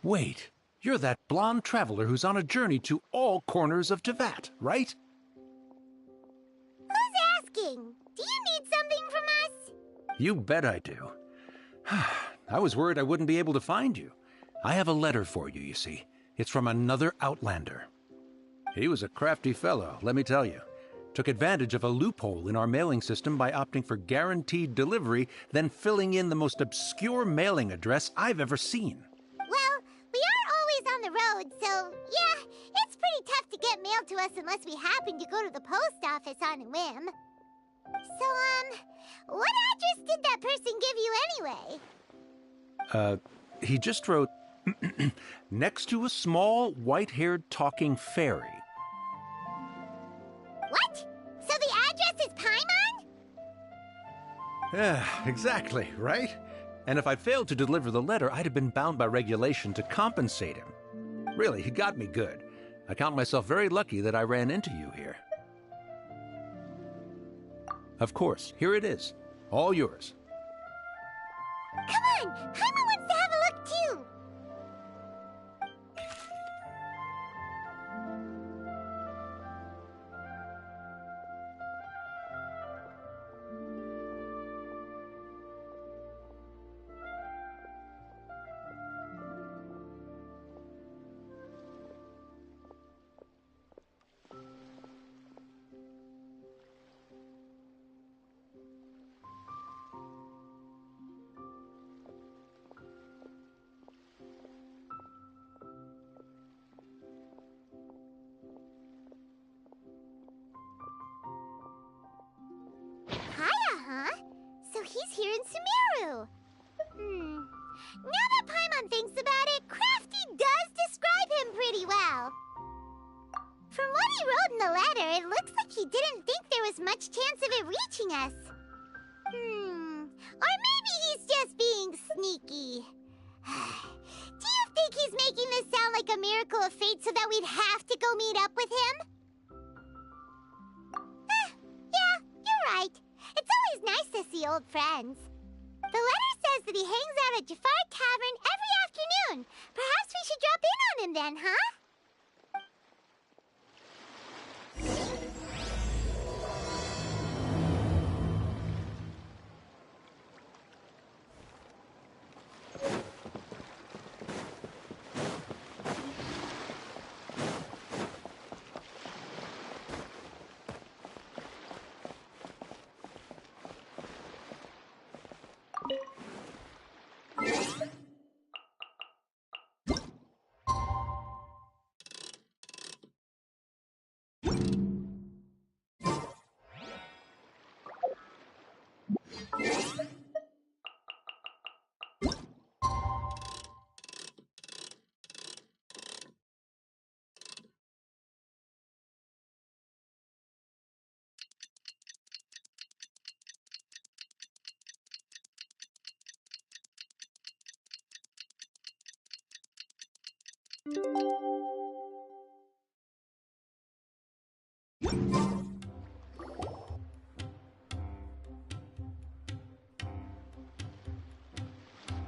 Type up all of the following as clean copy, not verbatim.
Wait, you're that blonde traveler who's on a journey to all corners of Teyvat, right? Who's asking? Do you need something from us? You bet I do. I was worried I wouldn't be able to find you. I have a letter for you, you see. It's from another Outlander. He was a crafty fellow, let me tell you. Took advantage of a loophole in our mailing system by opting for guaranteed delivery, then filling in the most obscure mailing address I've ever seen. Well, we are always on the road, so yeah, it's pretty tough to get mail to us unless we happen to go to the post office on a whim. So, what address did that person give you anyway? He just wrote, next to a small, white-haired talking fairy. What? So the address is Paimon? Yeah, exactly, right? And if I'd failed to deliver the letter, I'd have been bound by regulation to compensate him. Really, he got me good. I count myself very lucky that I ran into you here. Of course, here it is. All yours. Come on! Paimon wants to have a look too! So he's here in Sumeru. Now that Paimon thinks about it, Crafty does describe him pretty well. From what he wrote in the letter, it looks like he didn't think there was much chance of it reaching us. Or maybe he's just being sneaky. Do you think he's making this sound like a miracle of fate so that we'd have to go meet up with him? Yeah, you're right. It's always nice to see old friends. The letter says that he hangs out at Jafar Tavern every afternoon. Perhaps we should drop in on him then, huh?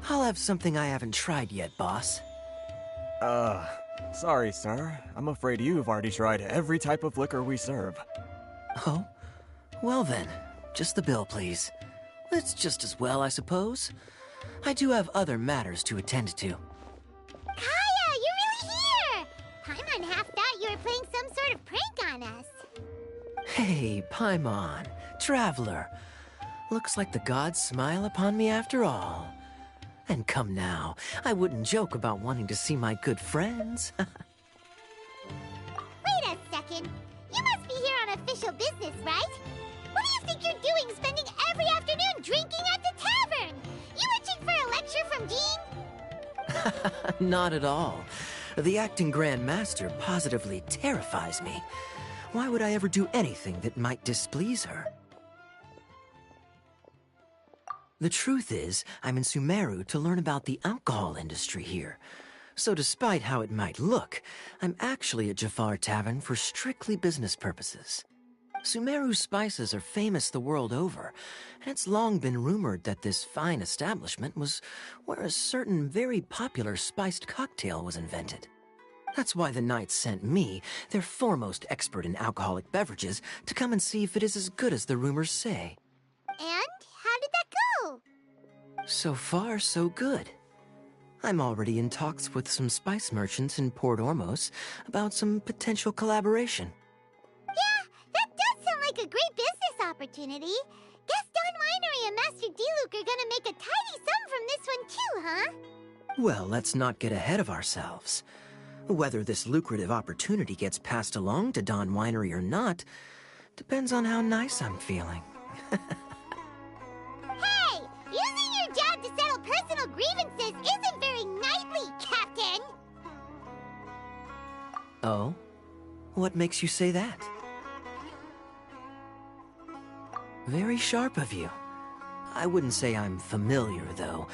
I'll have something I haven't tried yet, boss. Sorry, sir. I'm afraid you've already tried every type of liquor we serve. Oh? Well then, just the bill, please. It's just as well, I suppose. I do have other matters to attend to. Kaya, you're really here! Paimon half thought you were playing some sort of prank on us. Hey, Paimon, traveler. Looks like the gods smile upon me after all. And come now, I wouldn't joke about wanting to see my good friends. Wait a second. You must be here on official business, right? What do you think you're doing spending every afternoon drinking at the tavern? You itching for a lecture from Jean? Not at all. The acting Grand Master positively terrifies me. Why would I ever do anything that might displease her? The truth is, I'm in Sumeru to learn about the alcohol industry here. So despite how it might look, I'm actually at Jafar Tavern for strictly business purposes. Sumeru spices are famous the world over, and it's long been rumored that this fine establishment was where a certain very popular spiced cocktail was invented. That's why the Knights sent me, their foremost expert in alcoholic beverages, to come and see if it is as good as the rumors say. And how did that go? So far, so good. I'm already in talks with some spice merchants in Port Ormos about some potential collaboration. Yeah, that does sound like a great business opportunity. Guess Don Winery and Master D-Luke are gonna make a tidy sum from this one too, huh? Well, let's not get ahead of ourselves. Whether this lucrative opportunity gets passed along to Don Winery or not depends on how nice I'm feeling. Hey! Using your job to settle personal grievances isn't very knightly, Captain! Oh? What makes you say that? Very sharp of you. I wouldn't say I'm familiar, though.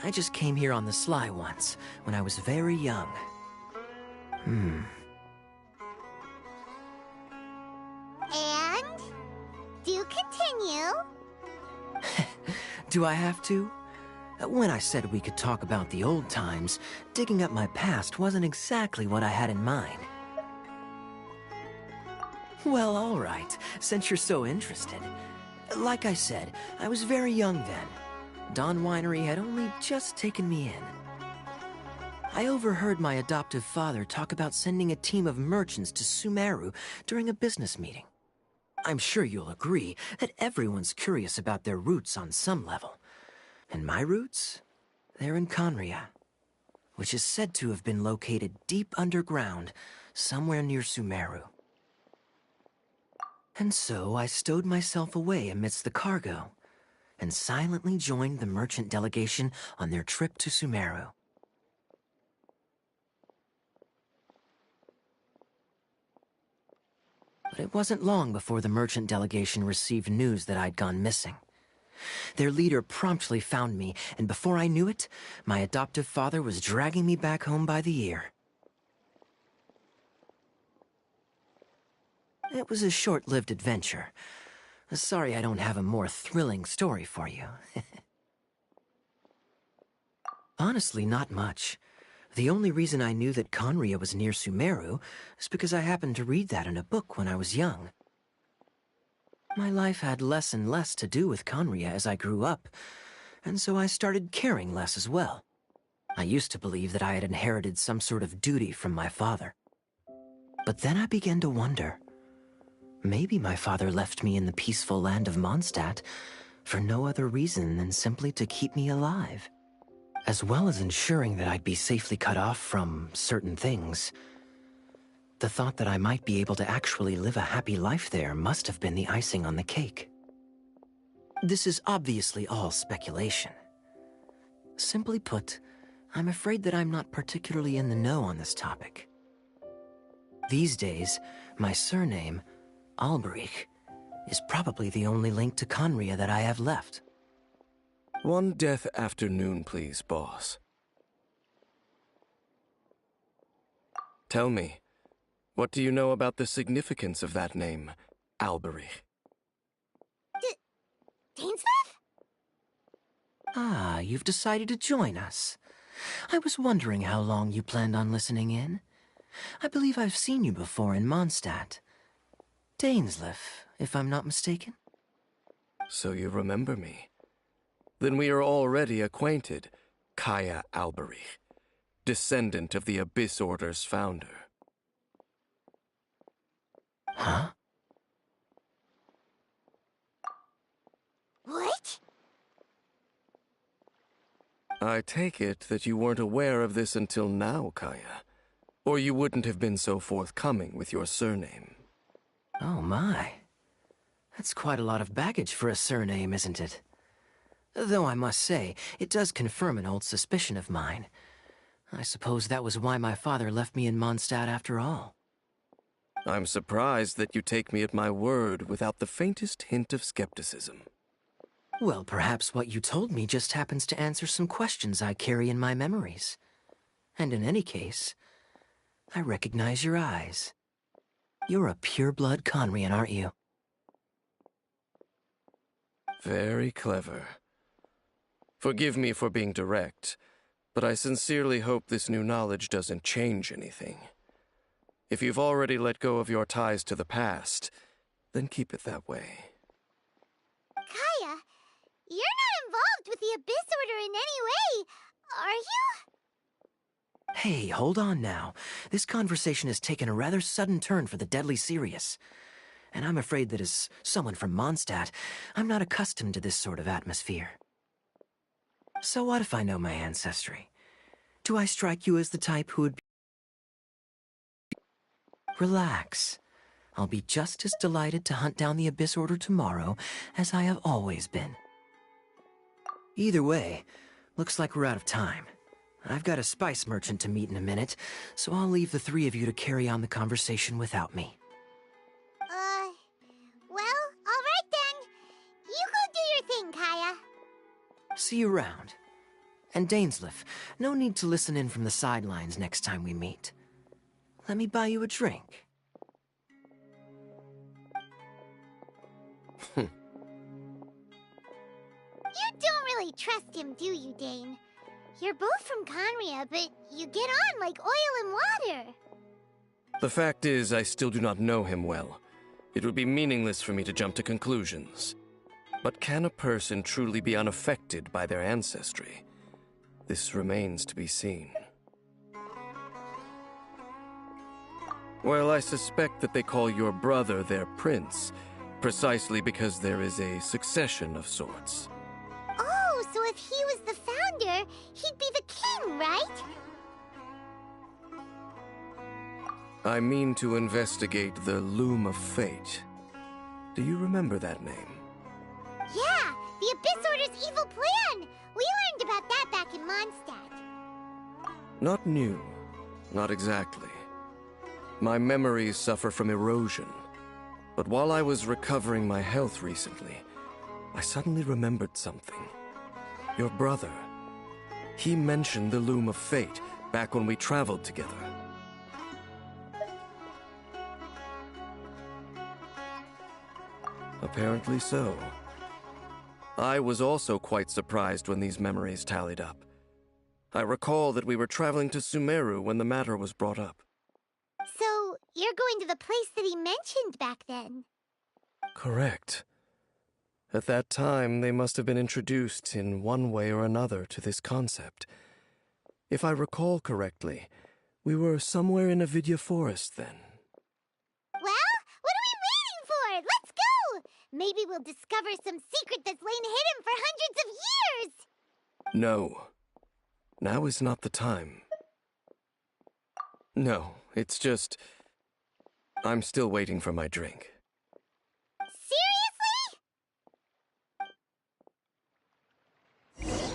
I just came here on the sly once, when I was very young. And? Do continue. Do I have to? When I said we could talk about the old times, digging up my past wasn't exactly what I had in mind. Well, all right, since you're so interested. Like I said, I was very young then. Don Winery had only just taken me in. I overheard my adoptive father talk about sending a team of merchants to Sumeru during a business meeting. I'm sure you'll agree that everyone's curious about their roots on some level. And my roots? They're in Conria, which is said to have been located deep underground, somewhere near Sumeru. And so I stowed myself away amidst the cargo, and silently joined the merchant delegation on their trip to Sumeru. But it wasn't long before the merchant delegation received news that I'd gone missing. Their leader promptly found me, and before I knew it, my adoptive father was dragging me back home by the ear. It was a short-lived adventure. Sorry I don't have a more thrilling story for you. Honestly, not much. The only reason I knew that Conria was near Sumeru is because I happened to read that in a book when I was young. My life had less and less to do with Conria as I grew up, and so I started caring less as well. I used to believe that I had inherited some sort of duty from my father. But then I began to wonder. Maybe my father left me in the peaceful land of Mondstadt for no other reason than simply to keep me alive. As well as ensuring that I'd be safely cut off from certain things. The thought that I might be able to actually live a happy life there must have been the icing on the cake. This is obviously all speculation. Simply put, I'm afraid that I'm not particularly in the know on this topic. These days, my surname, Alberich, is probably the only link to Conria that I have left. One death afternoon, please, boss. Tell me, what do you know about the significance of that name, Alberich? Dainsleif? Ah, you've decided to join us. I was wondering how long you planned on listening in. I believe I've seen you before in Mondstadt. Dainsleif, if I'm not mistaken. So you remember me. Then we are already acquainted, Kaya Alberich, descendant of the Abyss Order's founder. Huh? What? I take it that you weren't aware of this until now, Kaya. Or you wouldn't have been so forthcoming with your surname. Oh my. That's quite a lot of baggage for a surname, isn't it? Though I must say, it does confirm an old suspicion of mine. I suppose that was why my father left me in Mondstadt after all. I'm surprised that you take me at my word without the faintest hint of skepticism. Well, perhaps what you told me just happens to answer some questions I carry in my memories. And in any case, I recognize your eyes. You're a pure-blood Conrian, aren't you? Very clever. Forgive me for being direct, but I sincerely hope this new knowledge doesn't change anything. If you've already let go of your ties to the past, then keep it that way. Kaya, you're not involved with the Abyss Order in any way, are you? Hey, hold on now. This conversation has taken a rather sudden turn for the deadly serious. And I'm afraid that as someone from Mondstadt, I'm not accustomed to this sort of atmosphere. So what if I know my ancestry? Do I strike you as the type who would be... Relax. I'll be just as delighted to hunt down the Abyss Order tomorrow as I have always been. Either way, looks like we're out of time. I've got a spice merchant to meet in a minute, so I'll leave the three of you to carry on the conversation without me. Well, all right then. You go do your thing, Kaya. See you around. And Dainsleif, no need to listen in from the sidelines next time we meet. Let me buy you a drink. You don't really trust him, do you, Dane? You're both from Conria, but you get on like oil and water. The fact is, I still do not know him well. It would be meaningless for me to jump to conclusions. But can a person truly be unaffected by their ancestry? This remains to be seen. Well, I suspect that they call your brother their prince, precisely because there is a succession of sorts. Oh, so if he was the founder, he'd be the king, right? I mean to investigate the Loom of Fate. Do you remember that name? Yeah, the Abyss Order's evil plan! We learned about that back in Mondstadt. Not new. Not exactly. My memories suffer from erosion. But while I was recovering my health recently, I suddenly remembered something. Your brother. He mentioned the Loom of Fate back when we traveled together. Apparently so. I was also quite surprised when these memories tallied up. I recall that we were traveling to Sumeru when the matter was brought up. So, you're going to the place that he mentioned back then? Correct. At that time, they must have been introduced in one way or another to this concept. If I recall correctly, we were somewhere in Avidya Forest then. Well, what are we waiting for? Let's go! Maybe we'll discover some secret that's lain hidden for hundreds of years! No. Now is not the time. No, it's just... I'm still waiting for my drink. Seriously?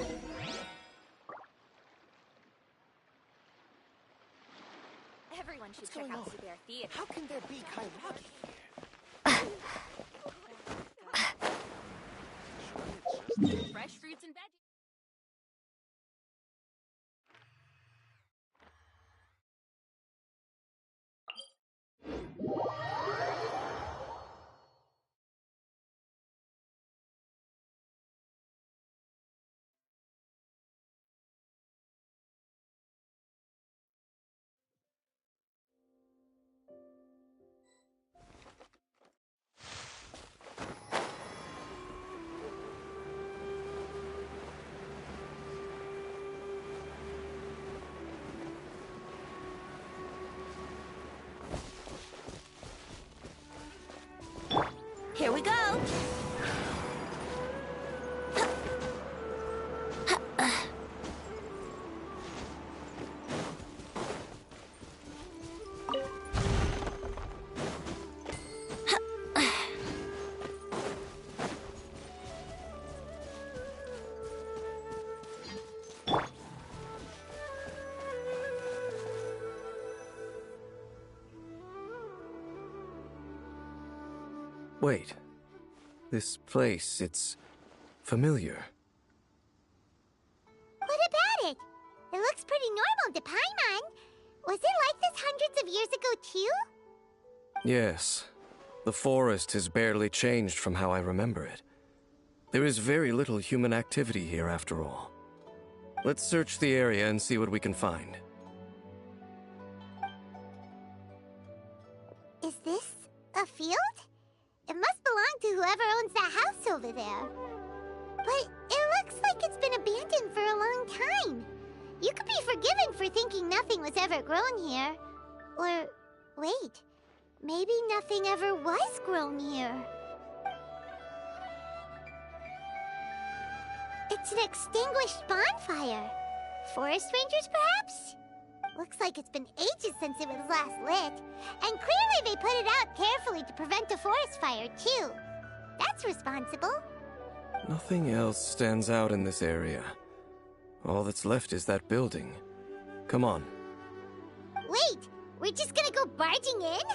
Everyone should check out Zubair Theater. How can there be Kairagi here? Fresh fruits and veggies. Here we go! Wait. This place, it's familiar. What about it? It looks pretty normal to Paimon. Was it like this hundreds of years ago, too? Yes. The forest has barely changed from how I remember it. There is very little human activity here after all. Let's search the area and see what we can find. Is this a field? It must belong to whoever owns that house over there. But it looks like it's been abandoned for a long time. You could be forgiven for thinking nothing was ever grown here. Or, wait, maybe nothing ever was grown here. It's an extinguished bonfire. Forest rangers, perhaps? Looks like it's been ages since it was last lit. And clearly they put it out carefully to prevent a forest fire, too. That's responsible. Nothing else stands out in this area. All that's left is that building. Come on. Wait, we're just gonna go barging in?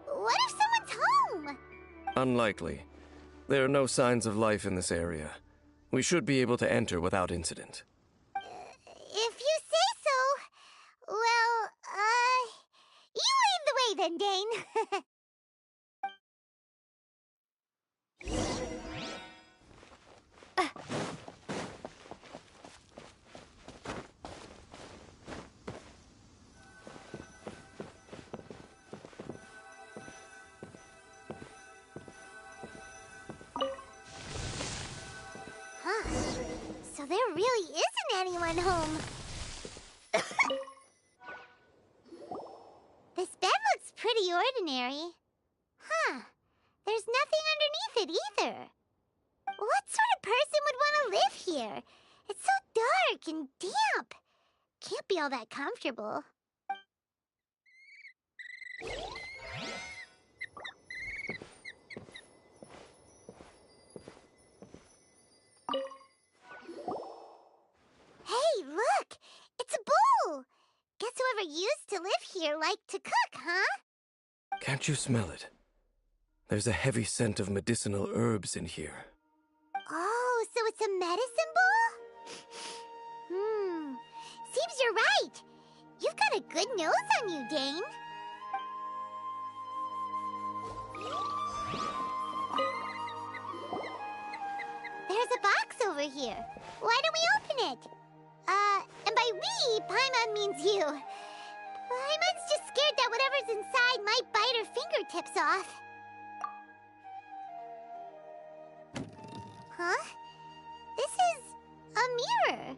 What if someone's home? Unlikely. There are no signs of life in this area. We should be able to enter without incident. If you say so. Well, you lead the way then, Dane. So there really isn't anyone home. This bed looks pretty ordinary. Huh. There's nothing underneath it either. What sort of person would want to live here? It's so dark and damp. Can't be all that comfortable. Hey, look! It's a bull! Guess whoever used to live here liked to cook, huh? Can't you smell it? There's a heavy scent of medicinal herbs in here. Oh, so it's a medicine bull? Seems you're right. You've got a good nose on you, Dane. There's a box over here. Why don't we open it? And by we, Paimon means you. Paimon's just scared that whatever's inside might bite her fingertips off. Huh? This is a mirror.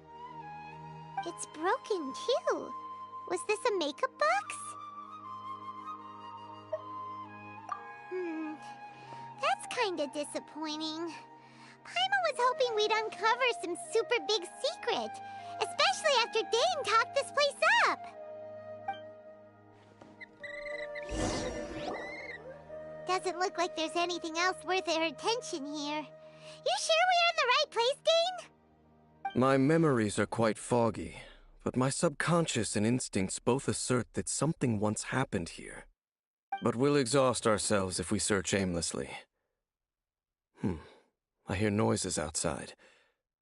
It's broken, too. Was this a makeup box? That's kinda disappointing. Paimon was hoping we'd uncover some super big secret, especially after Dane talked this place up. Doesn't look like there's anything else worth our attention here. You sure we're in the right place, Dane? My memories are quite foggy, but my subconscious and instincts both assert that something once happened here. But we'll exhaust ourselves if we search aimlessly. I hear noises outside.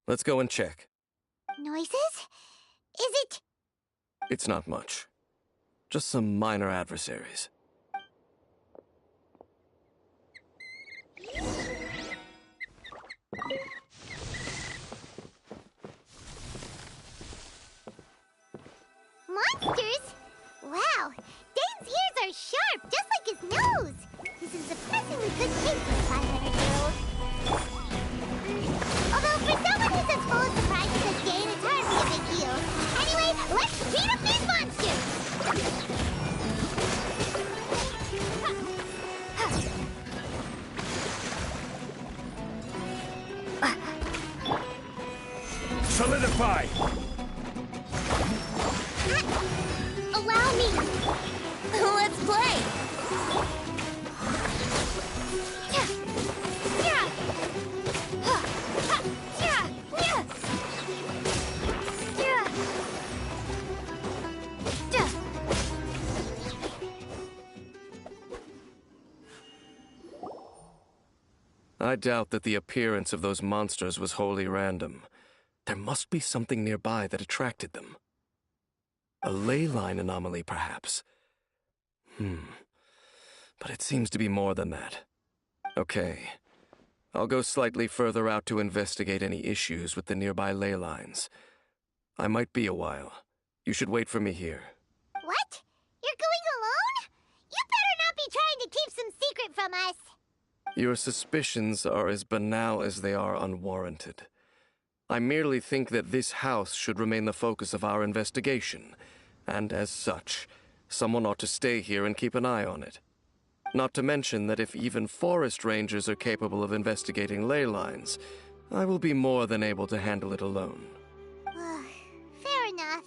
Let's go and check. Noises? Is it... It's not much. Just some minor adversaries. Monsters? Wow, Dane's ears are sharp, just like his nose. He's in surprisingly good shape for a 500-year-old. Although for someone who's as full of surprises as Dane, it's hardly a big deal. Anyway, let's beat up these monsters! Solidify! Allow me! Let's play! I doubt that the appearance of those monsters was wholly random. There must be something nearby that attracted them. A ley line anomaly, perhaps. But it seems to be more than that. Okay. I'll go slightly further out to investigate any issues with the nearby ley lines. I might be a while. You should wait for me here. What? You're going alone? You better not be trying to keep some secret from us. Your suspicions are as banal as they are unwarranted. I merely think that this house should remain the focus of our investigation, and as such, someone ought to stay here and keep an eye on it. Not to mention that if even forest rangers are capable of investigating ley lines, I will be more than able to handle it alone. Fair enough.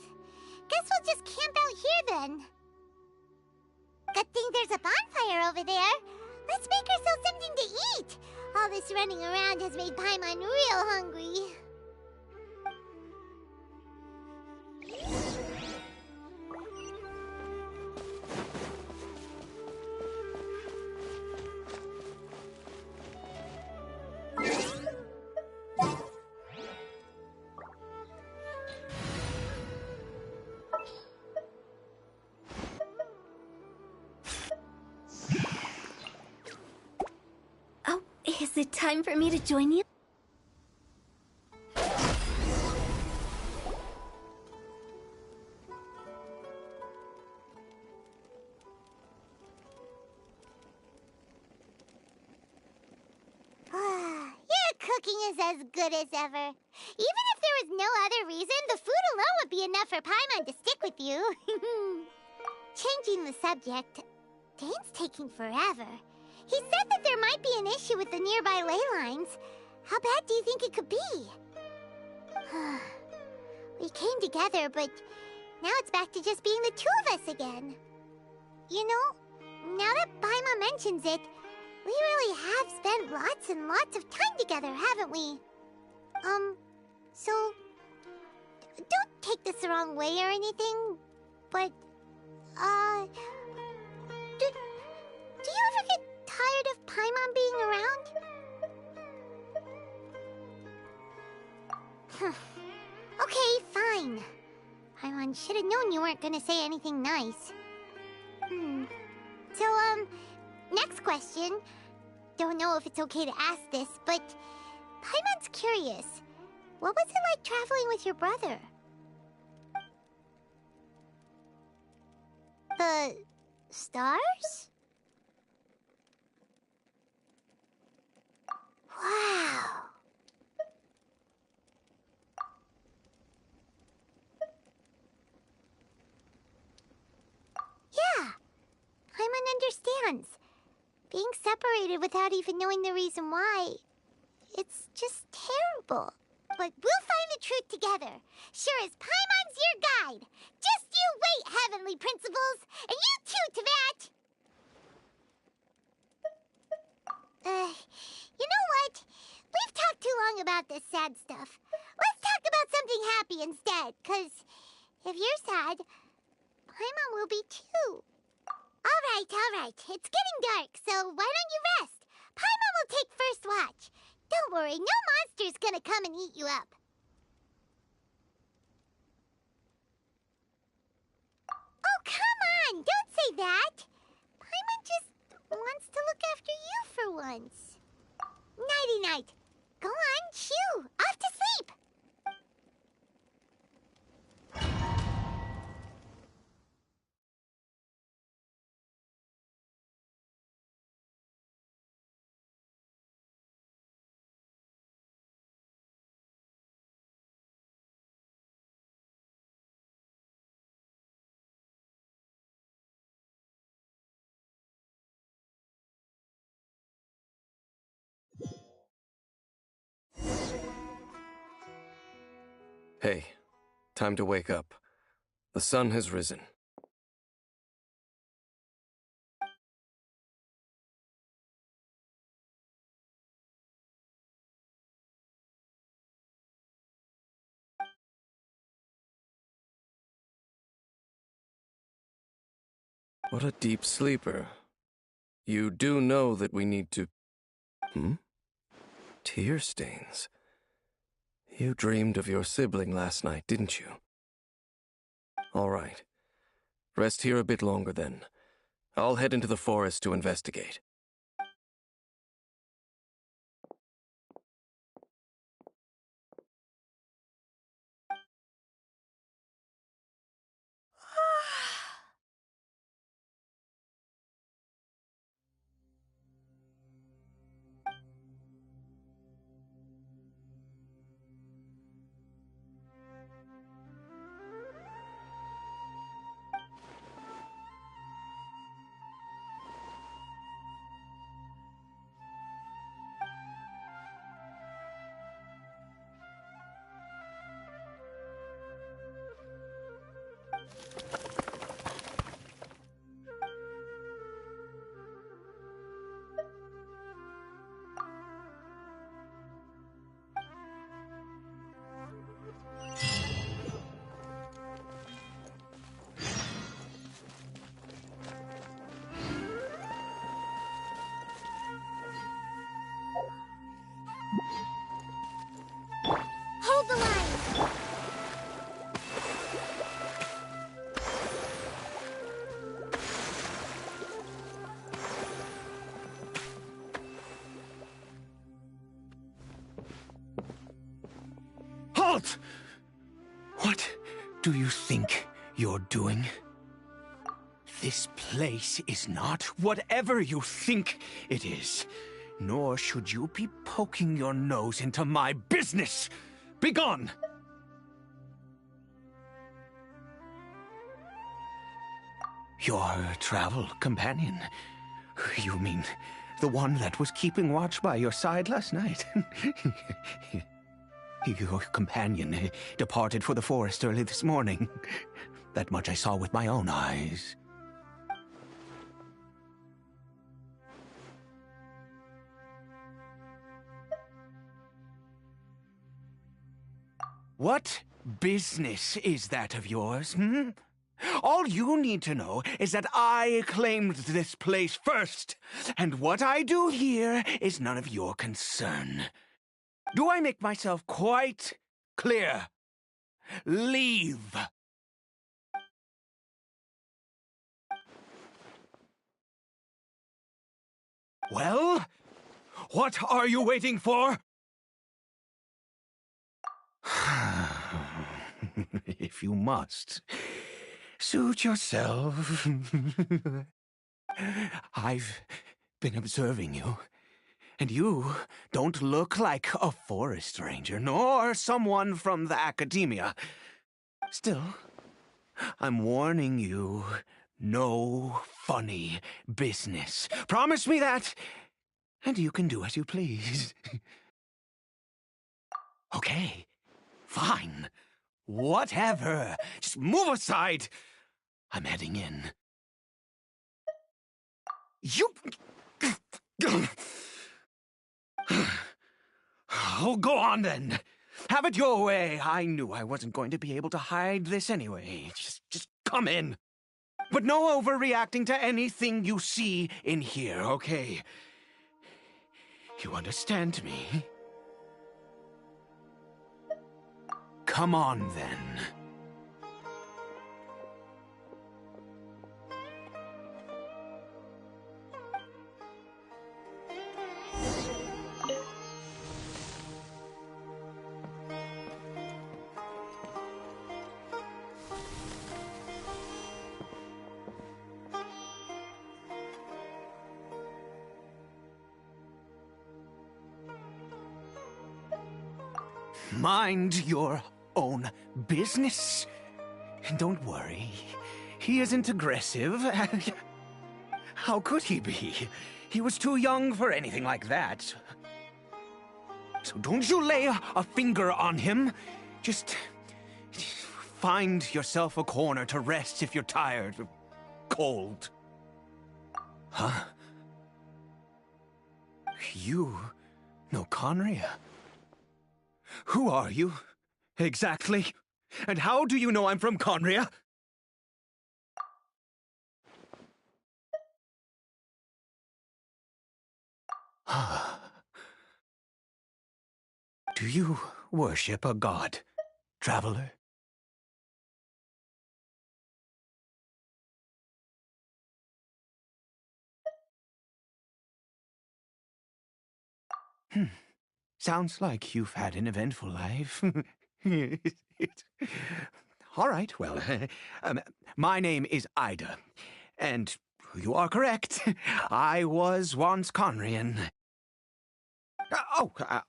Guess we'll just camp out here then. Good thing there's a bonfire over there. Let's make ourselves something to eat. All this running around has made Paimon real hungry. Oh, is it time for me to join you? Your cooking is as good as ever. Even if there was no other reason, the food alone would be enough for Paimon to stick with you. Changing the subject, Dane's taking forever. He said that there might be an issue with the nearby ley lines. How bad do you think it could be? We came together, but now it's back to just being the two of us again. You know, now that Paimon mentions it, we really have spent lots and lots of time together, haven't we? So, don't take this the wrong way or anything, but, do you ever get tired of Paimon being around? Okay, fine. Paimon should have known you weren't gonna say anything nice. So, next question. Don't know if it's okay to ask this, but Paimon's curious. What was it like traveling with your brother? The stars? Wow. Yeah, Paimon understands. Being separated without even knowing the reason why, it's just terrible. But we'll find the truth together. Sure as Paimon's your guide. Just you wait, Heavenly Principles, and you too, Teyvat! You know what? We've talked too long about this sad stuff. Let's talk about something happy instead, 'cause if you're sad, Paimon will be too. All right. It's getting dark, so why don't you rest? Paimon will take first watch. Don't worry, no monster's gonna come and eat you up. Oh, come on! Don't say that! Paimon just wants to look after you for once. Nighty-night. Go on, shoo! Off to sleep! Hey, time to wake up. The sun has risen. What a deep sleeper. You do know that we need to... Tear stains. You dreamed of your sibling last night, didn't you? All right. Rest here a bit longer then. I'll head into the forest to investigate. Hold the line! Halt! What do you think you're doing? This place is not whatever you think it is. Nor should you be poking your nose into my business. Begone! Your travel companion? You mean the one that was keeping watch by your side last night? Your companion departed for the forest early this morning. That much I saw with my own eyes. What business is that of yours, hmm? All you need to know is that I claimed this place first, and what I do here is none of your concern. Do I make myself quite clear? Leave. Well, what are you waiting for? If you must, suit yourself. I've been observing you, and you don't look like a forest ranger, nor someone from the academia. Still, I'm warning you, no funny business. Promise me that, and you can do as you please. Okay, fine. Whatever. Just move aside. I'm heading in. You... Oh, go on then. Have it your way. I knew I wasn't going to be able to hide this anyway. Just come in. But no overreacting to anything you see in here, okay? You understand me? Come on, then. Mind your own business. And don't worry, he isn't aggressive. How could he be? He was too young for anything like that. So don't you lay a finger on him. Just find yourself a corner to rest if you're tired or cold. Huh? You know Conria? Who are you, exactly? And how do you know I'm from Conria? Do you worship a god, traveler? Sounds like you've had an eventful life. All right, well, my name is Ida, and you are correct. I was once Conrian.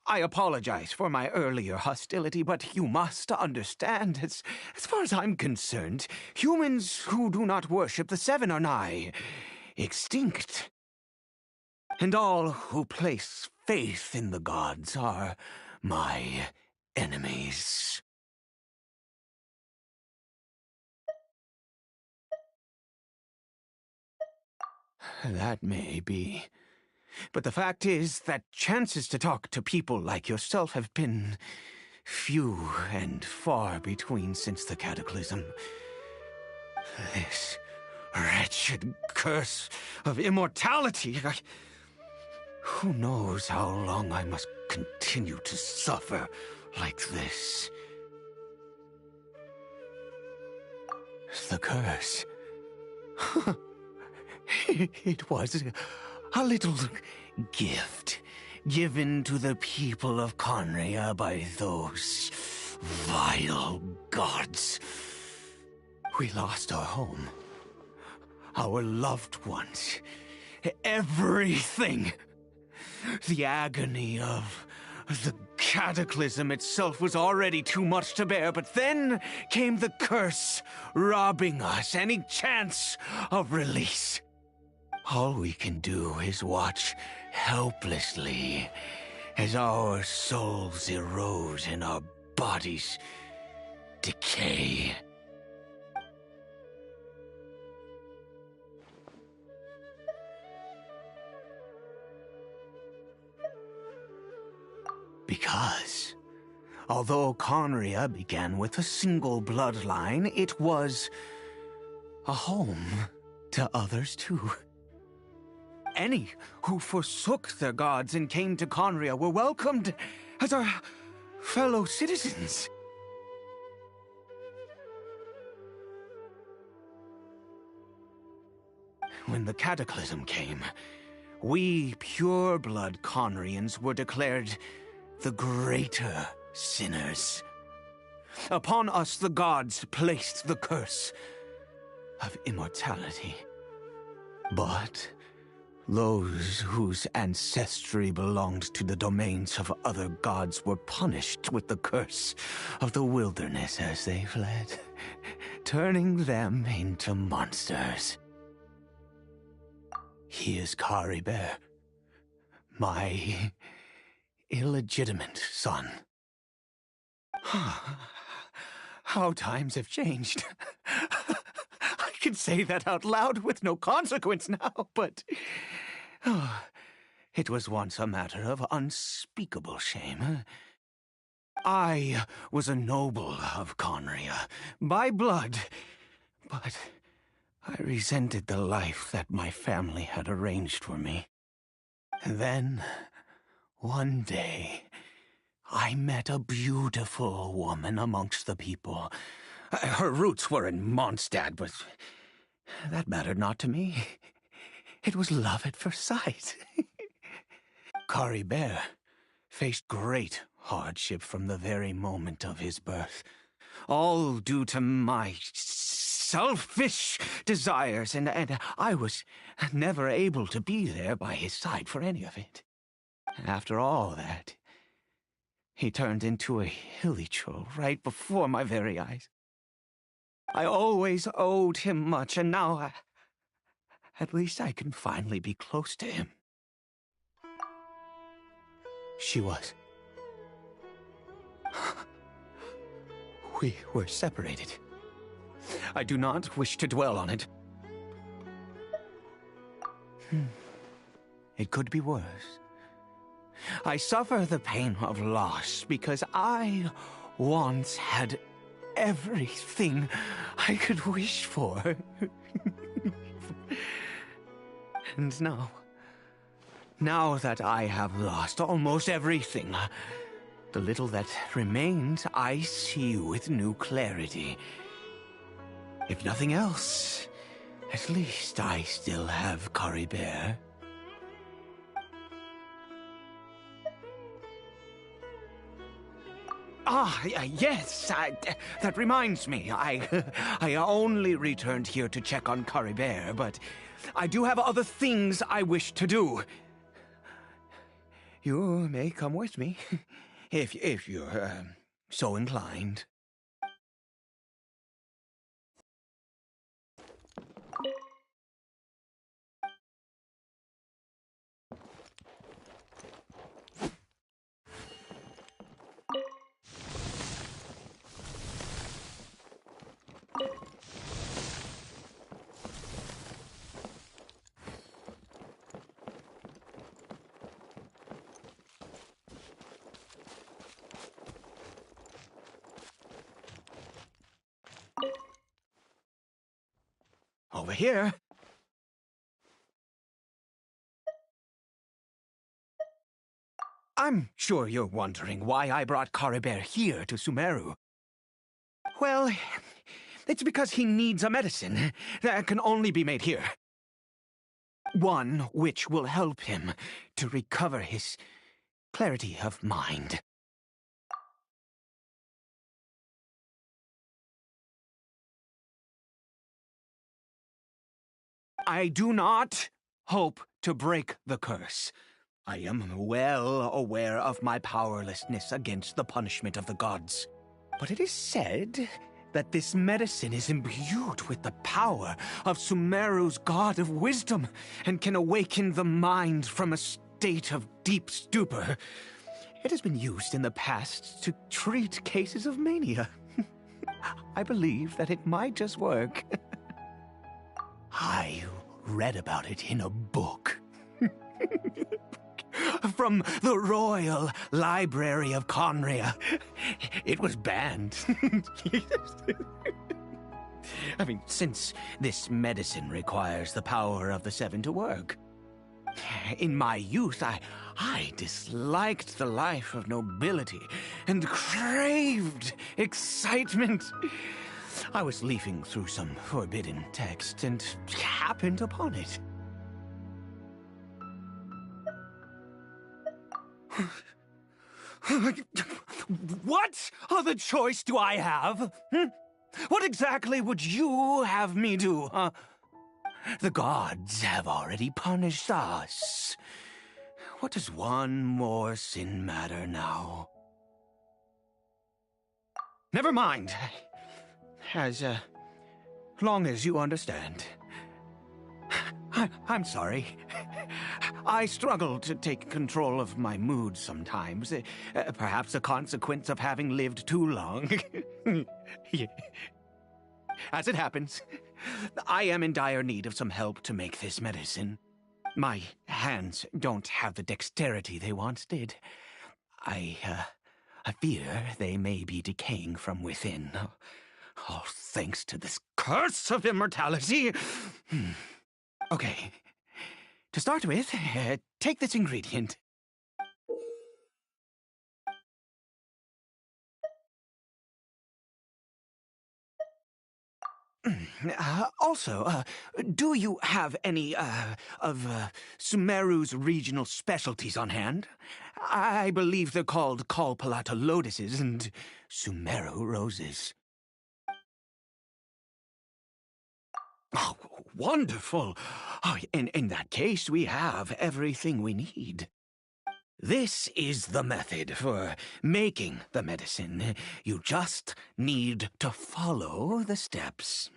I apologize for my earlier hostility, but you must understand, as far as I'm concerned, humans who do not worship the Seven are nigh extinct. And all who place faith in the gods are my enemies. That may be. But the fact is that chances to talk to people like yourself have been few and far between since the cataclysm. This wretched curse of immortality. Who knows how long I must continue to suffer like this? The curse. It was a little gift given to the people of Conria by those vile gods. We lost our home, our loved ones, everything. The agony of the cataclysm itself was already too much to bear, but then came the curse, robbing us any chance of release. All we can do is watch helplessly as our souls erode and our bodies decay. Because, although Conria began with a single bloodline, it was a home to others too. Any who forsook their gods and came to Conria were welcomed as our fellow citizens. When the cataclysm came, we pure-blood Conrians were declared the greater sinners. Upon us the gods placed the curse of immortality. But those whose ancestry belonged to the domains of other gods were punished with the curse of the wilderness as they fled, turning them into monsters. He is Kari Bear, my illegitimate son. How times have changed. I can say that out loud with no consequence now, but it was once a matter of unspeakable shame. I was a noble of Conria, by blood, but I resented the life that my family had arranged for me. And then, one day, I met a beautiful woman amongst the people. Her roots were in Mondstadt, but that mattered not to me. It was love at first sight. Kari Bear faced great hardship from the very moment of his birth, all due to my selfish desires, and I was never able to be there by his side for any of it. After all that, he turned into a hilichurl right before my very eyes. I always owed him much, and now at least I can finally be close to him. She was. We were separated. I do not wish to dwell on it. It could be worse. I suffer the pain of loss because I once had everything I could wish for. And now that I have lost almost everything, the little that remains I see with new clarity. If nothing else, at least I still have Kari Bear. Yes, that reminds me. I only returned here to check on Kari Bear, but I do have other things I wish to do. You may come with me, if you're so inclined. over here. I'm sure you're wondering why I brought Caribert here to Sumeru. Well, it's because he needs a medicine that can only be made here. One which will help him to recover his clarity of mind. I do not hope to break the curse. I am well aware of my powerlessness against the punishment of the gods. But it is said that this medicine is imbued with the power of Sumeru's god of wisdom and can awaken the mind from a state of deep stupor. It has been used in the past to treat cases of mania. I believe that it might just work. I read about it in a book. From the Royal Library of Conria. It was banned. I mean, since this medicine requires the power of the Seven to work. In my youth, I disliked the life of nobility and craved excitement. I was leafing through some forbidden text and happened upon it. What other choice do I have? What exactly would you have me do? The gods have already punished us. What does one more sin matter now? Never mind. As long as you understand. I'm sorry. I struggle to take control of my mood sometimes. Perhaps a consequence of having lived too long. As it happens, I am in dire need of some help to make this medicine. My hands don't have the dexterity they once did. I fear they may be decaying from within. All thanks to this curse of immortality. Okay. To start with, take this ingredient. Also, do you have any, of Sumeru's regional specialties on hand? I believe they're called Kalpalata lotuses and Sumeru roses. Oh, wonderful! Oh, in that case, we have everything we need. This is the method for making the medicine. You just need to follow the steps.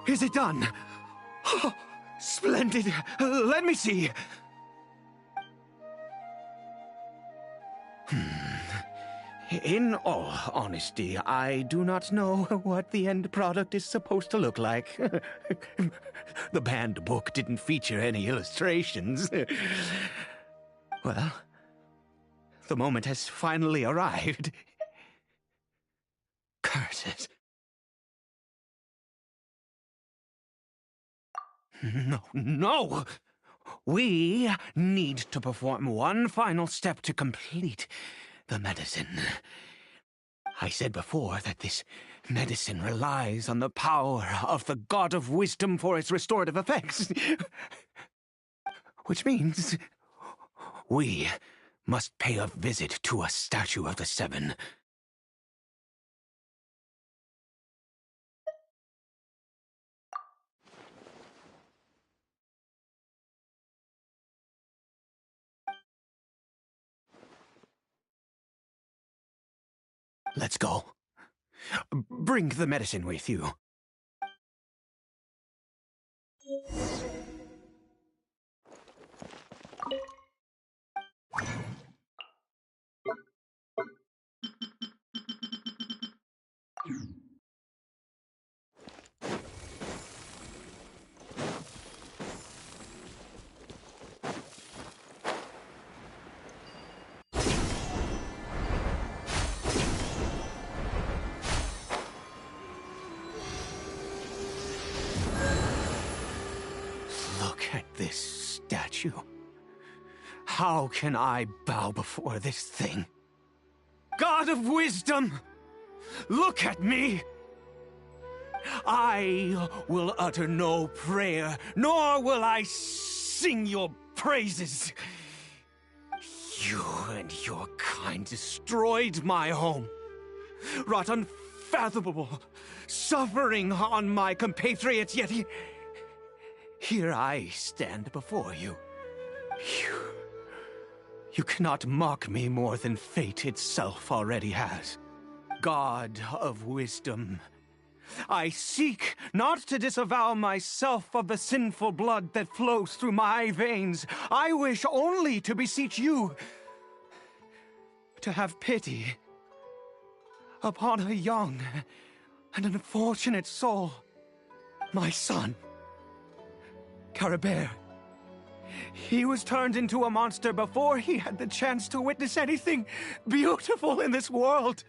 Is it done? Oh, splendid. Let me see. In all honesty, I do not know what the end product is supposed to look like. The banned book didn't feature any illustrations. Well, the moment has finally arrived. Curses. No! We need to perform one final step to complete the medicine. I said before that this medicine relies on the power of the God of Wisdom for its restorative effects. Which means we must pay a visit to a statue of the Seven. Let's go. Bring the medicine with you. Look at this statue. How can I bow before this thing? God of Wisdom, look at me! I will utter no prayer, nor will I sing your praises. You and your kind destroyed my home, wrought unfathomable suffering on my compatriots, yet here I stand before you. You cannot mock me more than fate itself already has. God of Wisdom, I seek not to disavow myself of the sinful blood that flows through my veins. I wish only to beseech you to have pity upon a young and unfortunate soul, my son, Caribert. He was turned into a monster before he had the chance to witness anything beautiful in this world.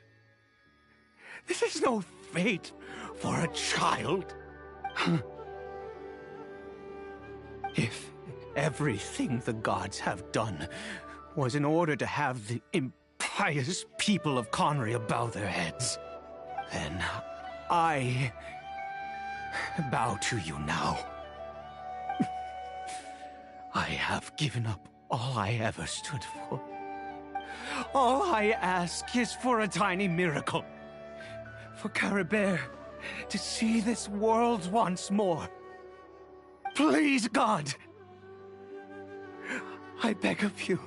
This is no fate for a child. If everything the gods have done was in order to have the impious people of Conria bow their heads, then I bow to you now. I have given up all I ever stood for. All I ask is for a tiny miracle. For Caribert to see this world once more. Please, God! I beg of you.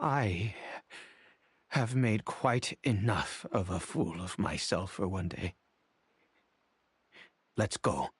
I have made quite enough of a fool of myself for one day. Let's go.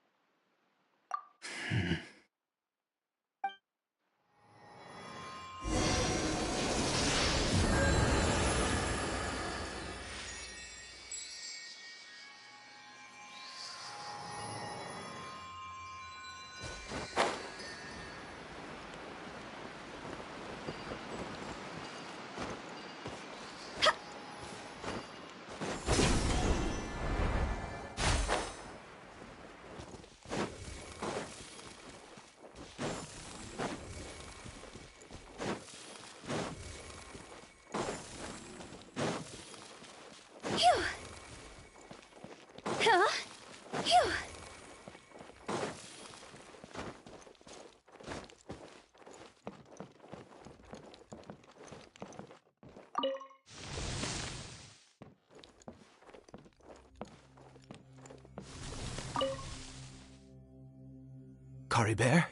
Caribert?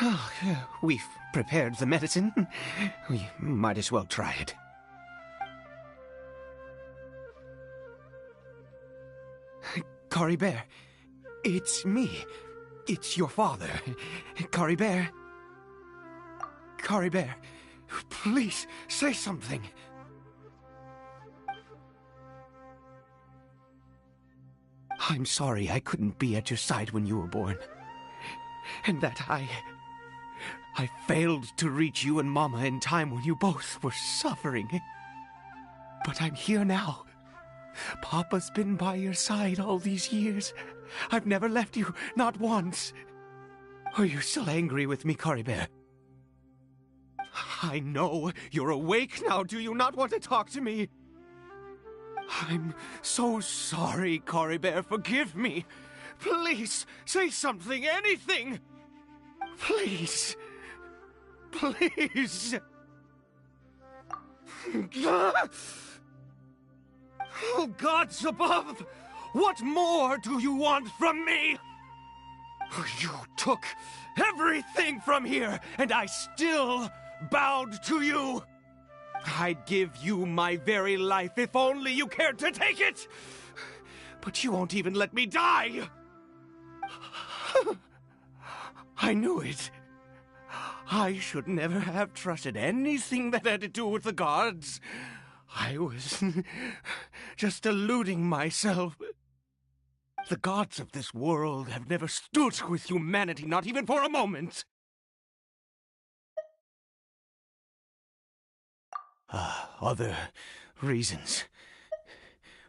Well, we've prepared the medicine. We might as well try it. Caribert, it's me. It's your father. Caribert. Caribert, please say something. I'm sorry I couldn't be at your side when you were born. And that I failed to reach you and Mama in time when you both were suffering. But I'm here now. Papa's been by your side all these years. I've never left you, not once. Are you still angry with me, Cory Bear? I know you're awake now. Do you not want to talk to me? I'm so sorry, Cory Bear. Forgive me. Please, say something, anything. Please. Please. Oh, gods above! What more do you want from me? You took everything from here, and I still bowed to you. I'd give you my very life if only you cared to take it. But you won't even let me die. I knew it. I should never have trusted anything that had to do with the gods. I was just deluding myself. The gods of this world have never stood with humanity, not even for a moment. Other reasons.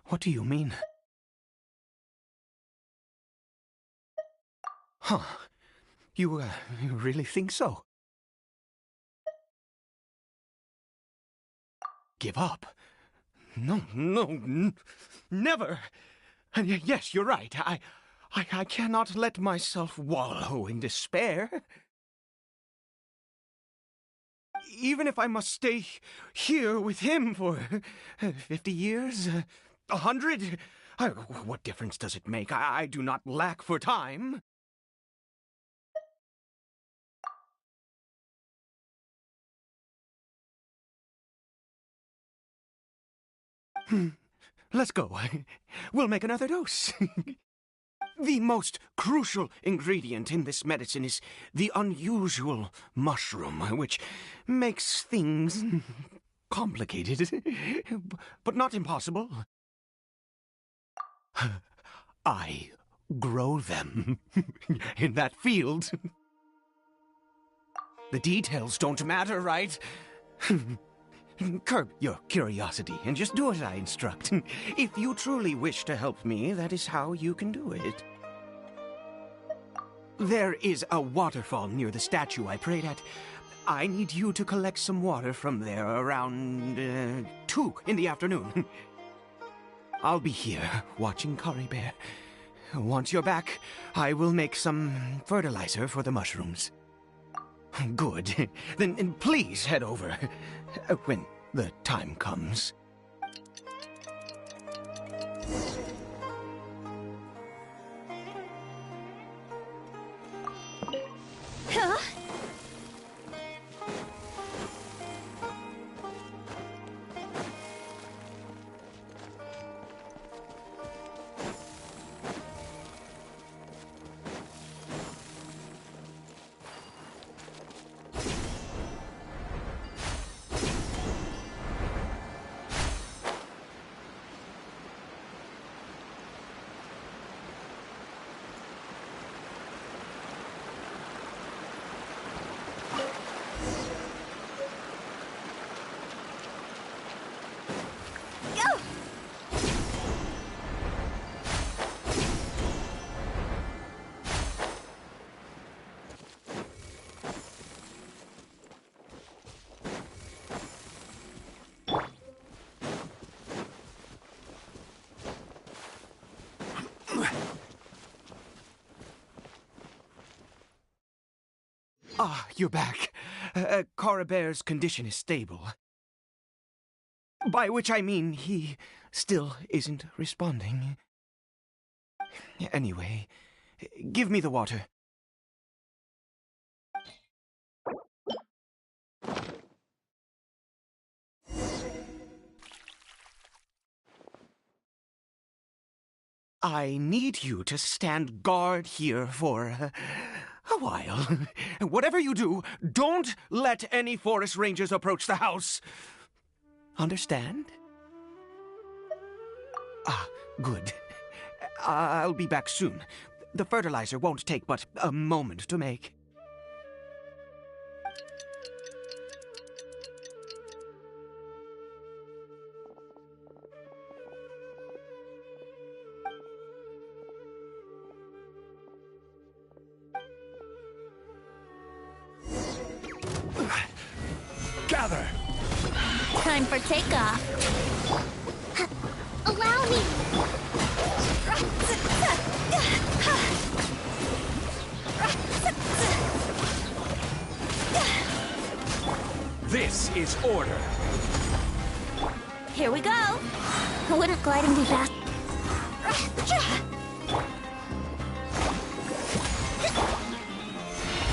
What do you mean? Huh. You really think so? Give up? No, never. And yes, you're right. I cannot let myself wallow in despair. Even if I must stay here with him for 50 years, 100, what difference does it make? I do not lack for time. Let's go. We'll make another dose. The most crucial ingredient in this medicine is the unusual mushroom, which makes things complicated, but not impossible. I grow them in that field. The details don't matter, right? Curb your curiosity and just do as I instruct. If you truly wish to help me, that is how you can do it. There is a waterfall near the statue I prayed at. I need you to collect some water from there around 2 in the afternoon. I'll be here watching Cory Bear. Once you're back, I will make some fertilizer for the mushrooms. Good. Then please head over when the time comes. Huh? Ah, you're back. Cory Bear's condition is stable. By which I mean he still isn't responding. Anyway, give me the water. I need you to stand guard here for a while. Whatever you do, don't let any forest rangers approach the house. Understand? Ah, good. I'll be back soon. The fertilizer won't take but a moment to make. Gather! Time for takeoff. Allow me! This is order. Here we go. Wouldn't gliding be fast?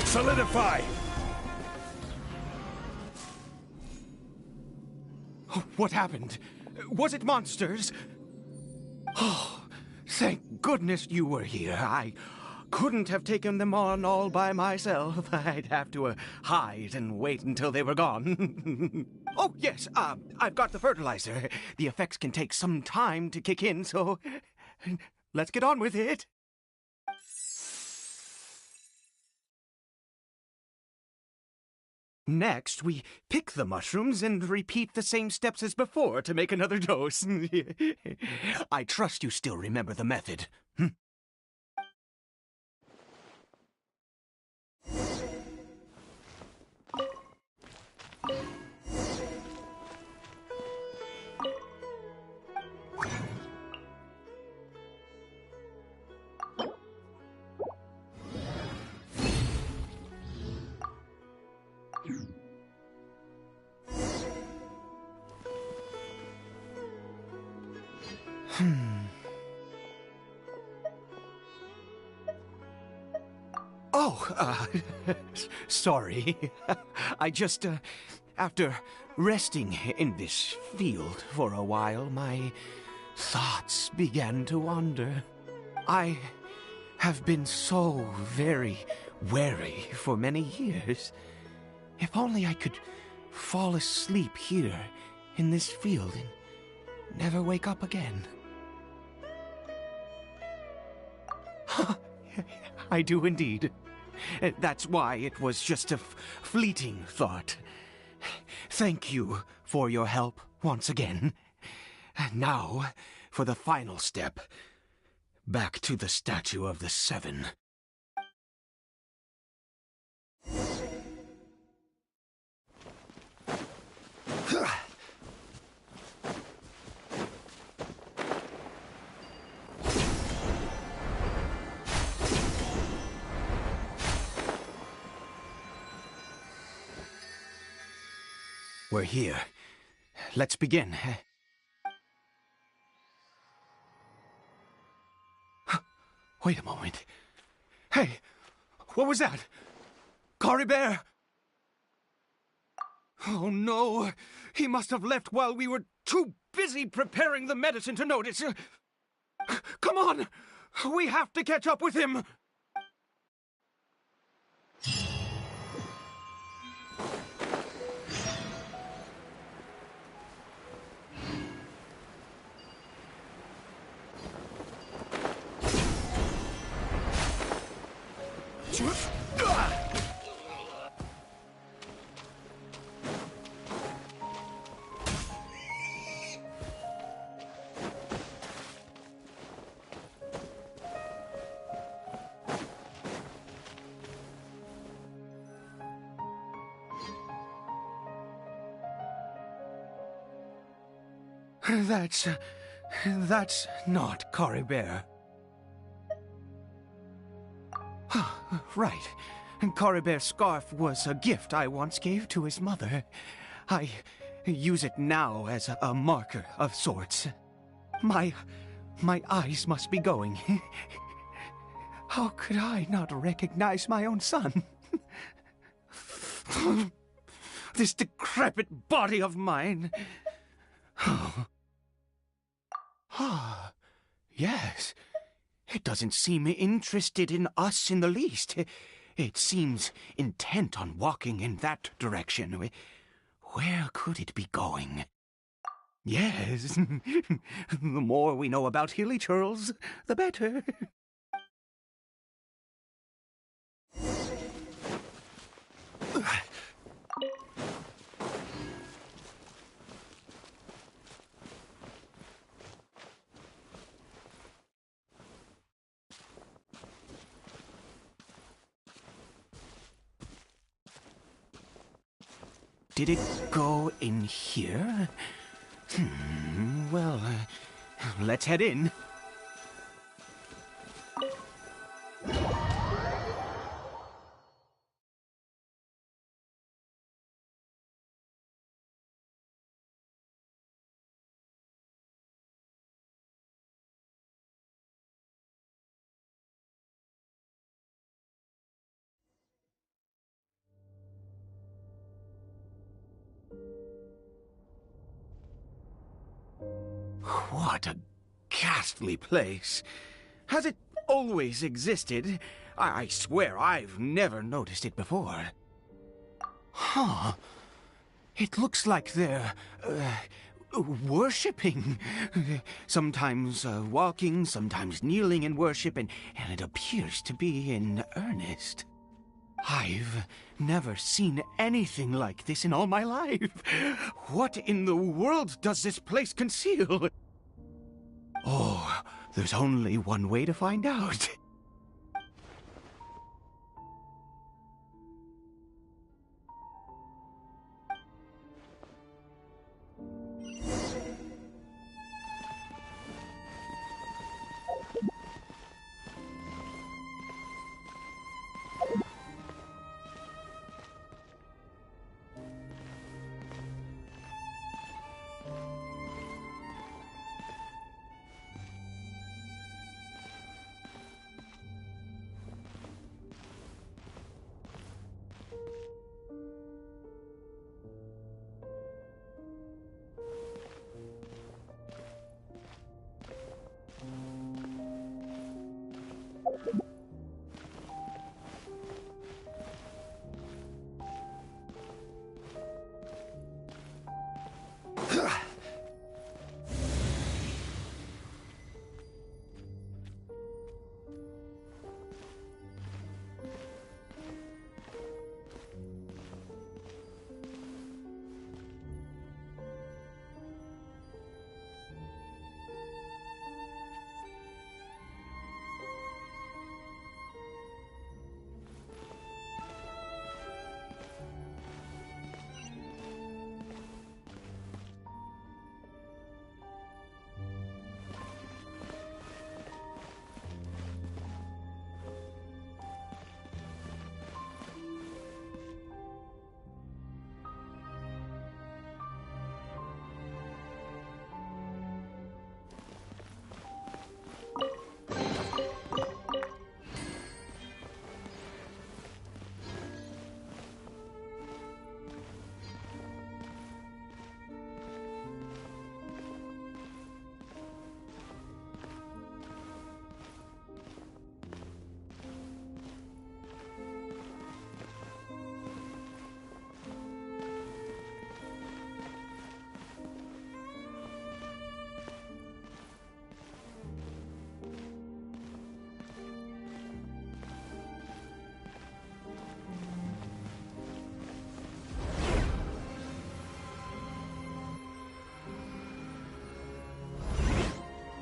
Solidify! What happened? Was it monsters? Oh, thank goodness you were here. I couldn't have taken them on all by myself. I'd have to hide and wait until they were gone. Oh, yes, I've got the fertilizer. The effects can take some time to kick in, so let's get on with it. Next, we pick the mushrooms and repeat the same steps as before to make another dose. I trust you still remember the method. Oh, sorry. I just, after resting in this field for a while, my thoughts began to wander. I have been so very wary for many years. If only I could fall asleep here in this field and never wake up again. I do indeed. That's why it was just a fleeting thought. Thank you for your help once again. And now, for the final step. Back to the Statue of the Seven. We're here. Let's begin. Wait a moment. Hey, what was that? Cory Bear? Oh no, he must have left while we were too busy preparing the medicine to notice. Come on, we have to catch up with him. That's not Cory Bear. Right. Cory Bear's scarf was a gift I once gave to his mother. I use it now as a marker of sorts. My eyes must be going. How could I not recognize my own son? This decrepit body of mine. Yes. It doesn't seem interested in us in the least. It seems intent on walking in that direction. Where could it be going? Yes. The more we know about Hilly Churls, the better. Did it go in here? Well, let's head in. What a ghastly place. Has it always existed? I swear I've never noticed it before. Huh. It looks like they're, worshipping. Sometimes walking, sometimes kneeling in worship, and it appears to be in earnest. I've never seen anything like this in all my life. What in the world does this place conceal? Oh, there's only one way to find out.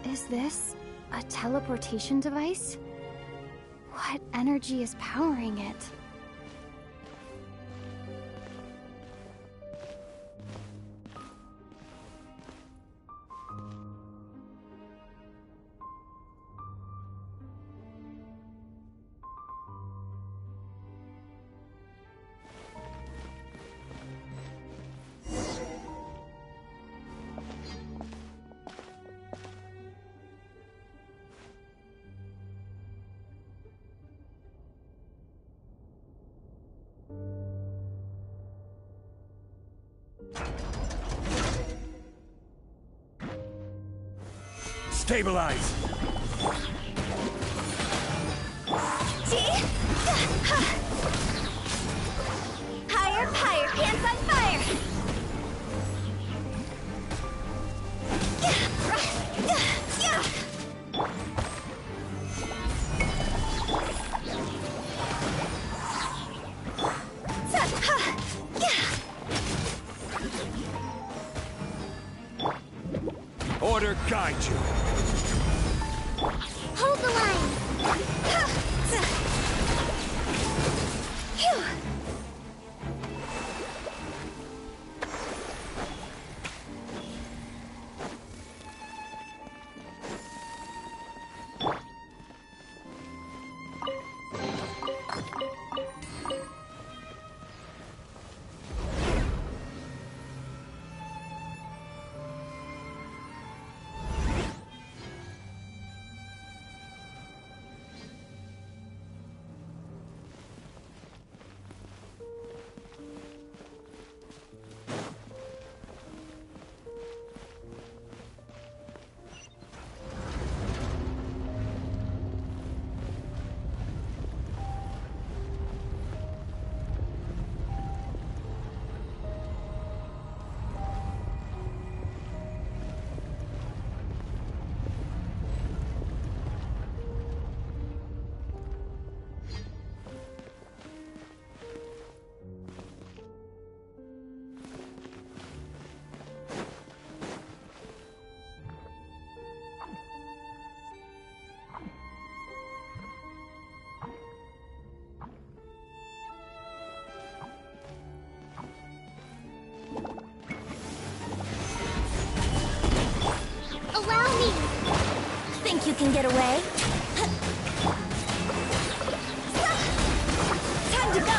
Is this a teleportation device? What energy is powering it? Stabilize! Higher, higher, pants on fire! find you. Hold the line. Phew. Allow me. Think you can get away? Time to go!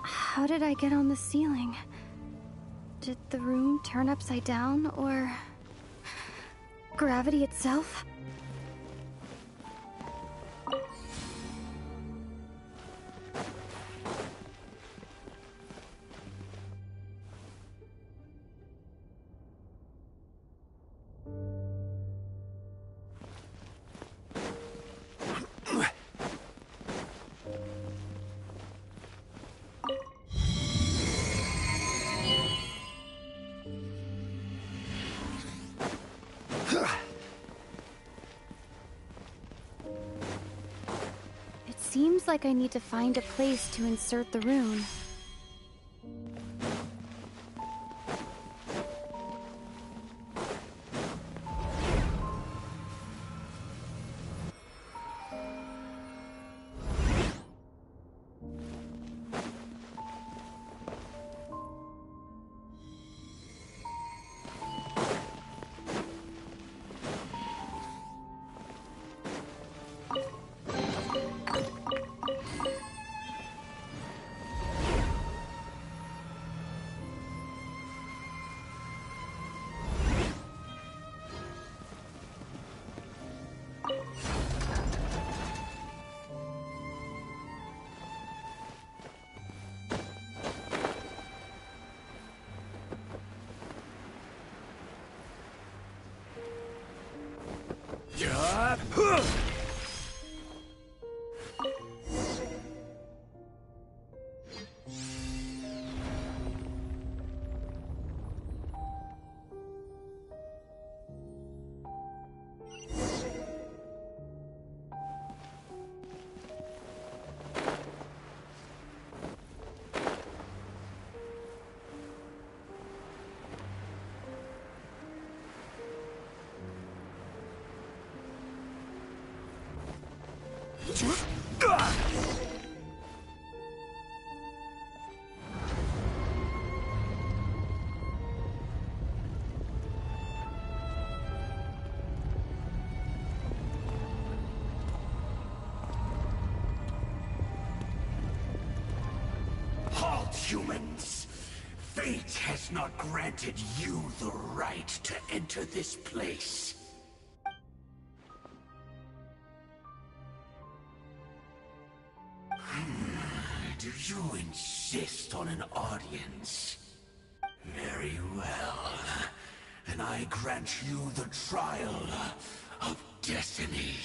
How did I get on the ceiling? Did the room turn upside down, or gravity itself? Seems like I need to find a place to insert the rune. humans. Fate has not granted you the right to enter this place. Do you insist on an audience? Very well. Then I grant you the trial of destiny.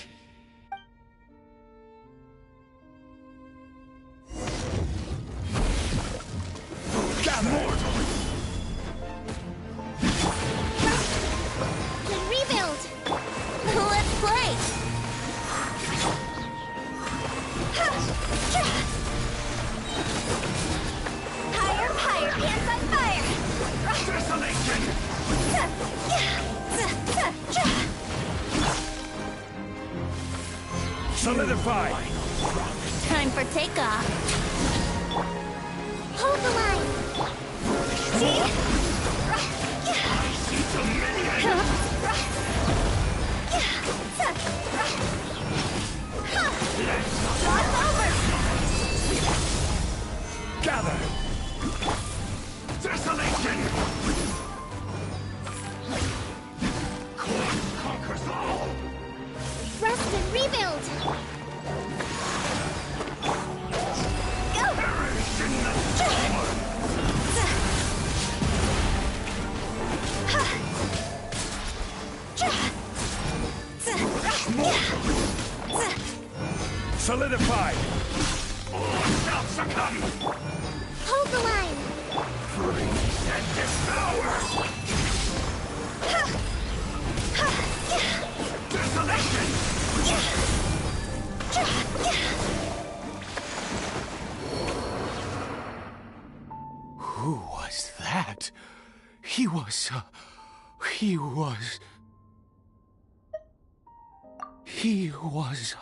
Can rebuild. Let's play! Higher, higher, pants on fire! Desolation! Solidify! Time for takeoff. Hold the line. Gather! Desolation! Conquers all! Rest and rebuild. Perish in the storm! Solidify! Shall succumb! Hold the line. Freeze and devour! Desolation! Who was that? He was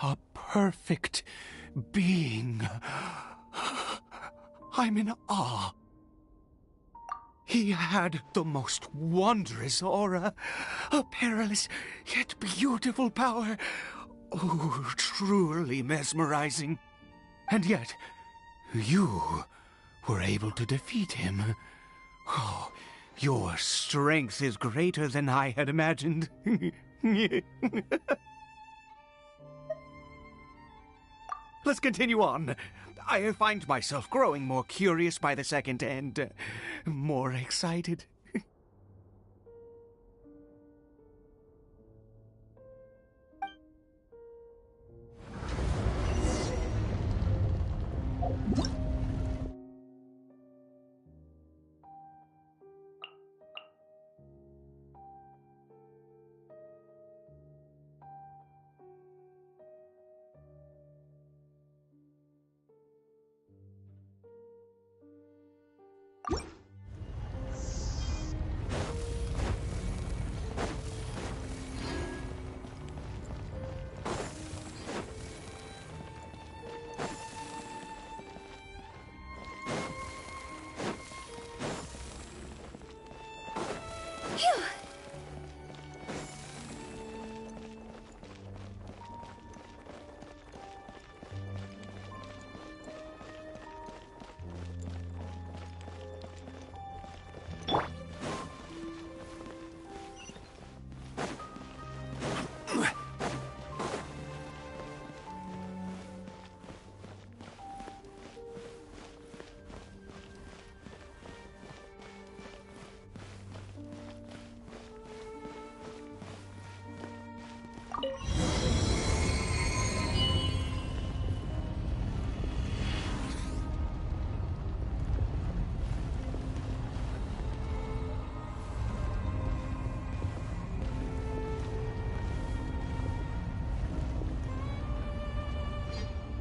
a perfect being. I'm in awe. He had the most wondrous aura, a perilous yet beautiful power. Oh, truly mesmerizing. And yet, you were able to defeat him. Oh, your strength is greater than I had imagined. Let's continue on. I find myself growing more curious by the second and more excited.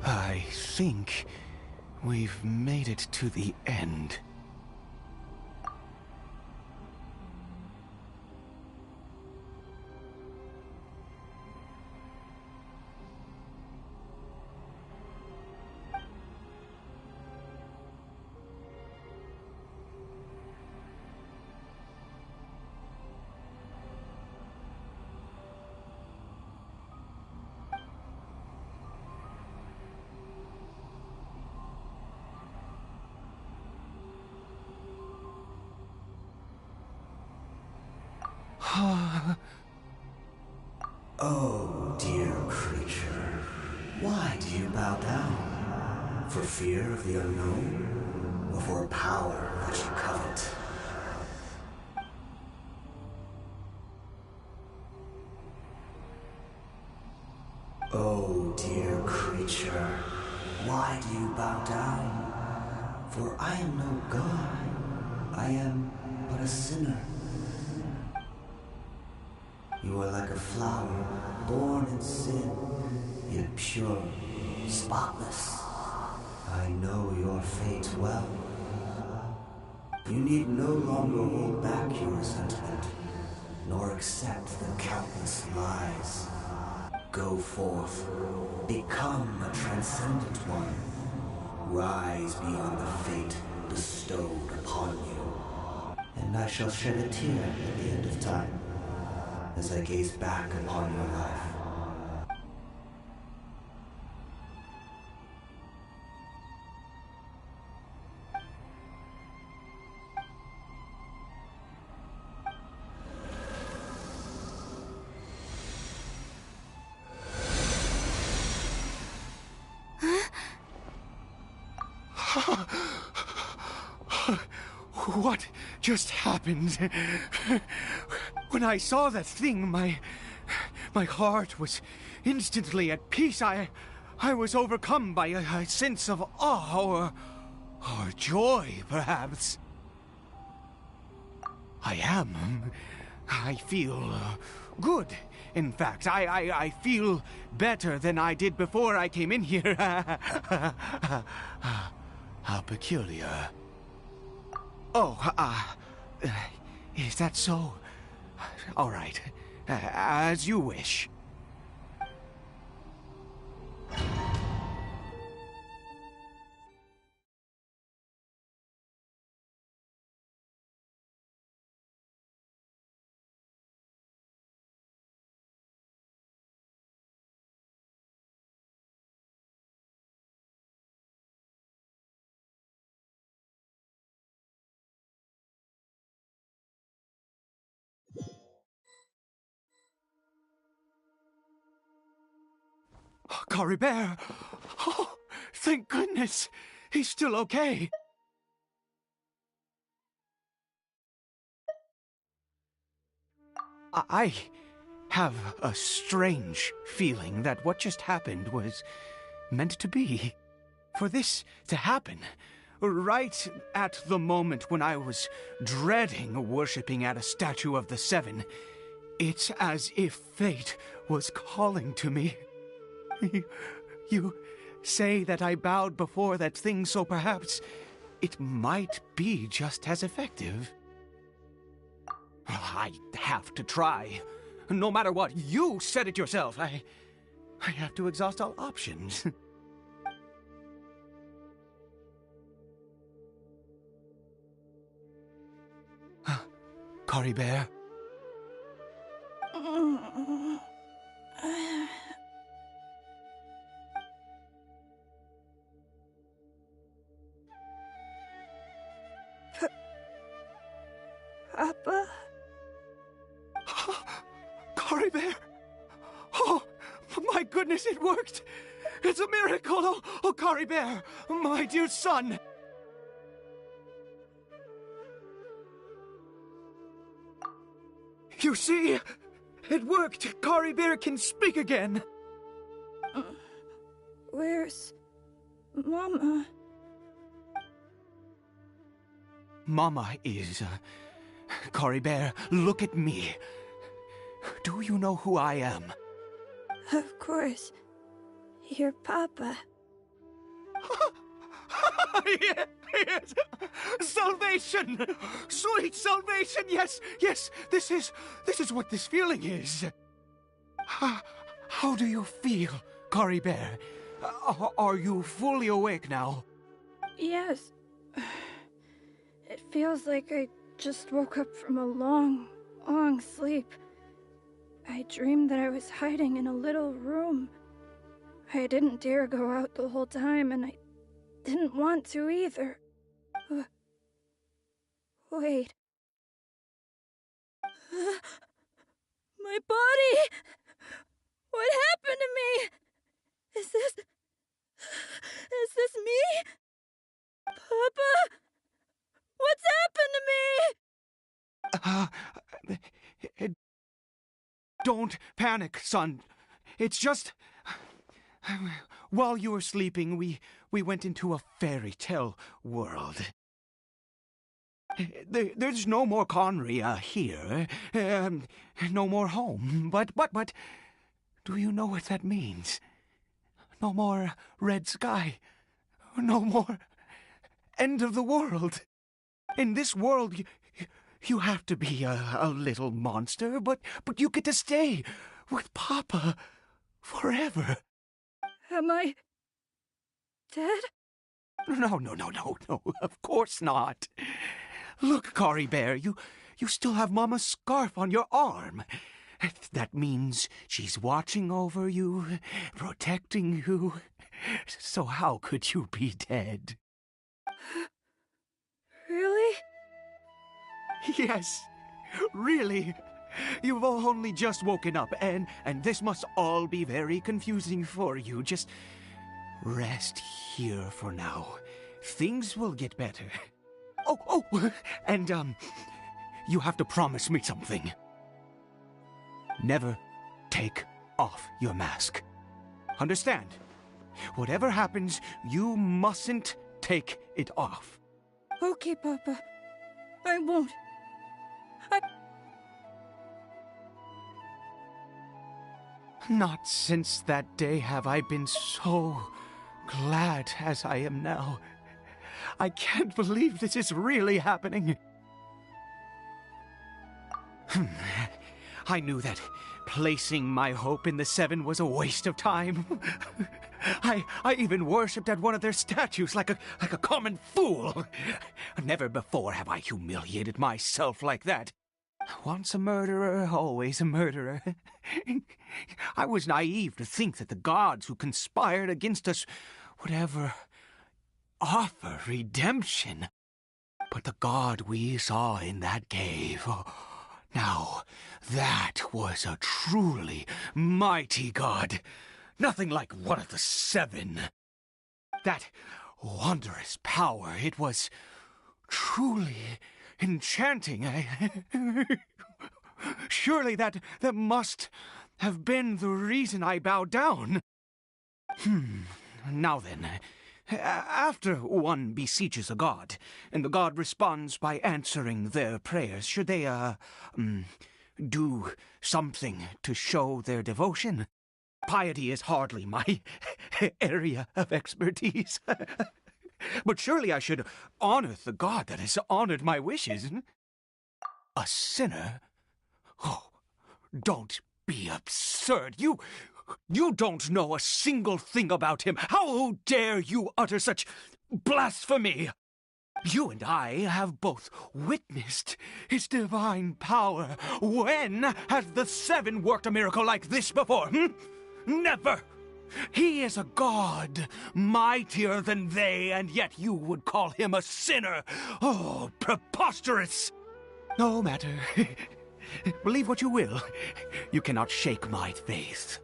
I think we've made it to the end. Oh, dear creature, why do you bow down? For fear of the unknown? Or for power that you covet? Oh, dear creature, why do you bow down? For I am no god. I am but a sinner. You are like a flower, born in sin, yet pure, spotless. I know your fate well. You need no longer hold back your resentment, nor accept the countless lies. Go forth, become a transcendent one. Rise beyond the fate bestowed upon you. And I shall shed a tear at the end of time, as I gaze back upon your life. What just happened? When I saw that thing, my heart was instantly at peace. I was overcome by a sense of awe or joy, perhaps. I am. I feel good. In fact, I feel better than I did before I came in here. How peculiar. Oh, is that so? All right. As you wish. Caribert! Oh, thank goodness! He's still okay! I have a strange feeling that what just happened was meant to be. For this to happen, right at the moment when I was dreading worshipping at a statue of the Seven, it's as if fate was calling to me. You say that I bowed before that thing, so perhaps it might be just as effective. I have to try. No matter what, you said it yourself. I have to exhaust all options. Caribert? Papa? Caribert! Oh, my goodness, it worked! It's a miracle! Oh, Caribert, my dear son! You see? It worked! Caribert can speak again! Where's Mama? Mama is... Caribert, look at me. Do you know who I am? Of course. Your Papa. Yes! Salvation! Sweet salvation! Yes! Yes! This is what this feeling is. How do you feel, Caribert? Are you fully awake now? Yes. It feels like I just woke up from a long, long sleep. I dreamed that I was hiding in a little room. I didn't dare go out the whole time, and I didn't want to either. Wait. My body! What happened to me? Is this me? Papa? What's happened to me? Don't panic, son. It's just... While you were sleeping, we went into a fairy tale world. There's no more Conry here. No more home. But, do you know what that means? No more red sky. No more end of the world. In this world, you have to be a little monster, but you get to stay with Papa forever. Am I dead? No, of course not. Look, Cory Bear, you still have Mama's scarf on your arm. That means she's watching over you, protecting you. So how could you be dead? Really? Yes, really. You've only just woken up, and this must all be very confusing for you. Just rest here for now. Things will get better. Oh, and, you have to promise me something. Never take off your mask. Understand? Whatever happens, you mustn't take it off. Okay, Papa. I won't. Not since that day have I been so glad as I am now. I can't believe this is really happening. I knew that placing my hope in the Seven was a waste of time. I even worshipped at one of their statues like a common fool. Never before have I humiliated myself like that. Once a murderer, always a murderer. I was naive to think that the gods who conspired against us would ever offer redemption. But the god we saw in that cave, now that was a truly mighty god. Nothing like one of the Seven. That wondrous power, it was truly enchanting. Surely that must have been the reason I bowed down. Now then, after one beseeches a god, and the god responds by answering their prayers, should they, do something to show their devotion? Piety is hardly my area of expertise. But surely I should honor the god that has honored my wishes. A sinner? Oh, don't be absurd. You don't know a single thing about him. How dare you utter such blasphemy? You and I have both witnessed his divine power. When has the Seven worked a miracle like this before? Never! He is a god, mightier than they, and yet you would call him a sinner. Oh, preposterous! No matter. Believe what you will. You cannot shake my faith.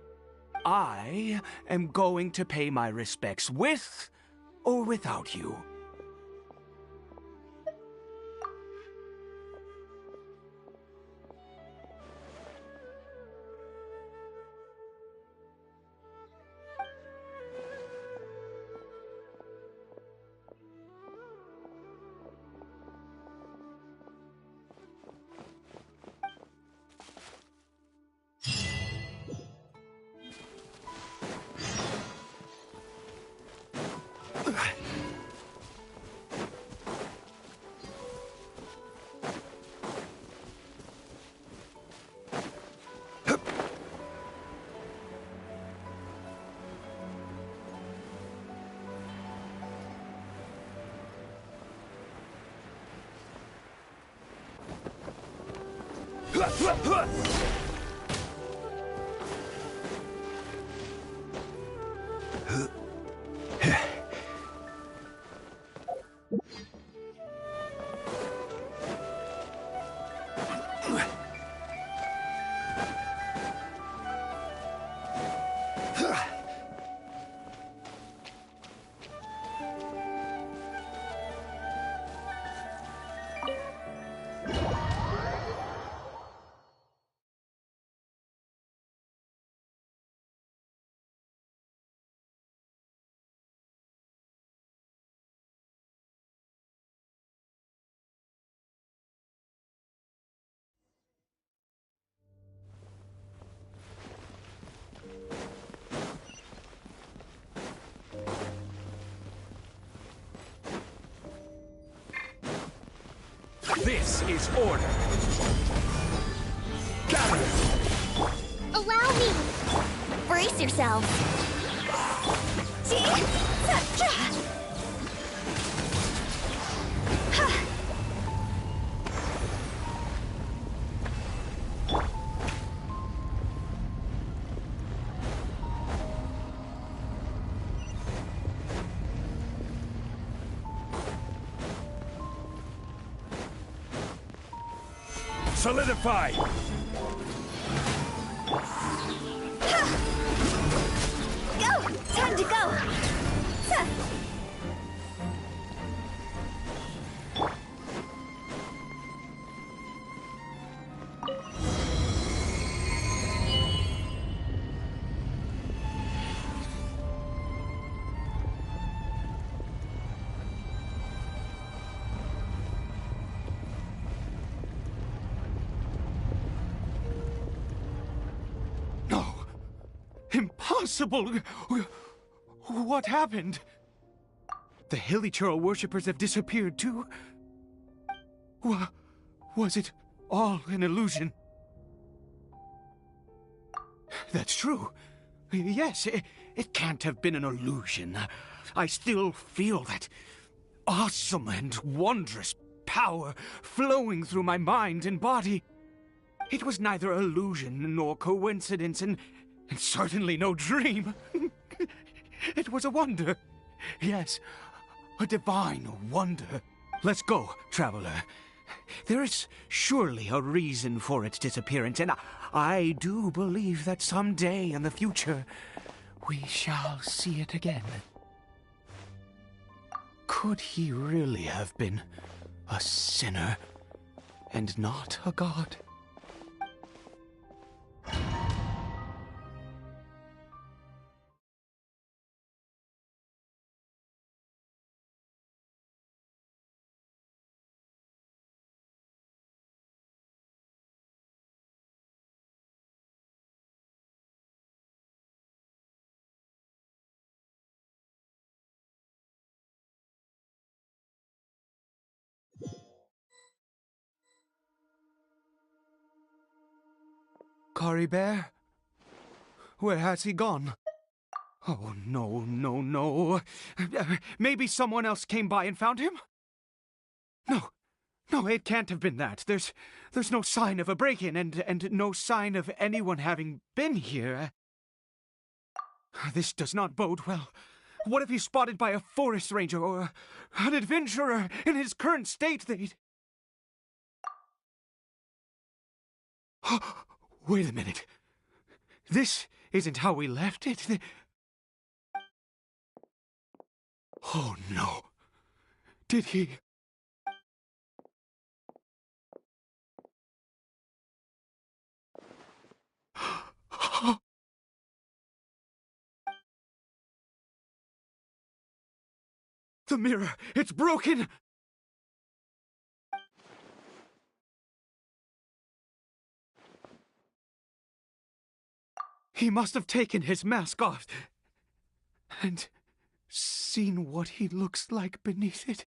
I am going to pay my respects with or without you. This is order. Gather! Allow me! Brace yourselves. Solidify! Go! Time to go! Impossible! What happened? The Hilly-Churl worshippers have disappeared too? Was it all an illusion? That's true. Yes, it can't have been an illusion. I still feel that awesome and wondrous power flowing through my mind and body. It was neither illusion nor coincidence, and certainly no dream. It was a wonder. Yes, a divine wonder. Let's go, traveler. There is surely a reason for its disappearance, and I do believe that someday in the future we shall see it again. Could he really have been a sinner and not a god? Cory Bear? Where has he gone? Oh, no. Maybe someone else came by and found him? No, it can't have been that. There's no sign of a break-in and no sign of anyone having been here. This does not bode well. What if he's spotted by a forest ranger or an adventurer in his current state? Wait a minute. This isn't how we left it. Oh, no. Did he... The mirror! It's broken! He must have taken his mask off and seen what he looks like beneath it.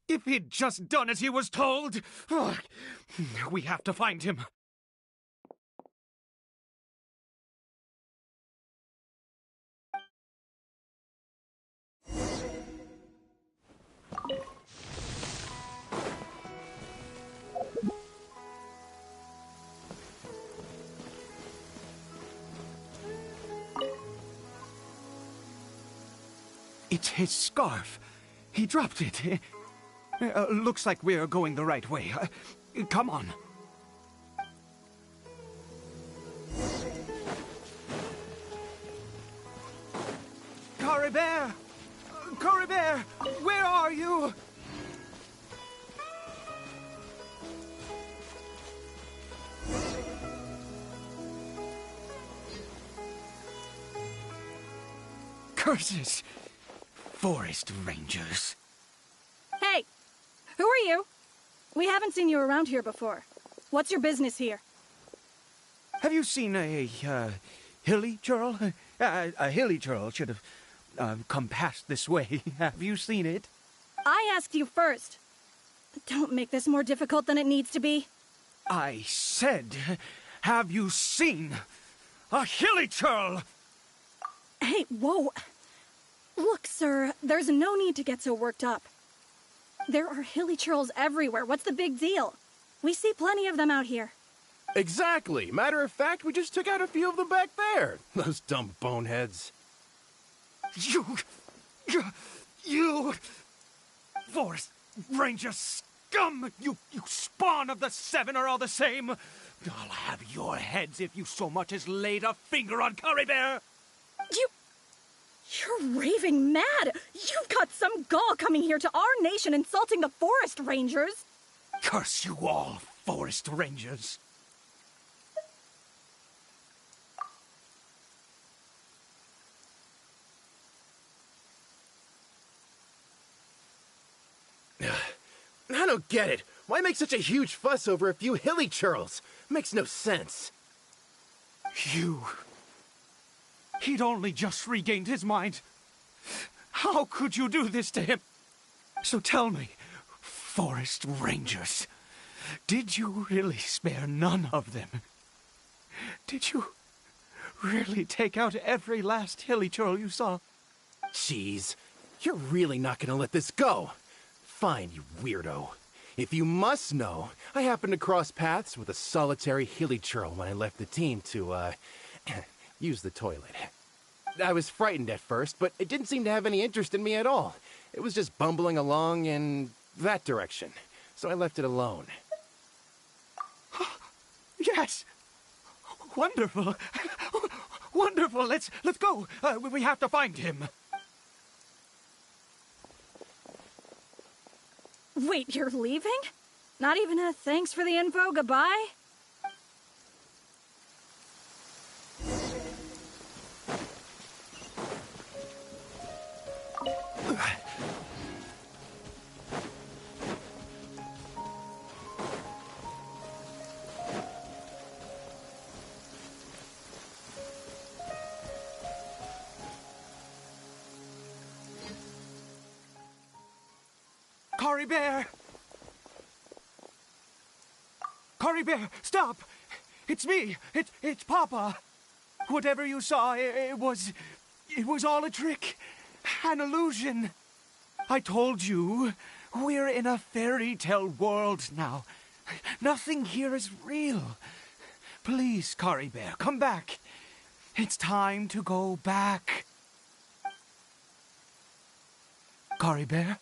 If he'd just done as he was told! We have to find him. It's his scarf. He dropped it. Looks like we're going the right way. Come on. Cory Bear! Cory Bear! Where are you? Curses! Forest rangers. Hey! Who are you? We haven't seen you around here before. What's your business here? Have you seen a Hilly-Churl? A Hilly-Churl should have come past this way. Have you seen it? I asked you first. Don't make this more difficult than it needs to be. I said, have you seen a hilichurl? Hey, whoa. Look, sir, there's no need to get so worked up. There are hilichurls everywhere. What's the big deal? We see plenty of them out here. Exactly. Matter of fact, we just took out a few of them back there. Those dumb boneheads. You... Forest Ranger scum! You spawn of the Seven are all the same! I'll have your heads if you so much as laid a finger on Curry Bear! You're raving mad! You've got some gall coming here to our nation insulting the Forest Rangers! Curse you all, Forest Rangers! I don't get it. Why make such a huge fuss over a few hilichurls? Makes no sense. He'd only just regained his mind. How could you do this to him? So tell me, Forest Rangers, did you really spare none of them? Did you really take out every last hilichurl you saw? Jeez, you're really not gonna let this go. Fine, you weirdo. If you must know, I happened to cross paths with a solitary hilichurl when I left the team to, use the toilet. I was frightened at first, but it didn't seem to have any interest in me at all. It was just bumbling along in that direction, so I left it alone. Yes! Wonderful! Wonderful! Let's go! We have to find him! Wait, you're leaving? Not even a thanks for the info, goodbye? Curry Bear! Curry Bear, stop! It's me! It's Papa! Whatever you saw, it was all a trick. An illusion. I told you, we're in a fairy tale world now. Nothing here is real. Please, Curry Bear, come back. It's time to go back. Curry Bear?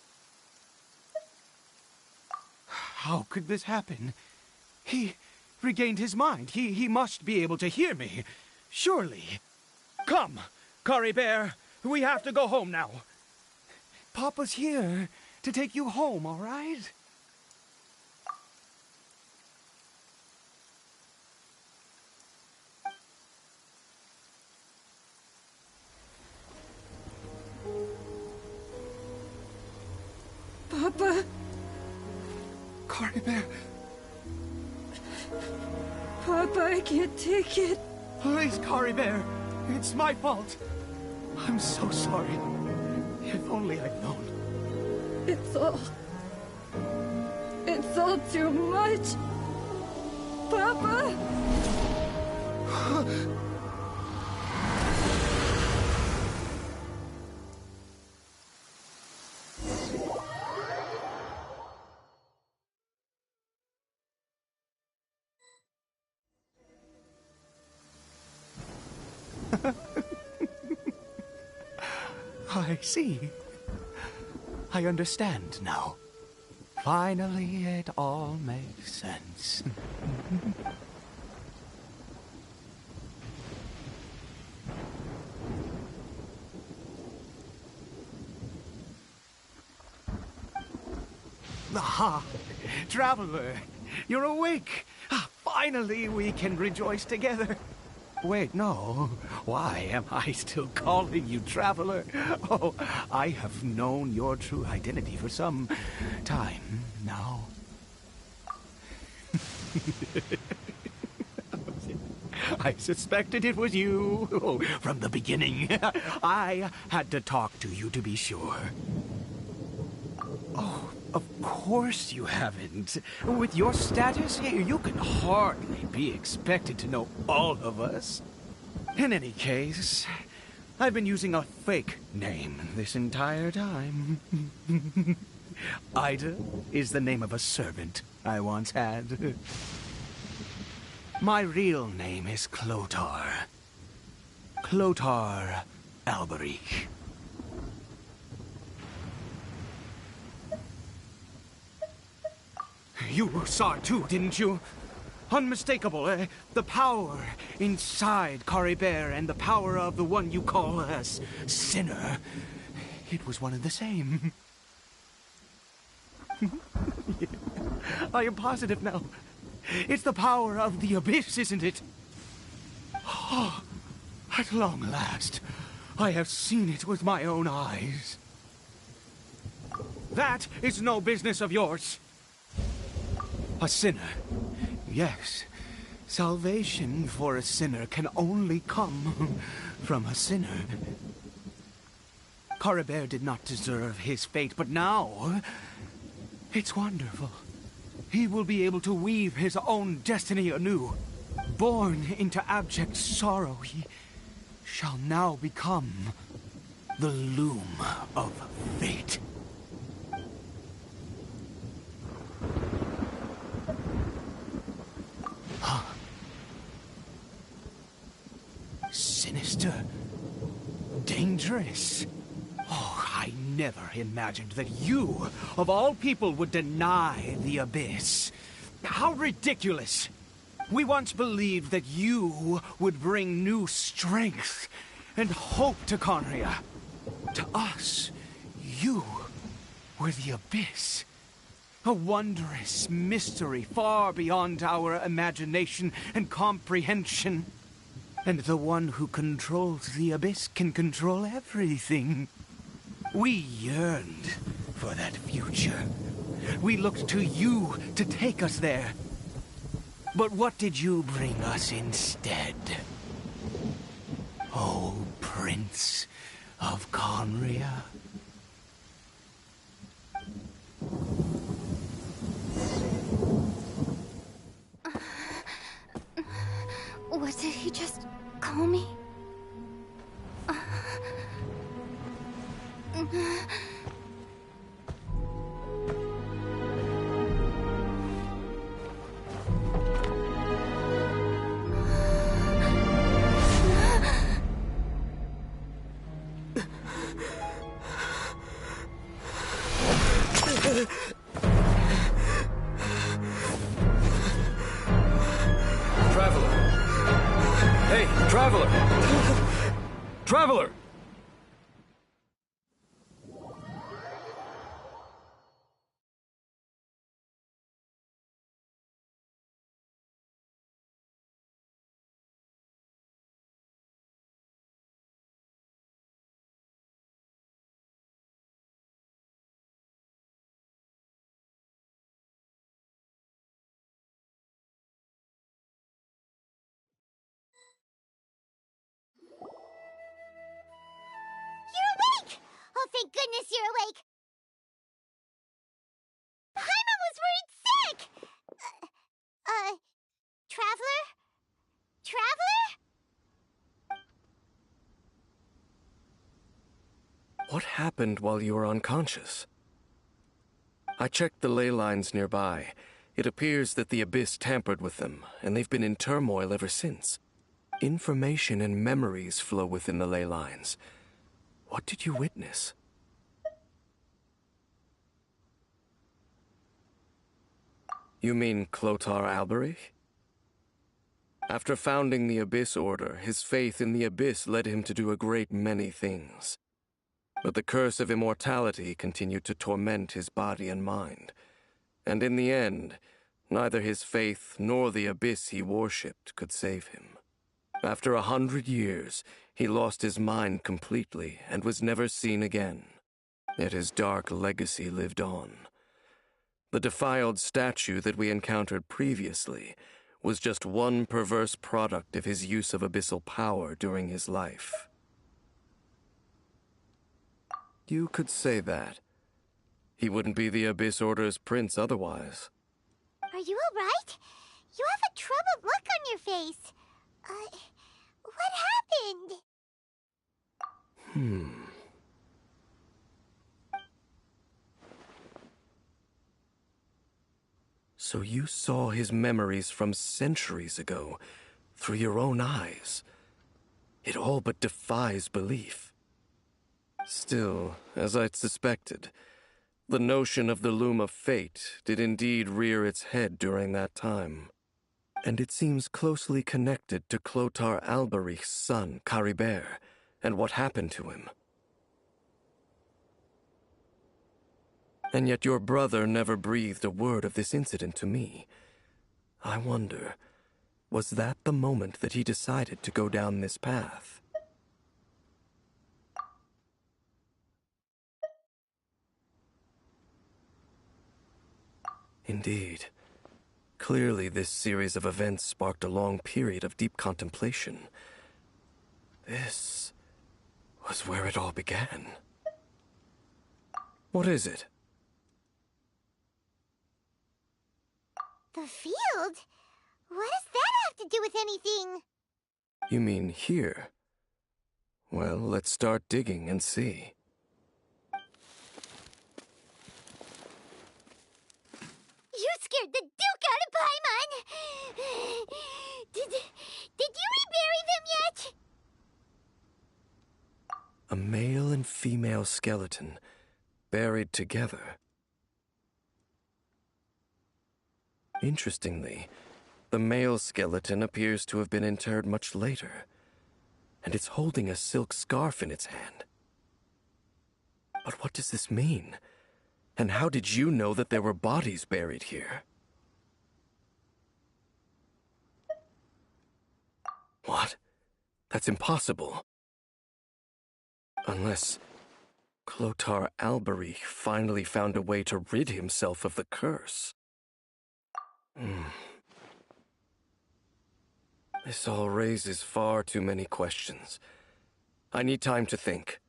How could this happen? He regained his mind. He must be able to hear me. Surely. Come, Curry Bear. We have to go home now. Papa's here to take you home, all right? Papa? Curry Bear. Papa, I can't take it. Please, Curry Bear. It's my fault. I'm so sorry. If only I'd known. It's all too much. Papa? I see. I understand now. Finally, it all makes sense. Aha! Traveler, you're awake! Finally, we can rejoice together. Wait, no. Why am I still calling you Traveler? Oh, I have known your true identity for some time now. I suspected it was you. Oh, from the beginning. I had to talk to you to be sure. Oh, of course. course you haven't. With your status, you can hardly be expected to know all of us. In any case, I've been using a fake name this entire time. Ida is the name of a servant I once had. My real name is Clotar. Clotar Alberic. You saw it too, didn't you? Unmistakable, the power inside Caribert and the power of the one you call a sinner. It was one and the same. I am positive now. It's the power of the abyss, isn't it? Oh, at long last, I have seen it with my own eyes. That is no business of yours. A sinner. Yes, salvation for a sinner can only come from a sinner. Caribert did not deserve his fate, but now it's wonderful. He will be able to weave his own destiny anew. Born into abject sorrow, he shall now become the loom of fate. Sinister. Dangerous. Oh, I never imagined that you, of all people, would deny the abyss. How ridiculous! We once believed that you would bring new strength and hope to Conria. To us, you were the abyss. A wondrous mystery far beyond our imagination and comprehension. And the one who controls the abyss can control everything. We yearned for that future. We looked to you to take us there. But what did you bring us instead? Oh, Prince of Conria. What did he just call me? Traveler! You're awake! Oh, thank goodness you're awake! Paimon was worried sick! Traveler? Traveler? What happened while you were unconscious? I checked the ley lines nearby. It appears that the abyss tampered with them, and they've been in turmoil ever since. Information and memories flow within the ley lines. What did you witness? You mean Clotar Alberic? After founding the Abyss Order, his faith in the Abyss led him to do a great many things. But the curse of immortality continued to torment his body and mind. And in the end, neither his faith nor the Abyss he worshipped could save him. After 100 years, he lost his mind completely and was never seen again. Yet his dark legacy lived on. The defiled statue that we encountered previously was just one perverse product of his use of abyssal power during his life. You could say that. He wouldn't be the Abyss Order's prince otherwise. Are you alright? You have a troubled look on your face. What happened? So you saw his memories from centuries ago through your own eyes. It all but defies belief. Still, as I'd suspected, the notion of the Loom of Fate did indeed rear its head during that time. And it seems closely connected to Clothar Alberich's son, Caribert, and what happened to him. And yet your brother never breathed a word of this incident to me. I wonder, was that the moment that he decided to go down this path? Indeed. Clearly, this series of events sparked a long period of deep contemplation. This was where it all began. What is it? The field? What does that have to do with anything? You mean here? Well, let's start digging and see. You scared the Duke out of Paimon! Did you rebury them yet? A male and female skeleton, buried together. Interestingly, the male skeleton appears to have been interred much later, and it's holding a silk scarf in its hand. But what does this mean? And how did you know that there were bodies buried here? What? That's impossible. Unless Clothar Alberich finally found a way to rid himself of the curse. This all raises far too many questions. I need time to think,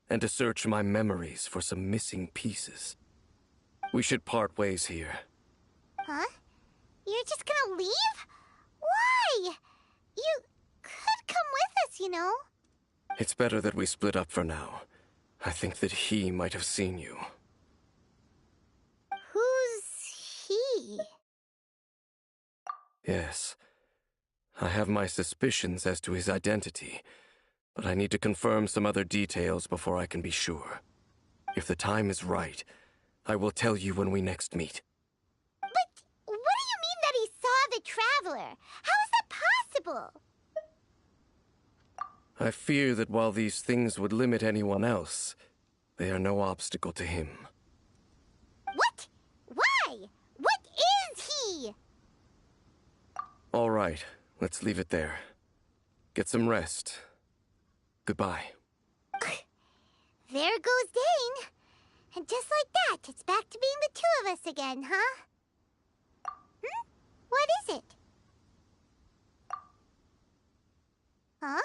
and to search my memories for some missing pieces. We should part ways here. Huh? You're just gonna leave? Why? You could come with us, you know. It's better that we split up for now. I think that he might have seen you. Who's he? Yes. I have my suspicions as to his identity, but I need to confirm some other details before I can be sure. If the time is right, I will tell you when we next meet. But what do you mean that he saw the Traveler? How is that possible? I fear that while these things would limit anyone else, they are no obstacle to him. What? Why? What is he? All right, let's leave it there. Get some rest. Goodbye. There goes Dane. And just like that, it's back to being the two of us again, huh? What is it? Huh?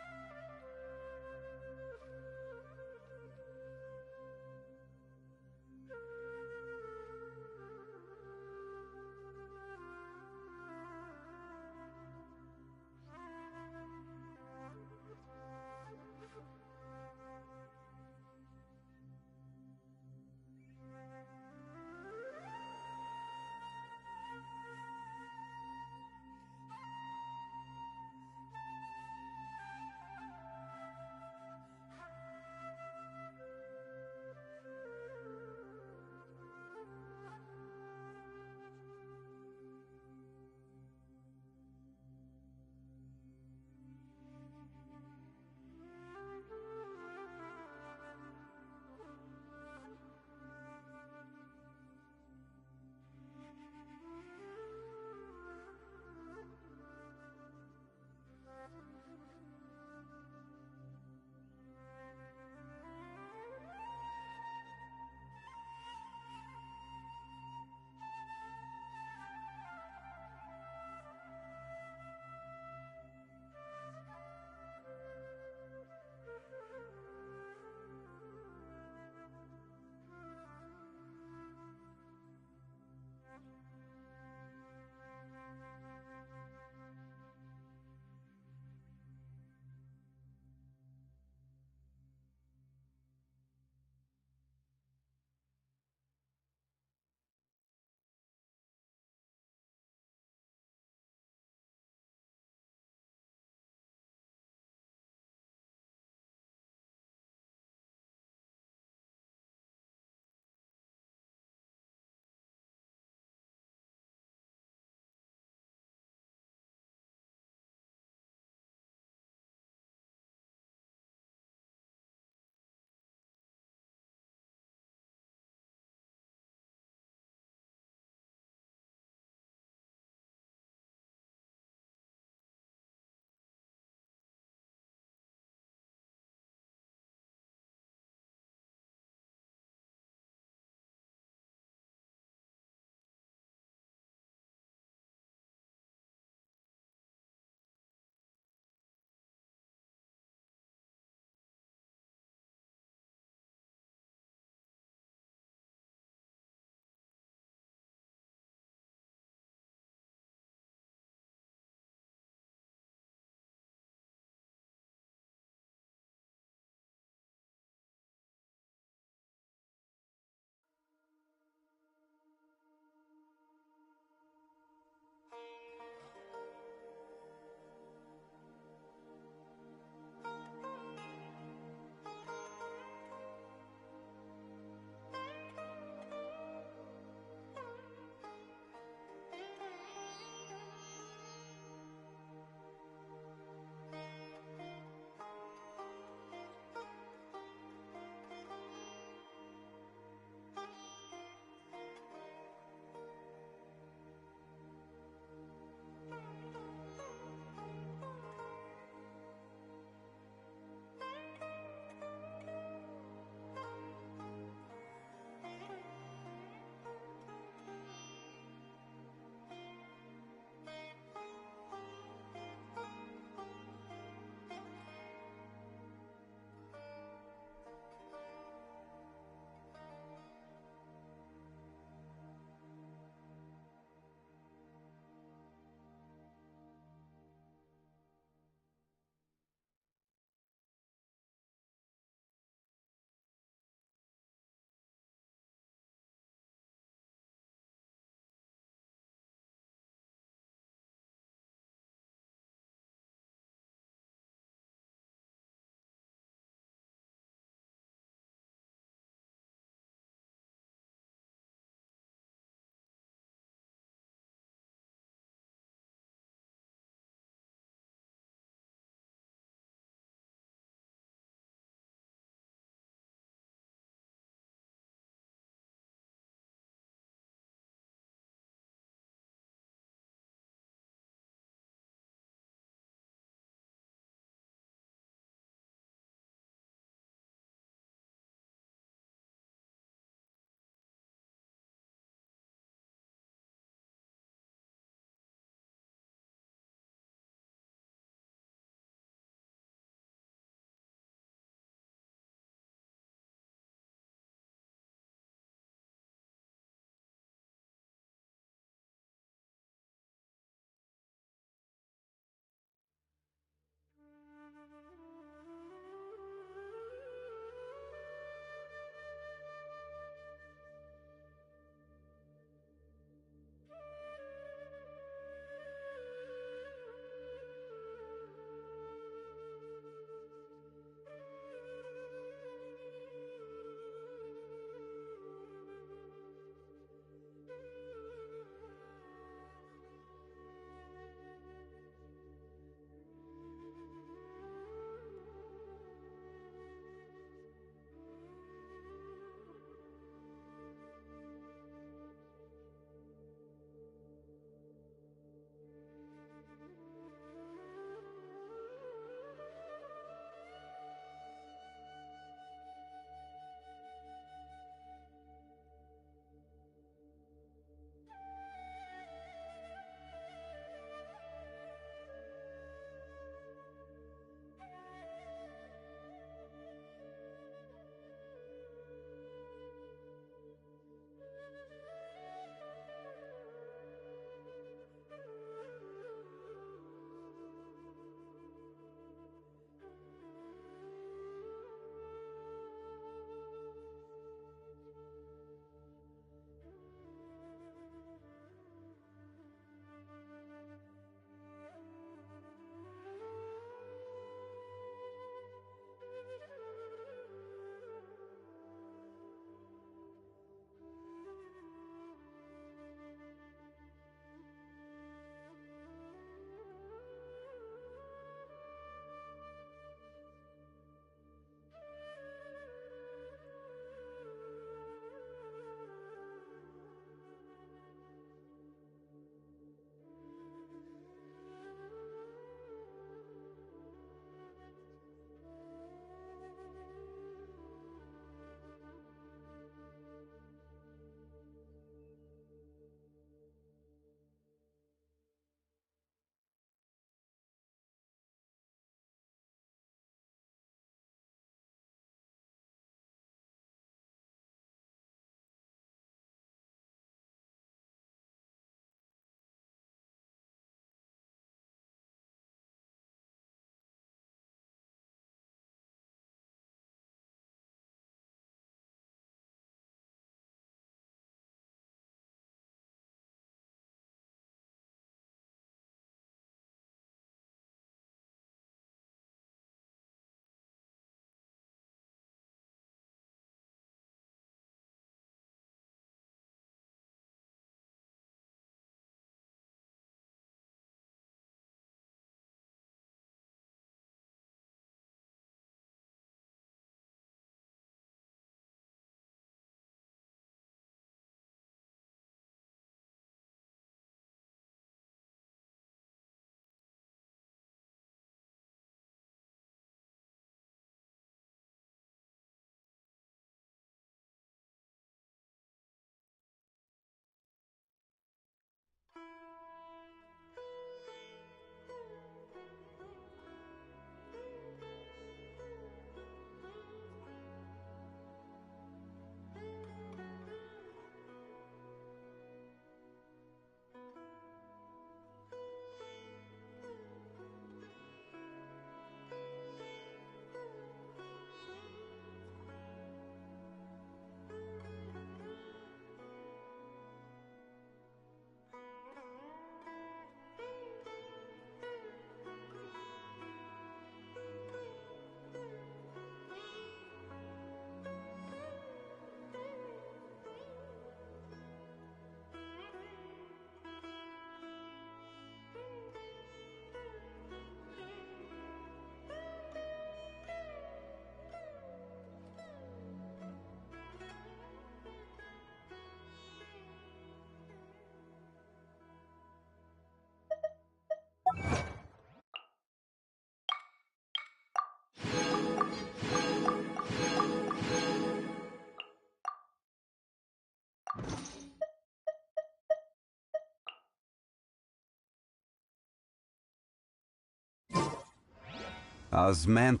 Osman.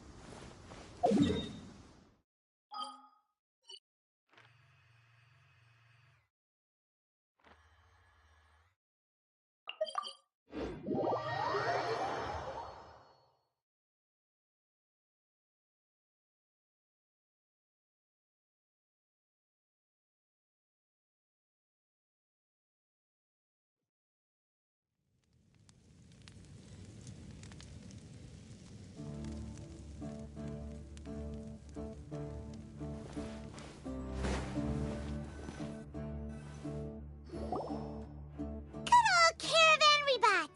Caravan Rebot!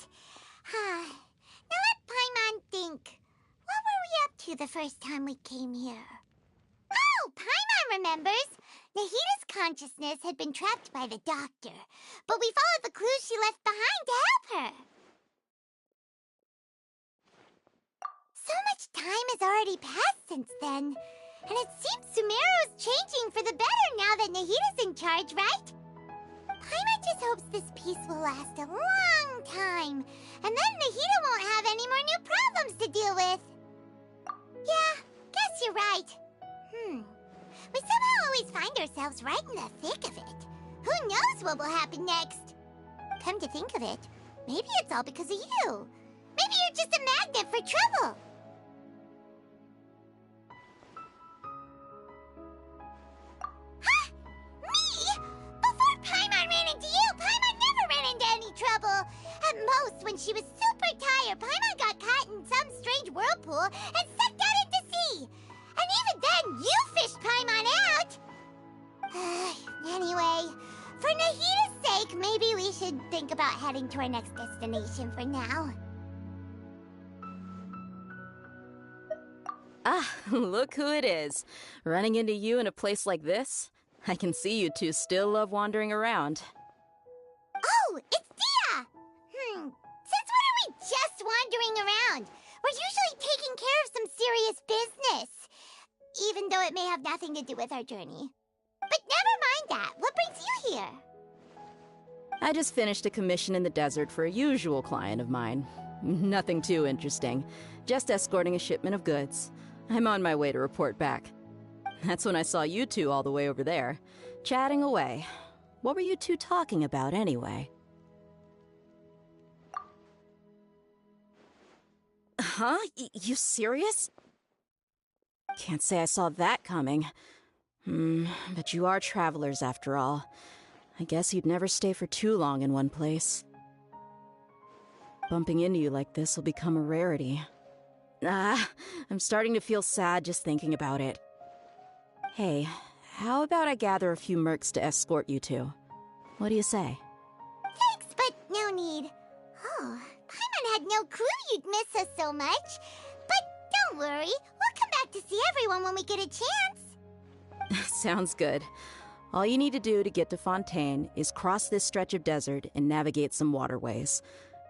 Now let Paimon think. What were we up to the first time we came here? Oh, Paimon remembers! Nahita's consciousness had been trapped by the doctor, but we followed the clues she left behind to help her. So much time has already passed since then, and it seems Sumeru's changing for the better now that Nahita's in charge, right? Paimon just hopes this peace will last a long time, and then Nahita won't have any more new problems to deal with. Yeah, guess you're right. We somehow always find ourselves right in the thick of it. Who knows what will happen next? Come to think of it, maybe it's all because of you. Maybe you're just a magnet for trouble. Huh? Me? Before Paimon ran into you, Paimon never ran into any trouble. At most, when she was super tired, Paimon got caught in some strange whirlpool and sucked out into sea. And even then, you fished Paimon out! Anyway, for Nahita's sake, maybe we should think about heading to our next destination for now. Ah, look who it is. Running into you in a place like this? I can see you two still love wandering around. Oh, it's Dia! Since when are we just wandering around? We're usually taking care of some serious business. Even though it may have nothing to do with our journey. But never mind that. What brings you here? I just finished a commission in the desert for a usual client of mine. Nothing too interesting. Just escorting a shipment of goods. I'm on my way to report back. That's when I saw you two all the way over there, chatting away. What were you two talking about anyway? Huh? You serious? Can't say I saw that coming. But you are travelers after all. I guess you'd never stay for too long in one place. Bumping into you like this will become a rarity. I'm starting to feel sad just thinking about it. Hey, how about I gather a few mercs to escort you two? What do you say? Thanks, but no need. Oh, Paimon had no clue you'd miss us so much. But don't worry, we'll come back to see everyone when we get a chance. Sounds good. All you need to do to get to Fontaine is cross this stretch of desert and navigate some waterways.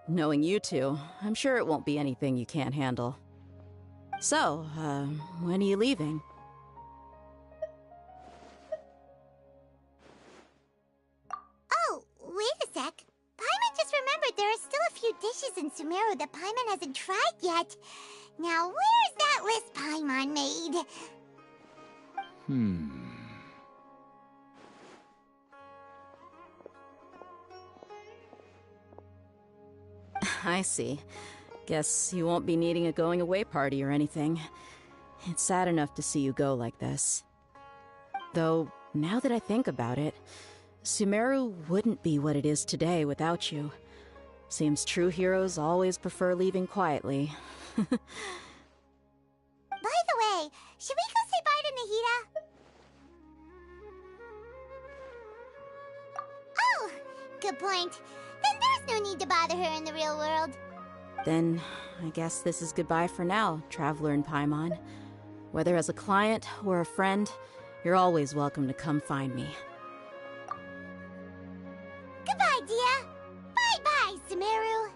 Knowing you two, I'm sure it won't be anything you can't handle. So, when are you leaving? Oh, wait a sec. Paimon just remembered there are still a few dishes in Sumeru that Paimon hasn't tried yet. Now, where's that list Paimon made? I see. Guess you won't be needing a going-away party or anything. It's sad enough to see you go like this. Though, now that I think about it, Sumeru wouldn't be what it is today without you. Seems true heroes always prefer leaving quietly. By the way, should we go say bye to Nahita? Oh, good point. Then there's no need to bother her in the real world. Then, I guess this is goodbye for now, Traveler in Paimon. Whether as a client or a friend, you're always welcome to come find me. Goodbye, Dia. Bye-bye, Sumeru.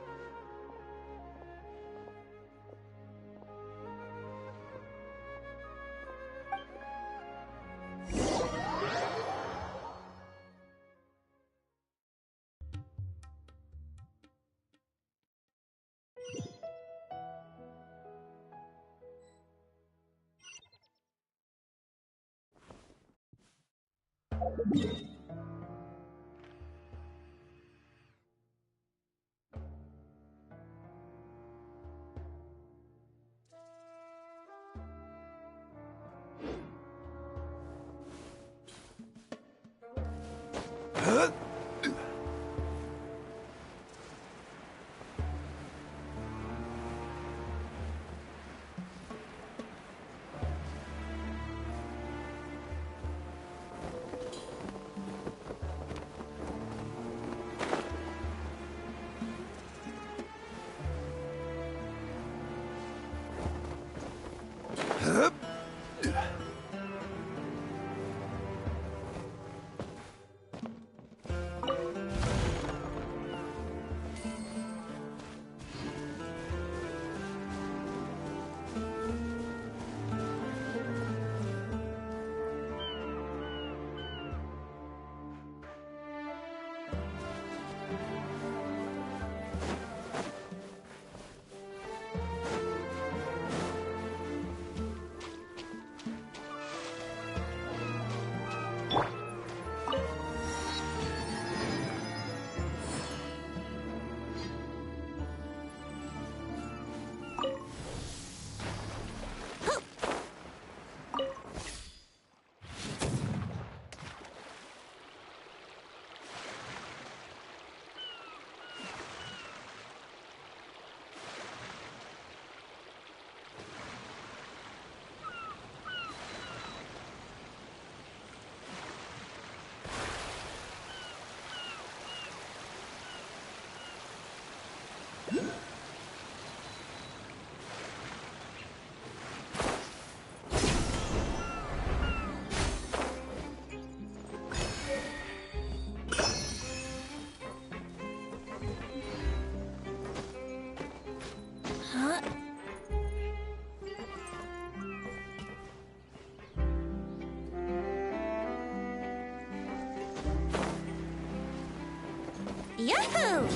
Yahoo!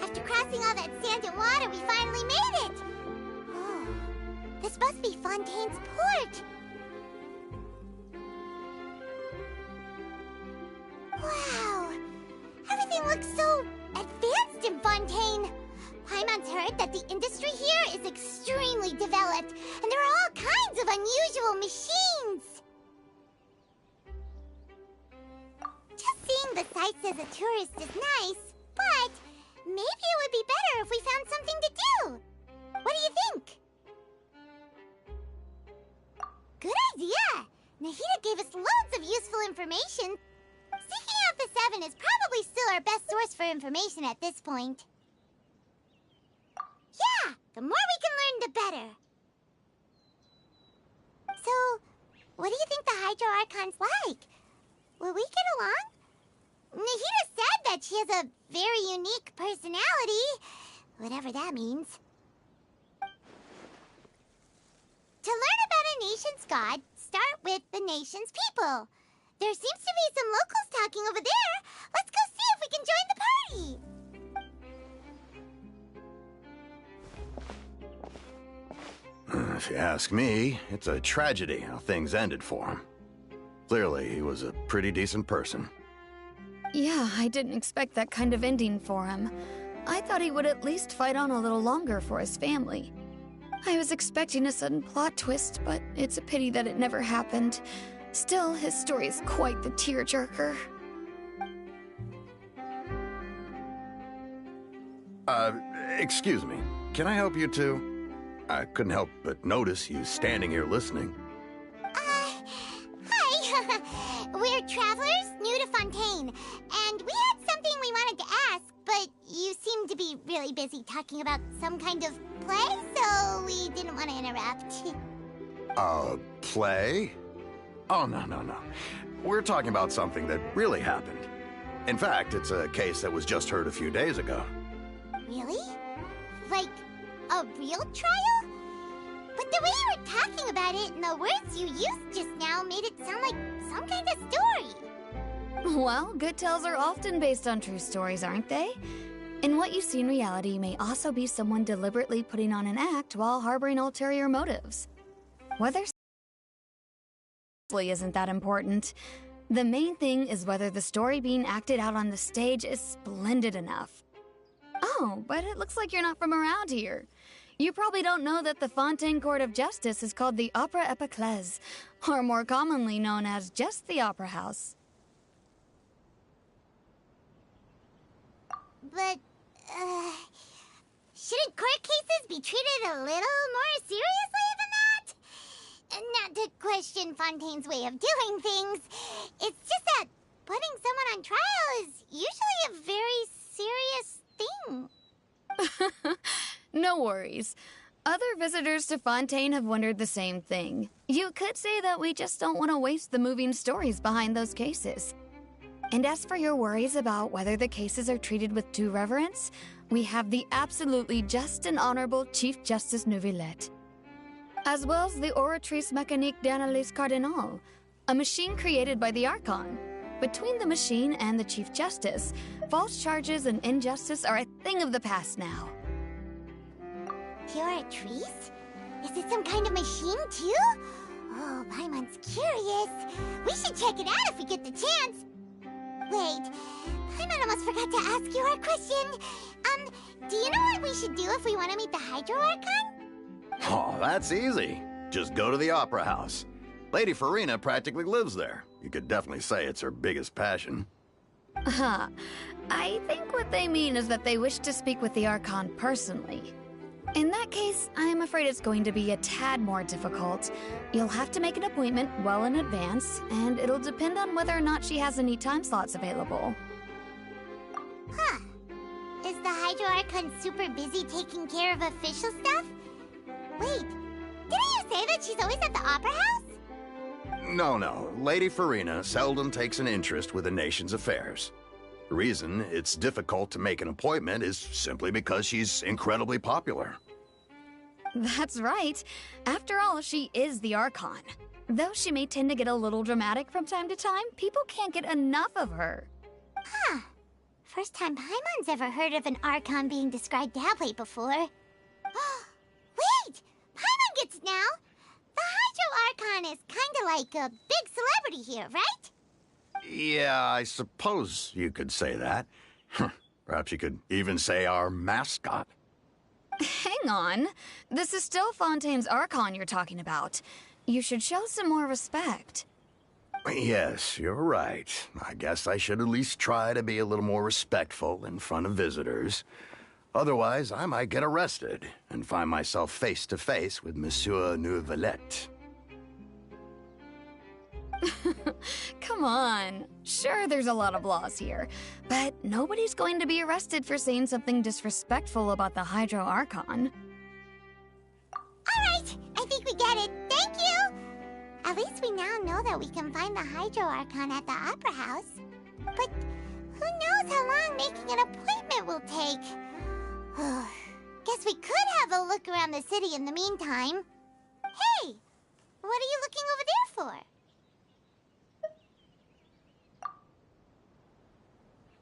After crossing all that sand and water, we finally made it! Oh, this must be Fontaine's port! Wow! Everything looks so advanced in Fontaine! Paimon's heard that the industry here is extremely developed, and there are all kinds of unusual machines! Just seeing the sights as a tourist is nice, but maybe it would be better if we found something to do. What do you think? Good idea! Nahida gave us loads of useful information. Seeking out the Seven is probably still our best source for information at this point. Yeah! The more we can learn, the better. So, what do you think the Hydro Archon's like? Will we get along? Nahida said that she has a very unique personality, whatever that means. To learn about a nation's god, start with the nation's people. There seems to be some locals talking over there. Let's go see if we can join the party. If you ask me, it's a tragedy how things ended for him. Clearly, he was a pretty decent person. Yeah, I didn't expect that kind of ending for him. I thought he would at least fight on a little longer for his family. I was expecting a sudden plot twist, but it's a pity that it never happened. Still, his story is quite the tearjerker. Excuse me. Can I help you too? I couldn't help but notice you standing here listening. Hi. We're travelers new to Fontaine, and we had something we wanted to ask, but you seem to be really busy talking about some kind of play, so we didn't want to interrupt. Play? Oh, no. We're talking about something that really happened. In fact, it's a case that was just heard a few days ago. Really? Like, a real trial? But the way you were talking about it and the words you used just now made it sound like some kind of story. Well, good tales are often based on true stories, aren't they? And what you see in reality may also be someone deliberately putting on an act while harboring ulterior motives. Whether isn't that important. The main thing is whether the story being acted out on the stage is splendid enough. Oh, but it looks like you're not from around here. You probably don't know that the Fontaine Court of Justice is called the Opera Epiclese, or more commonly known as just the Opera House. But, shouldn't court cases be treated a little more seriously than that? Not to question Fontaine's way of doing things. It's just that putting someone on trial is usually a very serious thing. No worries. Other visitors to Fontaine have wondered the same thing. You could say that we just don't want to waste the moving stories behind those cases. And as for your worries about whether the cases are treated with due reverence, we have the absolutely just and honorable Chief Justice Neuvillette, as well as the Oratrice Mécanique d'Analyse Cardinal, a machine created by the Archon. Between the machine and the Chief Justice, false charges and injustice are a thing of the past now. The Oratrice? Is it some kind of machine, too? Oh, Paimon's curious. We should check it out if we get the chance. Wait, Paimon almost forgot to ask you our question. Do you know what we should do if we want to meet the Hydro Archon? Oh, that's easy. Just go to the Opera House. Lady Farina practically lives there. You could definitely say it's her biggest passion. I think what they mean is that they wish to speak with the Archon personally. In that case, I'm afraid it's going to be a tad more difficult. You'll have to make an appointment well in advance, and it'll depend on whether or not she has any time slots available. Huh. Is the Hydro Archon super busy taking care of official stuff? Wait, didn't you say that she's always at the Opera House? No. Lady Farina seldom takes an interest with the nation's affairs. The reason it's difficult to make an appointment is simply because she's incredibly popular. That's right. After all, she is the Archon. Though she may tend to get a little dramatic from time to time, people can't get enough of her. Huh. First time Paimon's ever heard of an Archon being described that way before. Wait! Paimon gets now! The Hydro Archon is kinda like a big celebrity here, right? Yeah, I suppose you could say that. Perhaps you could even say our mascot. Hang on. This is still Fontaine's Archon you're talking about. You should show some more respect. Yes, you're right. I guess I should at least try to be a little more respectful in front of visitors. Otherwise, I might get arrested and find myself face to face with Monsieur Neuvillette. Come on. Sure, there's a lot of laws here, but nobody's going to be arrested for saying something disrespectful about the Hydro Archon. Alright, I think we get it. Thank you! At least we now know that we can find the Hydro Archon at the Opera House. But who knows how long making an appointment will take? Guess we could have a look around the city in the meantime. Hey! What are you looking over there for?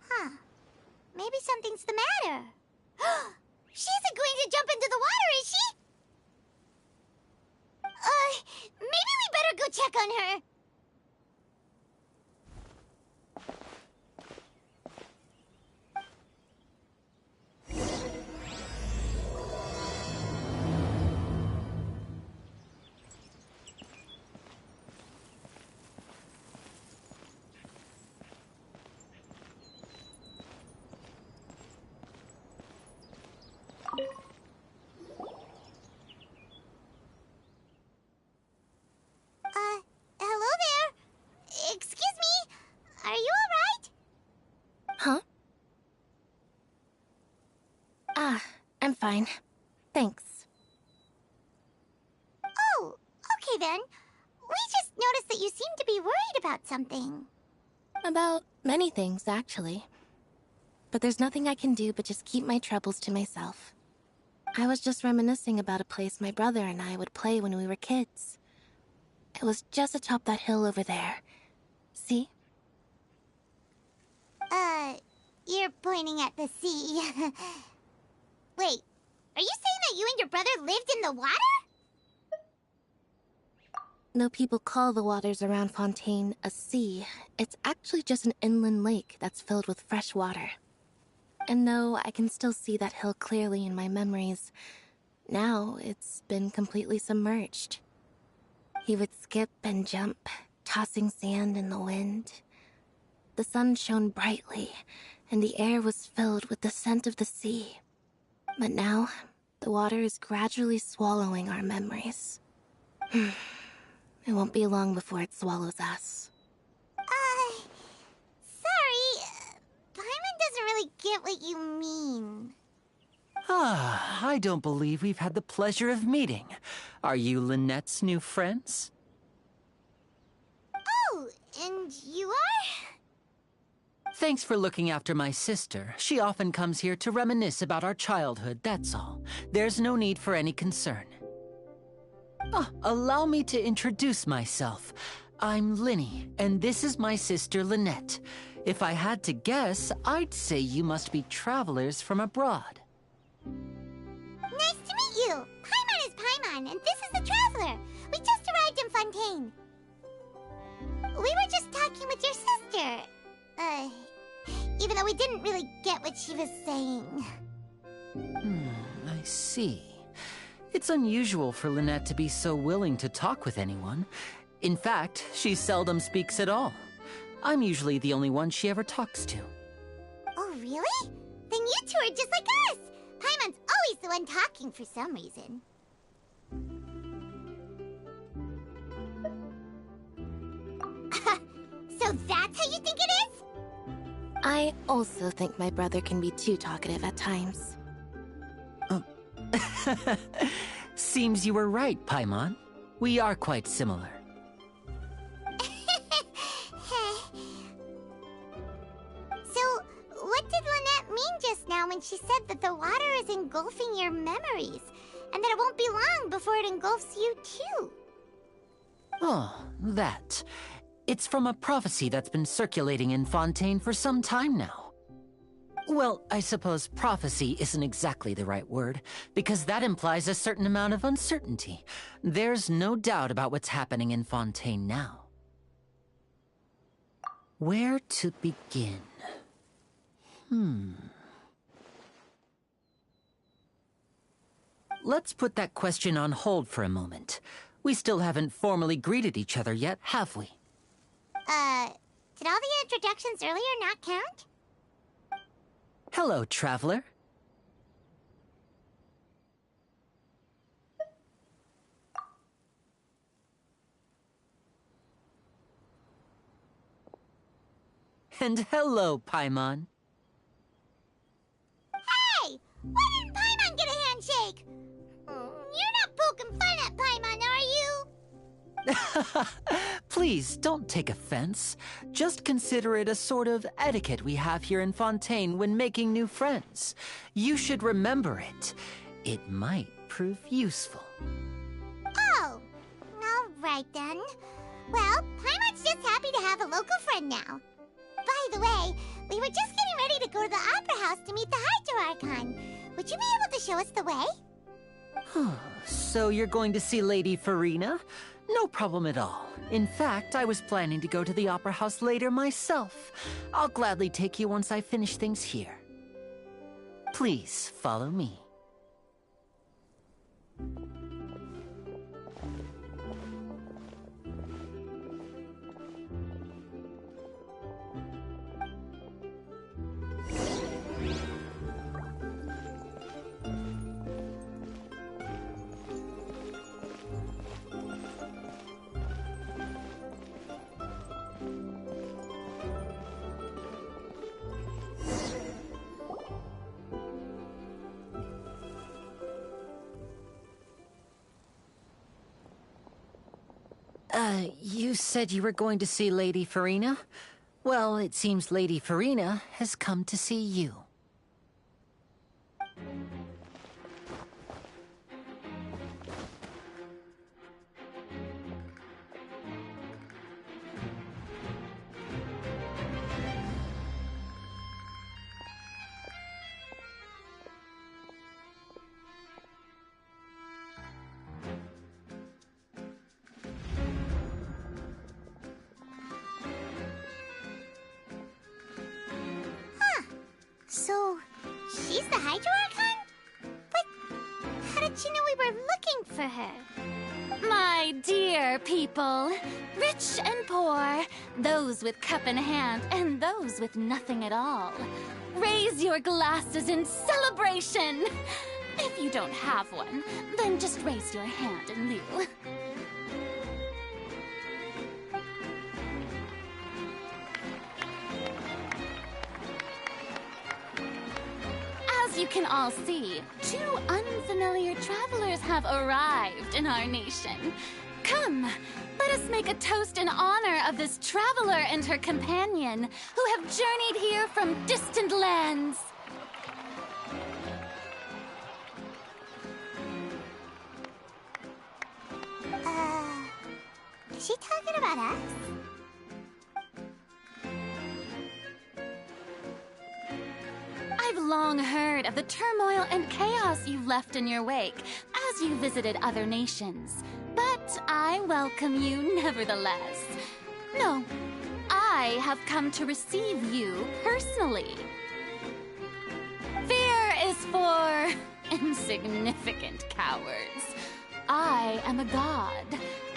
Huh. Maybe something's the matter. She isn't going to jump into the water, is she? Maybe we better go check on her. Hello there. Excuse me. Are you all right? Huh? I'm fine. Thanks. Oh, Okay then. We just noticed that you seem to be worried about something. About many things, actually. But there's nothing I can do but just keep my troubles to myself. I was just reminiscing about a place my brother and I would play when we were kids. It was just atop that hill over there. See? You're pointing at the sea. Wait, are you saying that you and your brother lived in the water? Though people call the waters around Fontaine a sea, it's actually just an inland lake that's filled with fresh water. And though I can still see that hill clearly in my memories, now it's been completely submerged. He would skip and jump, tossing sand in the wind. The sun shone brightly, and the air was filled with the scent of the sea. But now, the water is gradually swallowing our memories. It won't be long before it swallows us. Sorry. Paimon doesn't really get what you mean. I don't believe we've had the pleasure of meeting. Are you Lynette's new friends? Oh, and you are? Thanks for looking after my sister. She often comes here to reminisce about our childhood, that's all. There's no need for any concern. Allow me to introduce myself. I'm Linny, and this is my sister Lynette. If I had to guess, I'd say you must be travelers from abroad. Nice to meet you! Paimon is Paimon, and this is the Traveler. We just arrived in Fontaine. We were just talking with your sister. Even though we didn't really get what she was saying. I see. It's unusual for Lynette to be so willing to talk with anyone. In fact, she seldom speaks at all. I'm usually the only one she ever talks to. Oh, really? Then you two are just like us! Paimon's always the one talking for some reason. So that's how you think it is? I also think my brother can be too talkative at times. Seems you were right, Paimon. We are quite similar. So, what did Lynette mean just now when she said that the water is engulfing your memories, and that it won't be long before it engulfs you too? Oh, that. It's from a prophecy that's been circulating in Fontaine for some time now. Well, I suppose prophecy isn't exactly the right word, because that implies a certain amount of uncertainty. There's no doubt about what's happening in Fontaine now. Where to begin? Let's put that question on hold for a moment. We still haven't formally greeted each other yet, have we? Did all the introductions earlier not count? Hello, Traveler. And hello, Paimon. Hey! Why didn't Paimon get a handshake? You're not poking fun at Paimon, are you? Please, don't take offense. Just consider it a sort of etiquette we have here in Fontaine when making new friends. You should remember it. It might prove useful. Oh, all right then. Well, Paimon's just happy to have a local friend now. By the way, we were just getting ready to go to the Opera House to meet the Hydro Archon. Would you be able to show us the way? So you're going to see Lady Farina? No problem at all. In fact, I was planning to go to the Opera House later myself. I'll gladly take you once I finish things here. Please, follow me. You said you were going to see Lady Farina? Well, it seems Lady Farina has come to see you. So, she's the Hydro Archon? But how did you know we were looking for her? My dear people, rich and poor, those with cup in hand and those with nothing at all, raise your glasses in celebration! If you don't have one, then just raise your hand in lieu. As you can all see, two unfamiliar travelers have arrived in our nation. Come, let us make a toast in honor of this traveler and her companion who have journeyed here from distant lands. Is she talking about us? I've long heard of the turmoil and chaos you left in your wake as you visited other nations, but I welcome you nevertheless. No, I have come to receive you personally. Fear is for insignificant cowards. I am a god,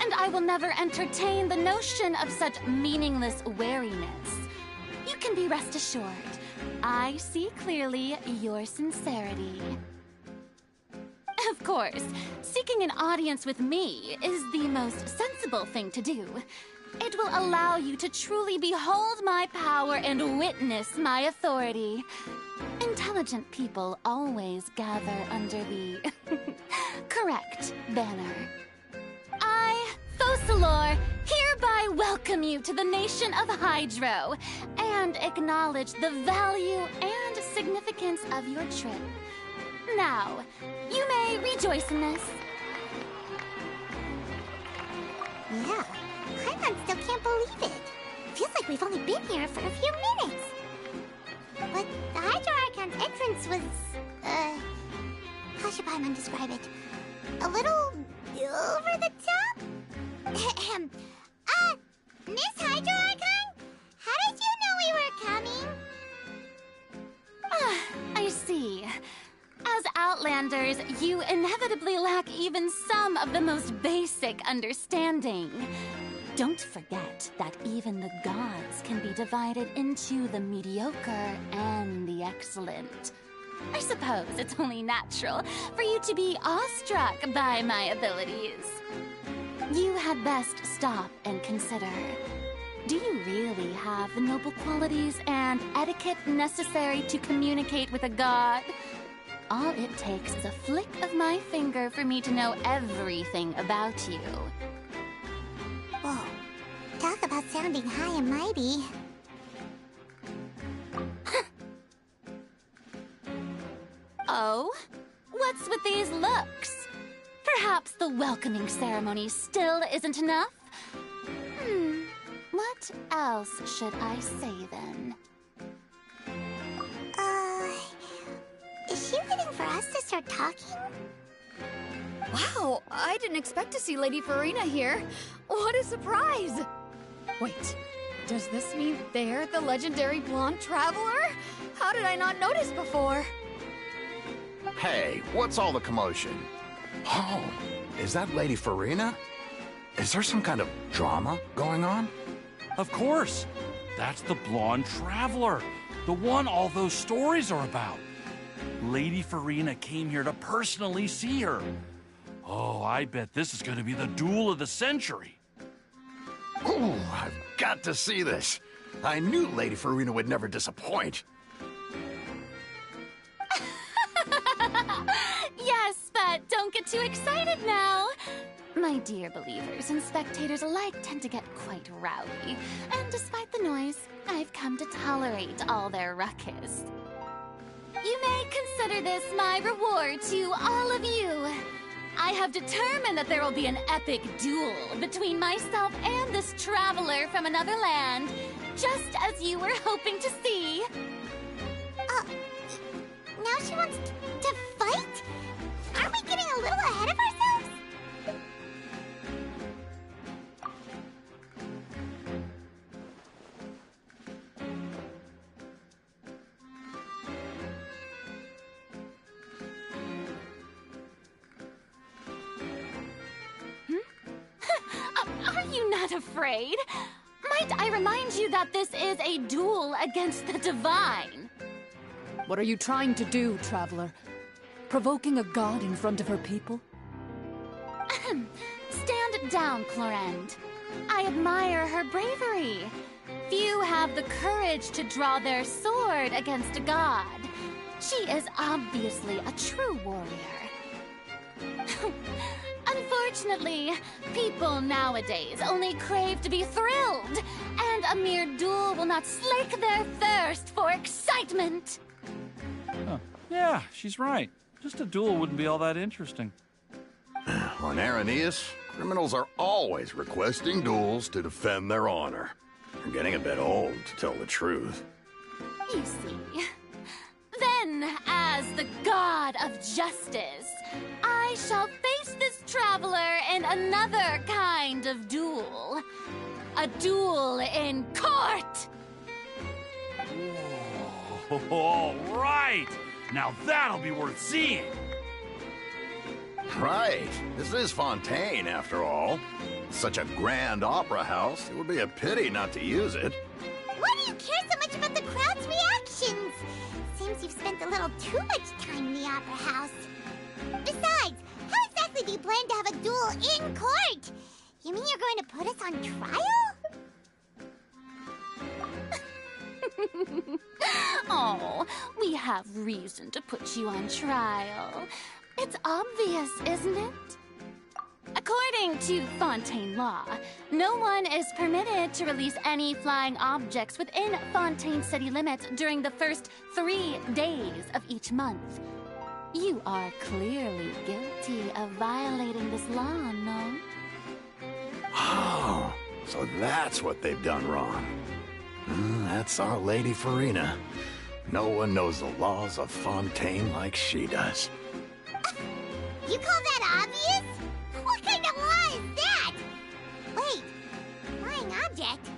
and I will never entertain the notion of such meaningless wariness. You can be rest assured, I see clearly your sincerity. Of course, seeking an audience with me is the most sensible thing to do. It will allow you to truly behold my power and witness my authority. Intelligent people always gather under the correct banner. I, Focalor, hereby welcome you to the nation of Hydro and acknowledge the value and significance of your trip. Now, you may rejoice in this. Yeah, Paimon still can't believe it. Feels like we've only been here for a few minutes. But the Hydro Archon's entrance was, how should Paimon describe it? A little over the top? Miss Hydro Archon? How did you know we were coming? I see. As Outlanders, you inevitably lack even some of the most basic understanding. Don't forget that even the gods can be divided into the mediocre and the excellent. I suppose it's only natural for you to be awestruck by my abilities. You had best stop and consider. Do you really have the noble qualities and etiquette necessary to communicate with a god? All it takes is a flick of my finger for me to know everything about you. Whoa, talk about sounding high and mighty. Oh? What's with these looks? Perhaps the welcoming ceremony still isn't enough? What else should I say then? Is she waiting for us to start talking? Wow, I didn't expect to see Lady Farina here. What a surprise! Wait, does this mean they're the legendary blonde traveler? How did I not notice before? Hey, what's all the commotion? Oh, is that Lady Farina? Is there some kind of drama going on? Of course. That's the blonde traveler. The one all those stories are about. Lady Farina came here to personally see her. Oh, I bet this is going to be the duel of the century. Ooh, I've got to see this. I knew Lady Farina would never disappoint. Yes, but don't get too excited now. My dear believers and spectators alike tend to get quite rowdy, and despite the noise, I've come to tolerate all their ruckus. You may consider this my reward to all of you. I have determined that there will be an epic duel between myself and this traveler from another land, just as you were hoping to see. Now she wants to fight? Aren't we getting a little ahead of ourselves? Are you not afraid? Might I remind you that this is a duel against the divine? What are you trying to do, Traveler? Provoking a god in front of her people? Stand down, Clorend. I admire her bravery. Few have the courage to draw their sword against a god. She is obviously a true warrior. Unfortunately, people nowadays only crave to be thrilled, and a mere duel will not slake their thirst for excitement. Huh. Yeah, she's right. Just a duel wouldn't be all that interesting. On Araneus, criminals are always requesting duels to defend their honor. They're getting a bit old, to tell the truth. You see. Then, as the god of justice, I shall face this traveler in another kind of duel. A duel in court! Whoa, all right! Now that'll be worth seeing! Right. This is Fontaine, after all. Such a grand opera house, it would be a pity not to use it. Why do you care so much about the crowd's reactions? Seems you've spent a little too much time in the opera house. Besides, how exactly do you plan to have a duel in court? You mean you're going to put us on trial? Oh, we have reason to put you on trial. It's obvious, isn't it? According to Fontaine law, no one is permitted to release any flying objects within Fontaine city limits during the first 3 days of each month. You are clearly guilty of violating this law, no? Oh, so that's what they've done wrong. That's our Lady Farina. No one knows the laws of Fontaine like she does. You call that obvious? What kind of law is that? Wait, flying object?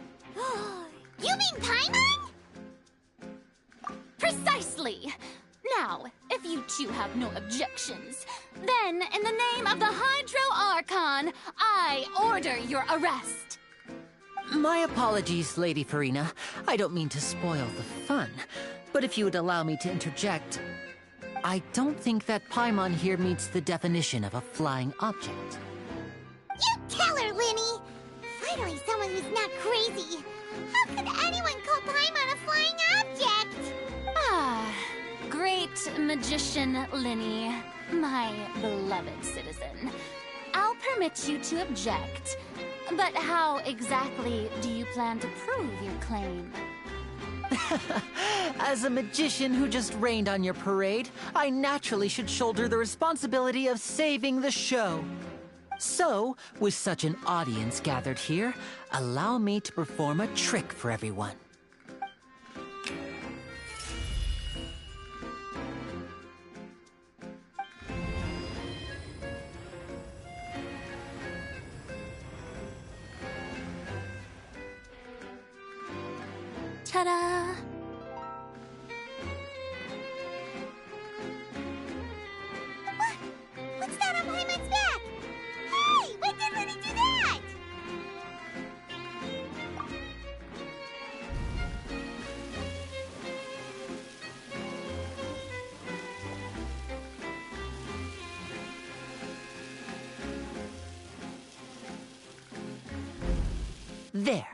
You mean Paimon? Precisely! Now, if you two have no objections, then in the name of the Hydro Archon, I order your arrest. My apologies, Lady Farina. I don't mean to spoil the fun, but if you would allow me to interject, I don't think that Paimon here meets the definition of a flying object. You tell her, Linny! Finally someone who's not crazy. How could anyone call Paimon a flying object? Ah, great magician Linny, my beloved citizen. I'll permit you to object, but how exactly do you plan to prove your claim? As a magician who just rained on your parade, I naturally should shoulder the responsibility of saving the show. So, with such an audience gathered here, allow me to perform a trick for everyone. Ta-da! What's that on Paimon's back? Hey, when did Linny do that? There.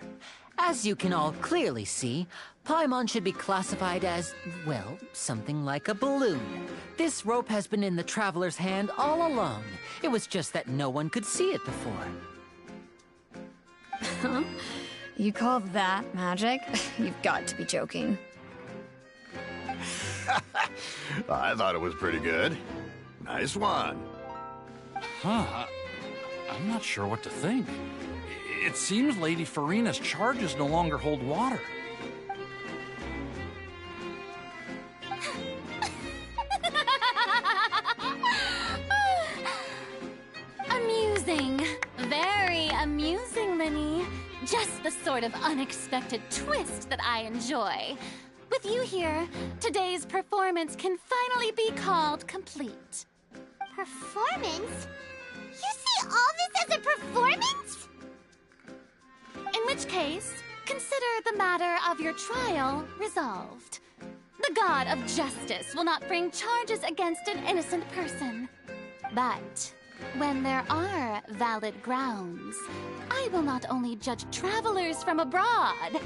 As you can all clearly see, Paimon should be classified as, well, something like a balloon. This rope has been in the Traveler's hand all along. It was just that no one could see it before. Huh? You call that magic? You've got to be joking. I thought it was pretty good. Nice one. Huh. I'm not sure what to think. It seems Lady Farina's charges no longer hold water. Amusing. Very amusing, Linny. Just the sort of unexpected twist that I enjoy. With you here, today's performance can finally be called complete. Performance? You see all this as a performance? In which case, consider the matter of your trial resolved. The God of Justice will not bring charges against an innocent person. But when there are valid grounds, I will not only judge travelers from abroad,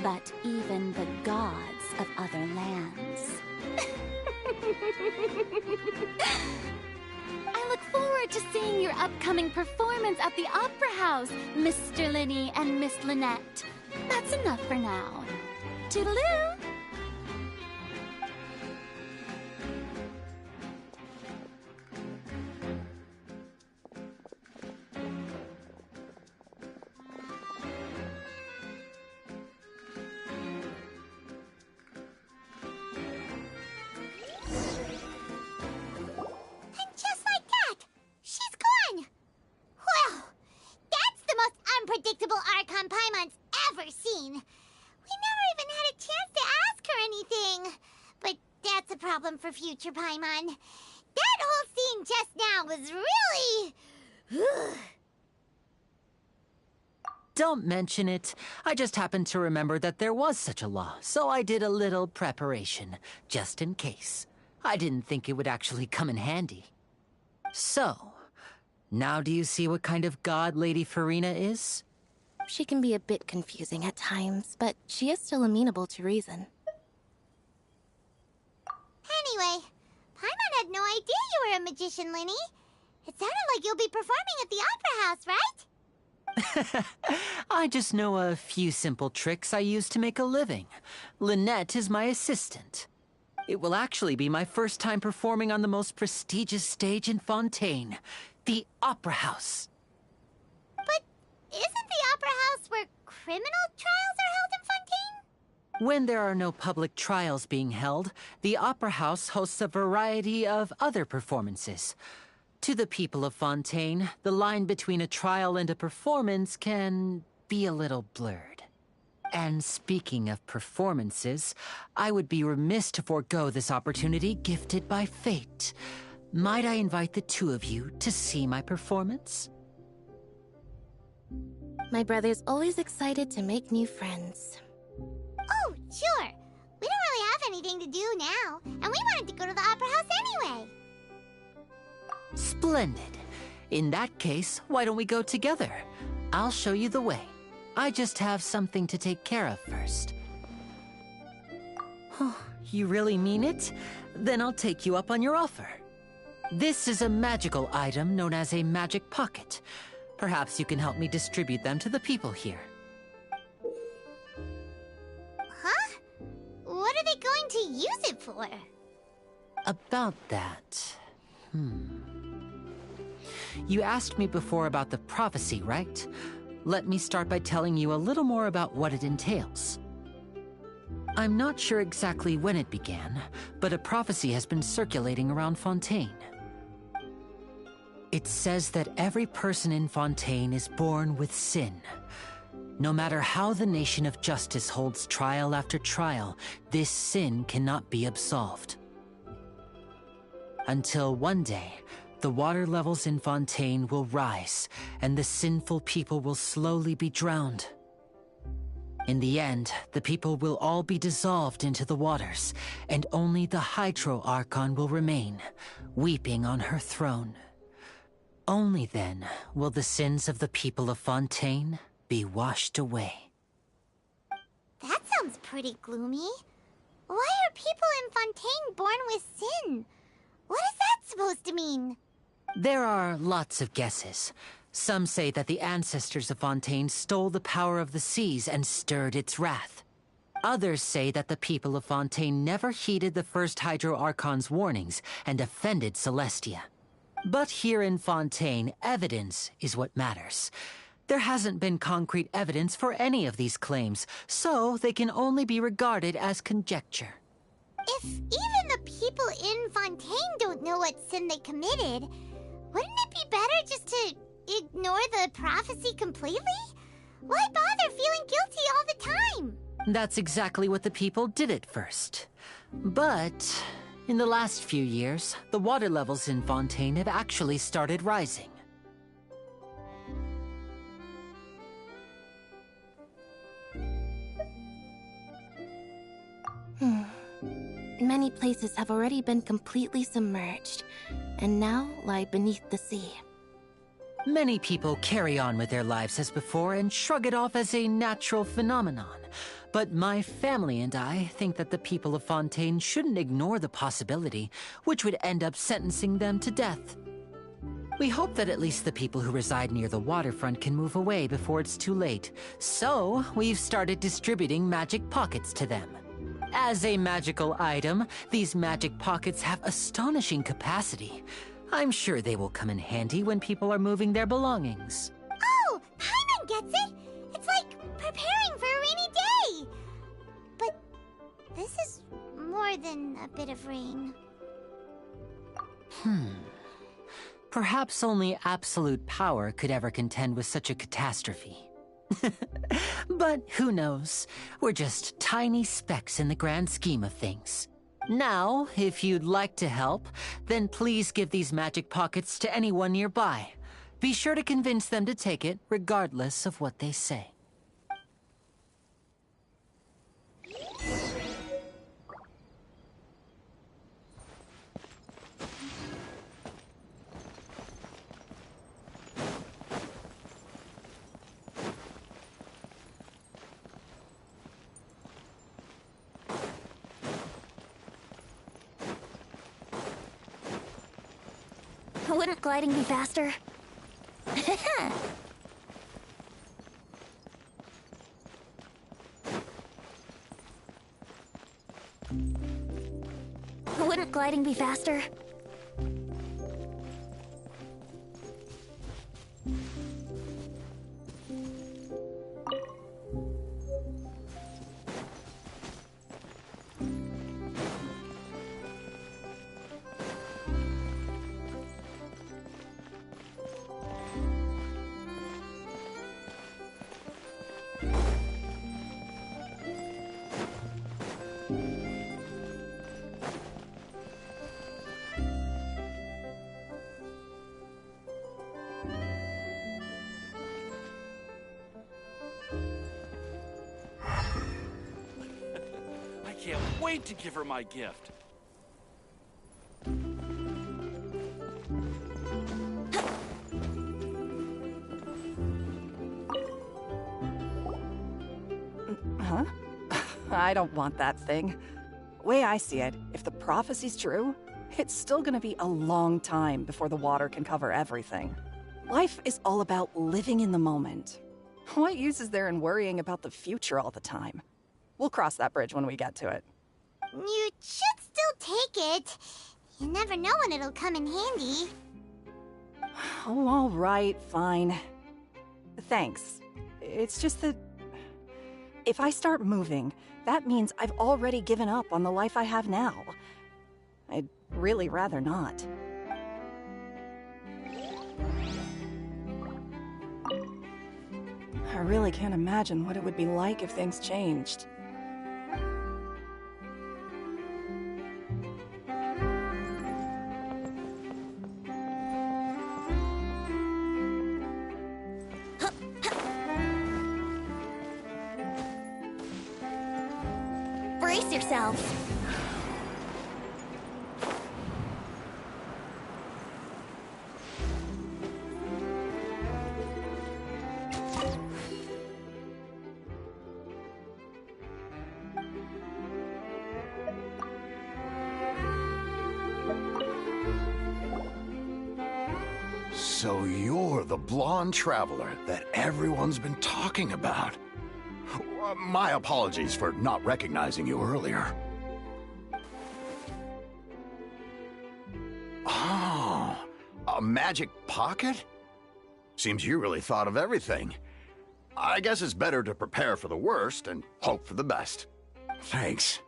but even the gods of other lands. I look forward to seeing your upcoming performance at the Opera House, Mr. Linny and Miss Lynette. That's enough for now. Toodaloo! Unpredictable Archon Paimon's ever seen. We never even had a chance to ask her anything. But that's a problem for future Paimon. That whole scene just now was really... Don't mention it. I just happened to remember that there was such a law, so I did a little preparation, just in case. I didn't think it would actually come in handy. So, now do you see what kind of god Lady Farina is? She can be a bit confusing at times, but she is still amenable to reason. Anyway, Paimon had no idea you were a magician, Linny. It sounded like you'll be performing at the Opera House, right? I just know a few simple tricks I use to make a living. Lynette is my assistant. It will actually be my first time performing on the most prestigious stage in Fontaine, the Opera House. But isn't the Opera House where criminal trials are held in Fontaine? When there are no public trials being held, the Opera House hosts a variety of other performances. To the people of Fontaine, the line between a trial and a performance can be a little blurred. And speaking of performances, I would be remiss to forego this opportunity gifted by fate. Might I invite the two of you to see my performance? My brother's always excited to make new friends. Oh, sure. We don't really have anything to do now, and we wanted to go to the Opera House anyway. Splendid. In that case, why don't we go together? I'll show you the way. I just have something to take care of first. Oh, you really mean it? Then I'll take you up on your offer. This is a magical item known as a magic pocket. Perhaps you can help me distribute them to the people here. Huh? What are they going to use it for? About that... You asked me before about the prophecy, right? Let me start by telling you a little more about what it entails. I'm not sure exactly when it began, but a prophecy has been circulating around Fontaine. It says that every person in Fontaine is born with sin. No matter how the nation of justice holds trial after trial, this sin cannot be absolved. Until one day, the water levels in Fontaine will rise, and the sinful people will slowly be drowned. In the end, the people will all be dissolved into the waters, and only the Hydro Archon will remain, weeping on her throne. Only then will the sins of the people of Fontaine be washed away. That sounds pretty gloomy. Why are people in Fontaine born with sin? What is that supposed to mean? There are lots of guesses. Some say that the ancestors of Fontaine stole the power of the seas and stirred its wrath. Others say that the people of Fontaine never heeded the first Hydro Archon's warnings and offended Celestia. But here in Fontaine, evidence is what matters. There hasn't been concrete evidence for any of these claims, so they can only be regarded as conjecture. If even the people in Fontaine don't know what sin they committed, wouldn't it be better just to ignore the prophecy completely? Why bother feeling guilty all the time? That's exactly what the people did at first. But in the last few years, the water levels in Fontaine have actually started rising. Many places have already been completely submerged, and now lie beneath the sea. Many people carry on with their lives as before and shrug it off as a natural phenomenon. But my family and I think that the people of Fontaine shouldn't ignore the possibility, which would end up sentencing them to death. We hope that at least the people who reside near the waterfront can move away before it's too late. So, we've started distributing magic pockets to them. As a magical item, these magic pockets have astonishing capacity. I'm sure they will come in handy when people are moving their belongings. Oh, Paimon gets it! It's like preparing for a rainy day! But this is more than a bit of rain. Perhaps only absolute power could ever contend with such a catastrophe. But who knows? We're just tiny specks in the grand scheme of things. Now, if you'd like to help, then please give these magic pockets to anyone nearby. Be sure to convince them to take it, regardless of what they say. Wouldn't gliding be faster? Wouldn't gliding be faster? I can't wait to give her my gift. Huh? I don't want that thing. Way I see it, if the prophecy's true, it's still gonna be a long time before the water can cover everything. Life is all about living in the moment. What use is there in worrying about the future all the time? We'll cross that bridge when we get to it. You should still take it. You never know when it'll come in handy. Oh, all right, fine. Thanks. It's just that if I start moving, that means I've already given up on the life I have now. I'd really rather not. I really can't imagine what it would be like if things changed. Brace yourselves. So you're the blonde traveler that everyone's been talking about. My apologies for not recognizing you earlier. Oh, a magic pocket? Seems you really thought of everything. I guess it's better to prepare for the worst and hope for the best. Thanks.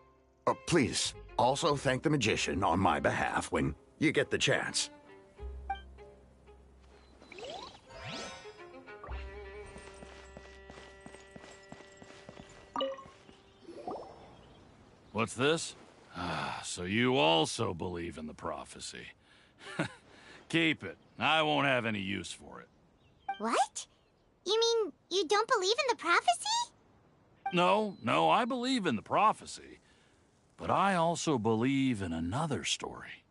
Please, also thank the magician on my behalf when you get the chance. What's this? Ah, so you also believe in the prophecy. Keep it. I won't have any use for it. What? You mean you don't believe in the prophecy? No, I believe in the prophecy. But I also believe in another story.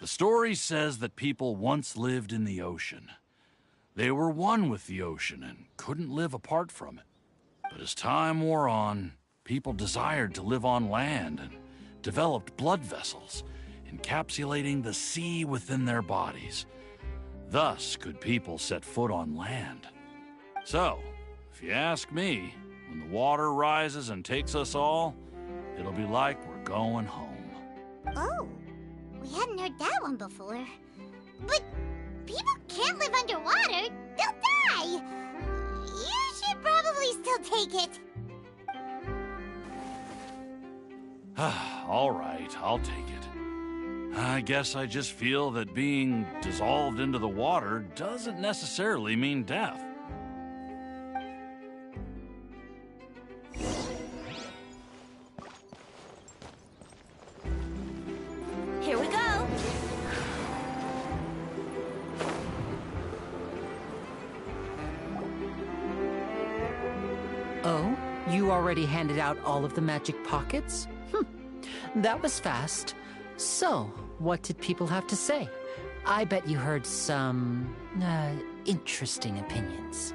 The story says that people once lived in the ocean. They were one with the ocean and couldn't live apart from it. But as time wore on, people desired to live on land and developed blood vessels, encapsulating the sea within their bodies. Thus could people set foot on land. So, if you ask me, when the water rises and takes us all, it'll be like we're going home. Oh, we hadn't heard that one before. But people can't live underwater. They'll die. You should probably still take it. All right, I'll take it. I guess I just feel that being dissolved into the water doesn't necessarily mean death. Here we go. Oh, you already handed out all of the magic pockets? That was fast. So, what did people have to say? I bet you heard some, interesting opinions.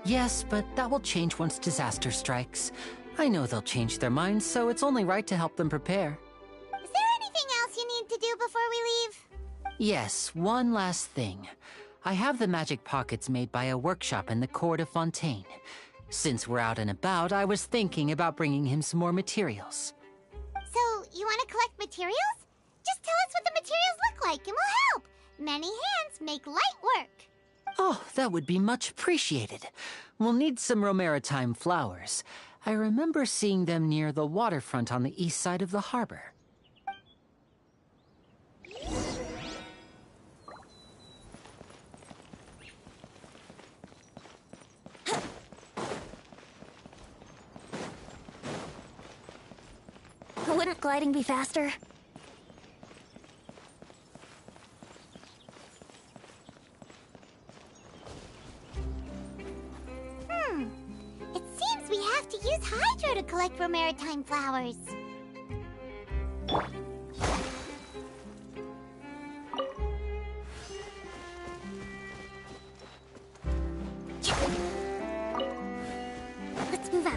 Yes, but that will change once disaster strikes. I know they'll change their minds, so it's only right to help them prepare. Is there anything else you need to do before we leave? Yes, one last thing. I have the magic pockets made by a workshop in the court of Fontaine. Since we're out and about, I was thinking about bringing him some more materials. So, you want to collect materials? Just tell us what the materials look like and we'll help. Many hands make light work. Oh, that would be much appreciated. We'll need some Romaritime flowers. I remember seeing them near the waterfront on the east side of the harbor. Wouldn't gliding be faster? It seems we have to use Hydro to collect Romaritime flowers. Let's move out.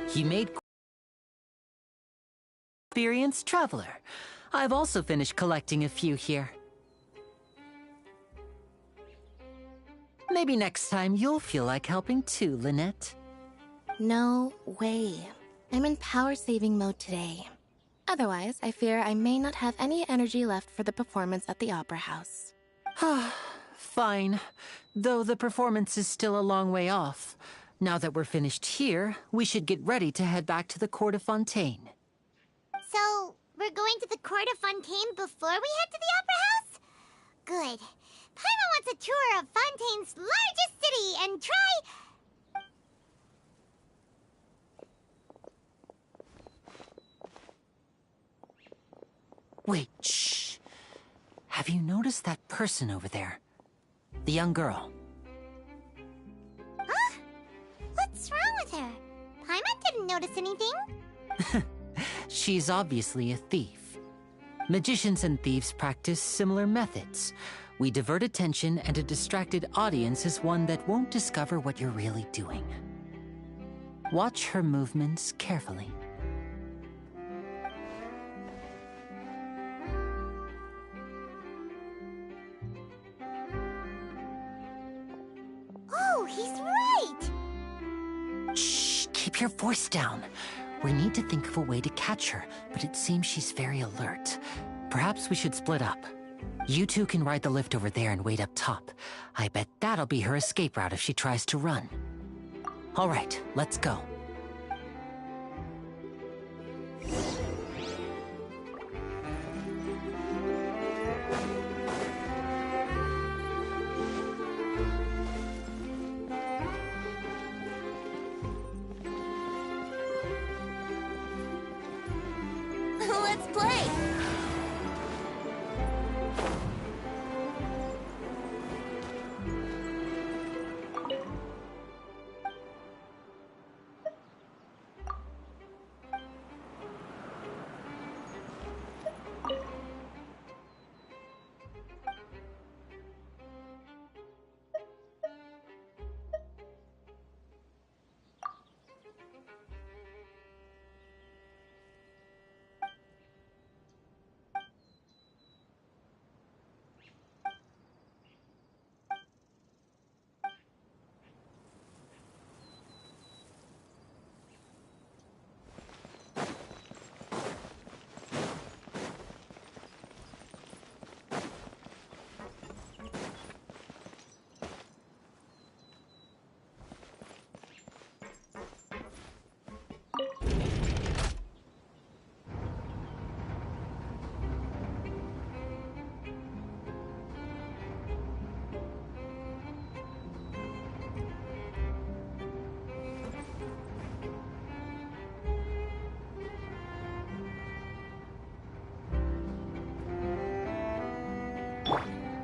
He made experienced traveler. I've also finished collecting a few here. Maybe next time you'll feel like helping too, Lynette. No way. I'm in power-saving mode today. Otherwise, I fear I may not have any energy left for the performance at the Opera House. Fine. Though the performance is still a long way off. Now that we're finished here, we should get ready to head back to the Court of Fontaine. So, we're going to the Court of Fontaine before we head to the Opera House? Good. Paimon wants a tour of Fontaine's largest city and try... Wait, shh. Have you noticed that person over there? The young girl. Huh? What's wrong with her? Paimon didn't notice anything. She's obviously a thief. Magicians and thieves practice similar methods. We divert attention, and a distracted audience is one that won't discover what you're really doing. Watch her movements carefully. Oh, he's right! Shh, keep your voice down. We need to think of a way to catch her, but it seems she's very alert. Perhaps we should split up. You two can ride the lift over there and wait up top. I bet that'll be her escape route if she tries to run. All right, let's go. Let's play!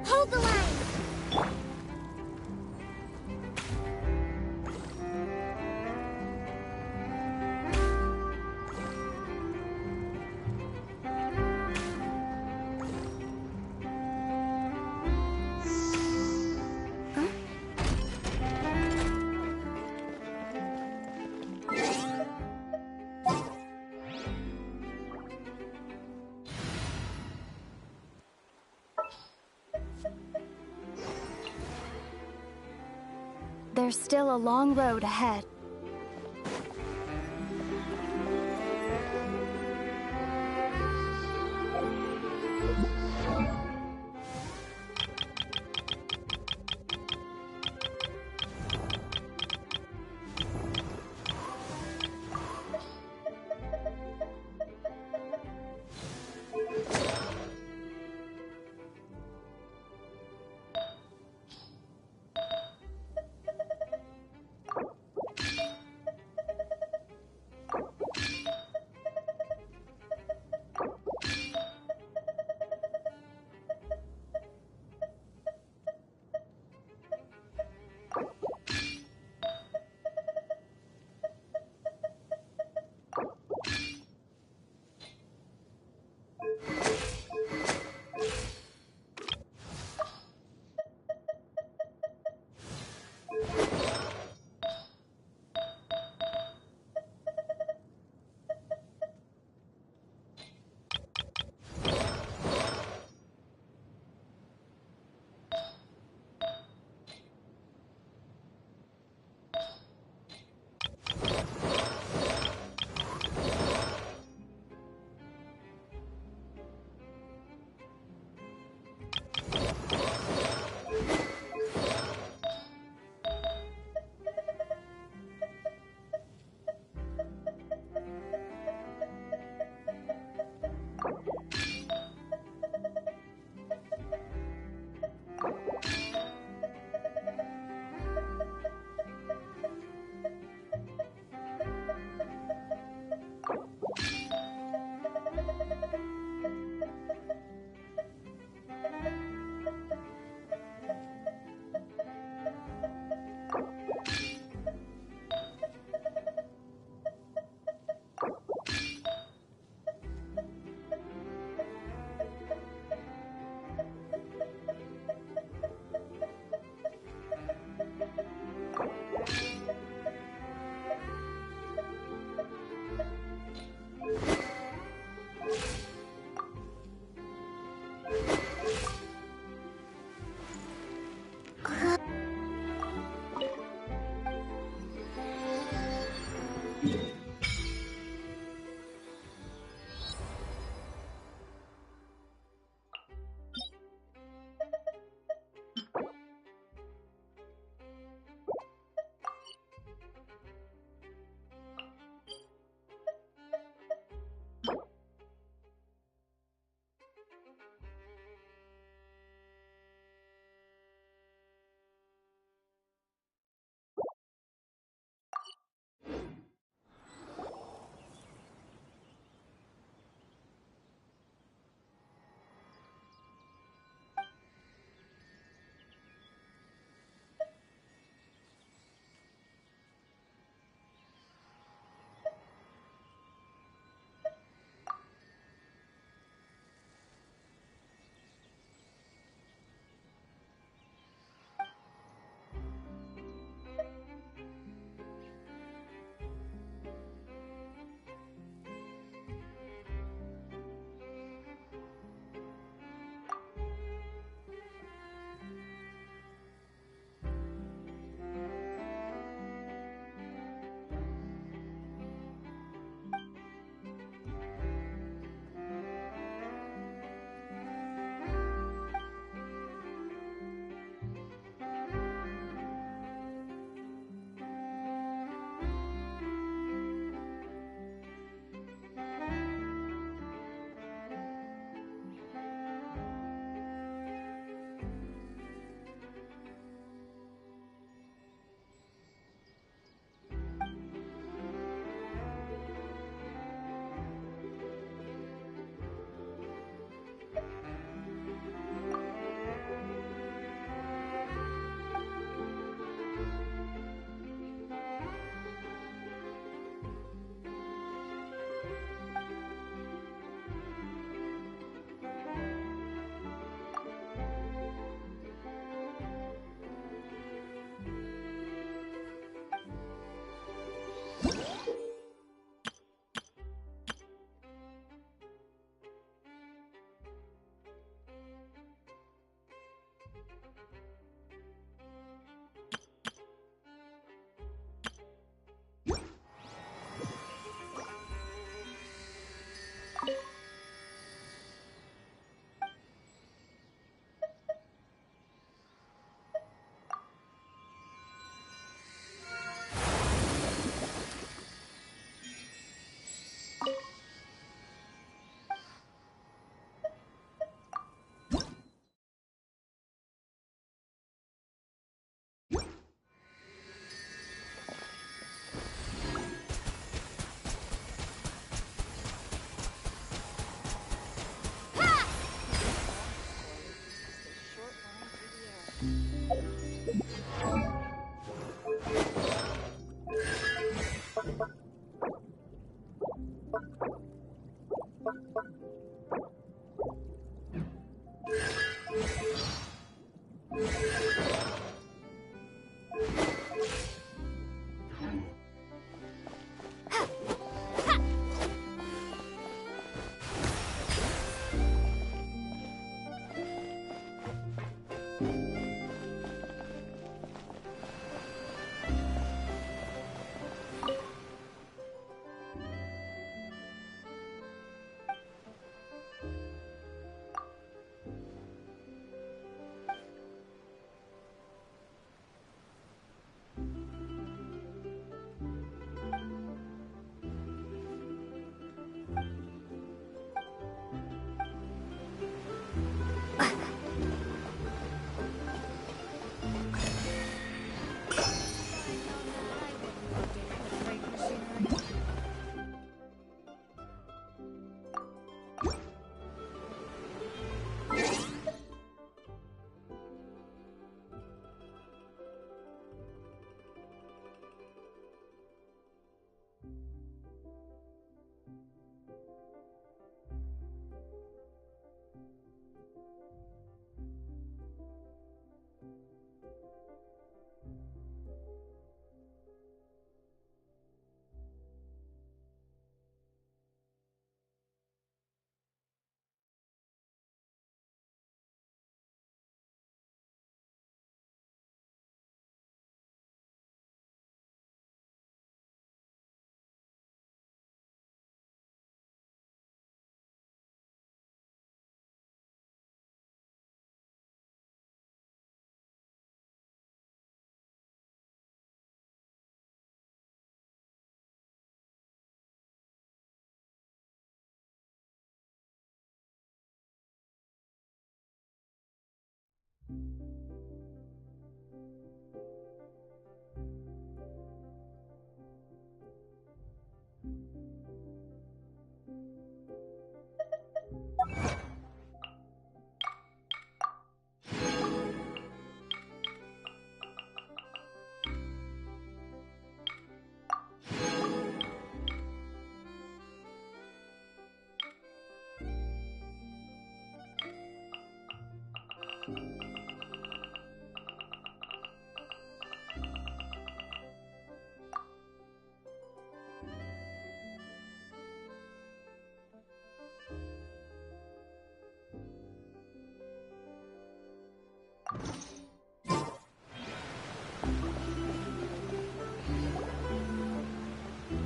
Hold the line! There's still a long road ahead.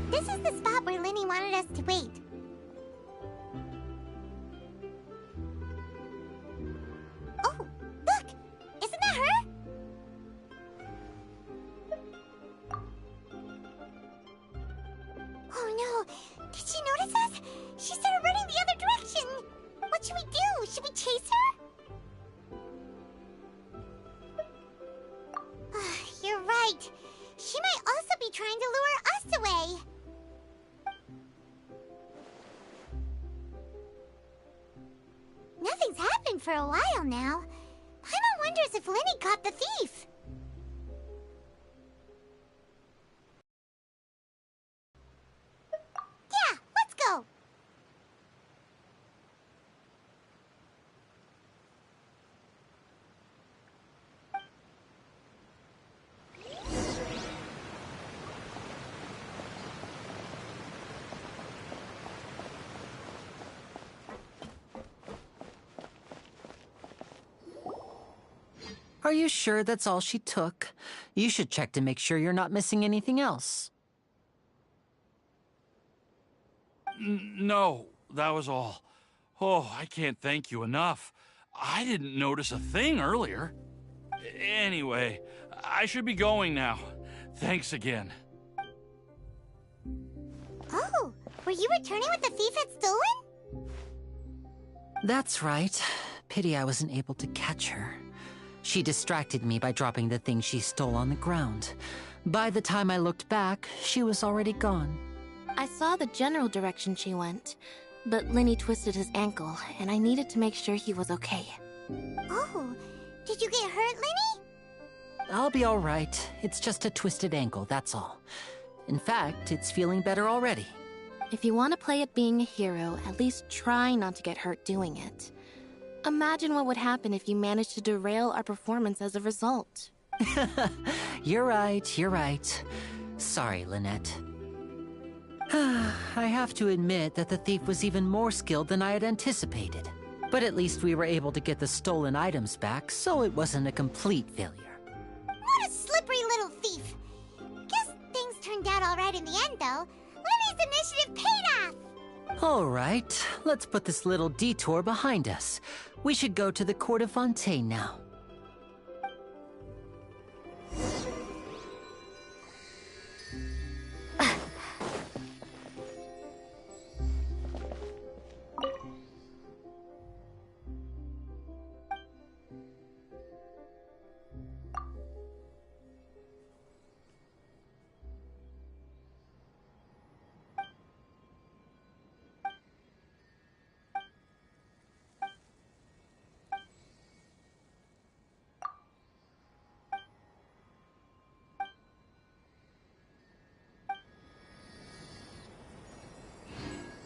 This is the spot where Linny wanted us to wait. Oh, look! Isn't that her? Oh no! Did she notice us? She started running the other direction! What should we do? Should we chase her? You're right. She might also be trying to lure us away. Nothing's happened for a while now. Paimon wonders if Linny caught the thief. Yeah, let's go. Are you sure that's all she took? You should check to make sure you're not missing anything else. No, that was all. Oh, I can't thank you enough. I didn't notice a thing earlier. Anyway, I should be going now. Thanks again. Oh, were you returning what the thief had stolen? That's right. Pity I wasn't able to catch her. She distracted me by dropping the thing she stole on the ground. By the time I looked back, she was already gone. I saw the general direction she went, but Linny twisted his ankle, and I needed to make sure he was okay. Oh, did you get hurt, Linny? I'll be all right. It's just a twisted ankle, that's all. In fact, it's feeling better already. If you want to play at being a hero, at least try not to get hurt doing it. Imagine what would happen if you managed to derail our performance as a result. You're right. Sorry, Lynette. I have to admit that the thief was even more skilled than I had anticipated. But at least we were able to get the stolen items back, so it wasn't a complete failure. What a slippery little thief! Guess things turned out alright in the end, though. Lenny's initiative paid off! Alright, let's put this little detour behind us. We should go to the Court of Fontaine now.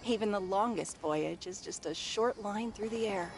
Even the longest voyage is just a short line through the air.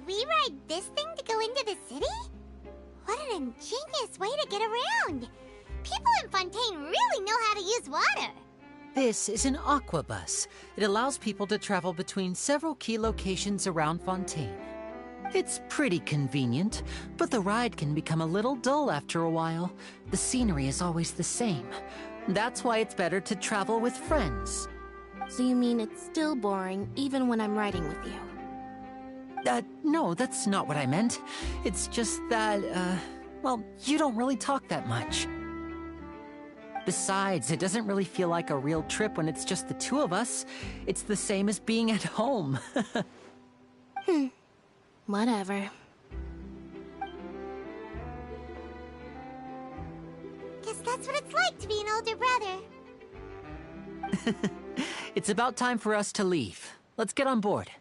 We ride this thing to go into the city? What an ingenious way to get around! People in Fontaine really know how to use water! This is an aquabus. It allows people to travel between several key locations around Fontaine. It's pretty convenient, but the ride can become a little dull after a while. The scenery is always the same. That's why it's better to travel with friends. So you mean it's still boring even when I'm riding with you? No, that's not what I meant. It's just that, well, you don't really talk that much. Besides, it doesn't really feel like a real trip when it's just the two of us. It's the same as being at home. Whatever. Guess that's what it's like to be an older brother. It's about time for us to leave. Let's get on board.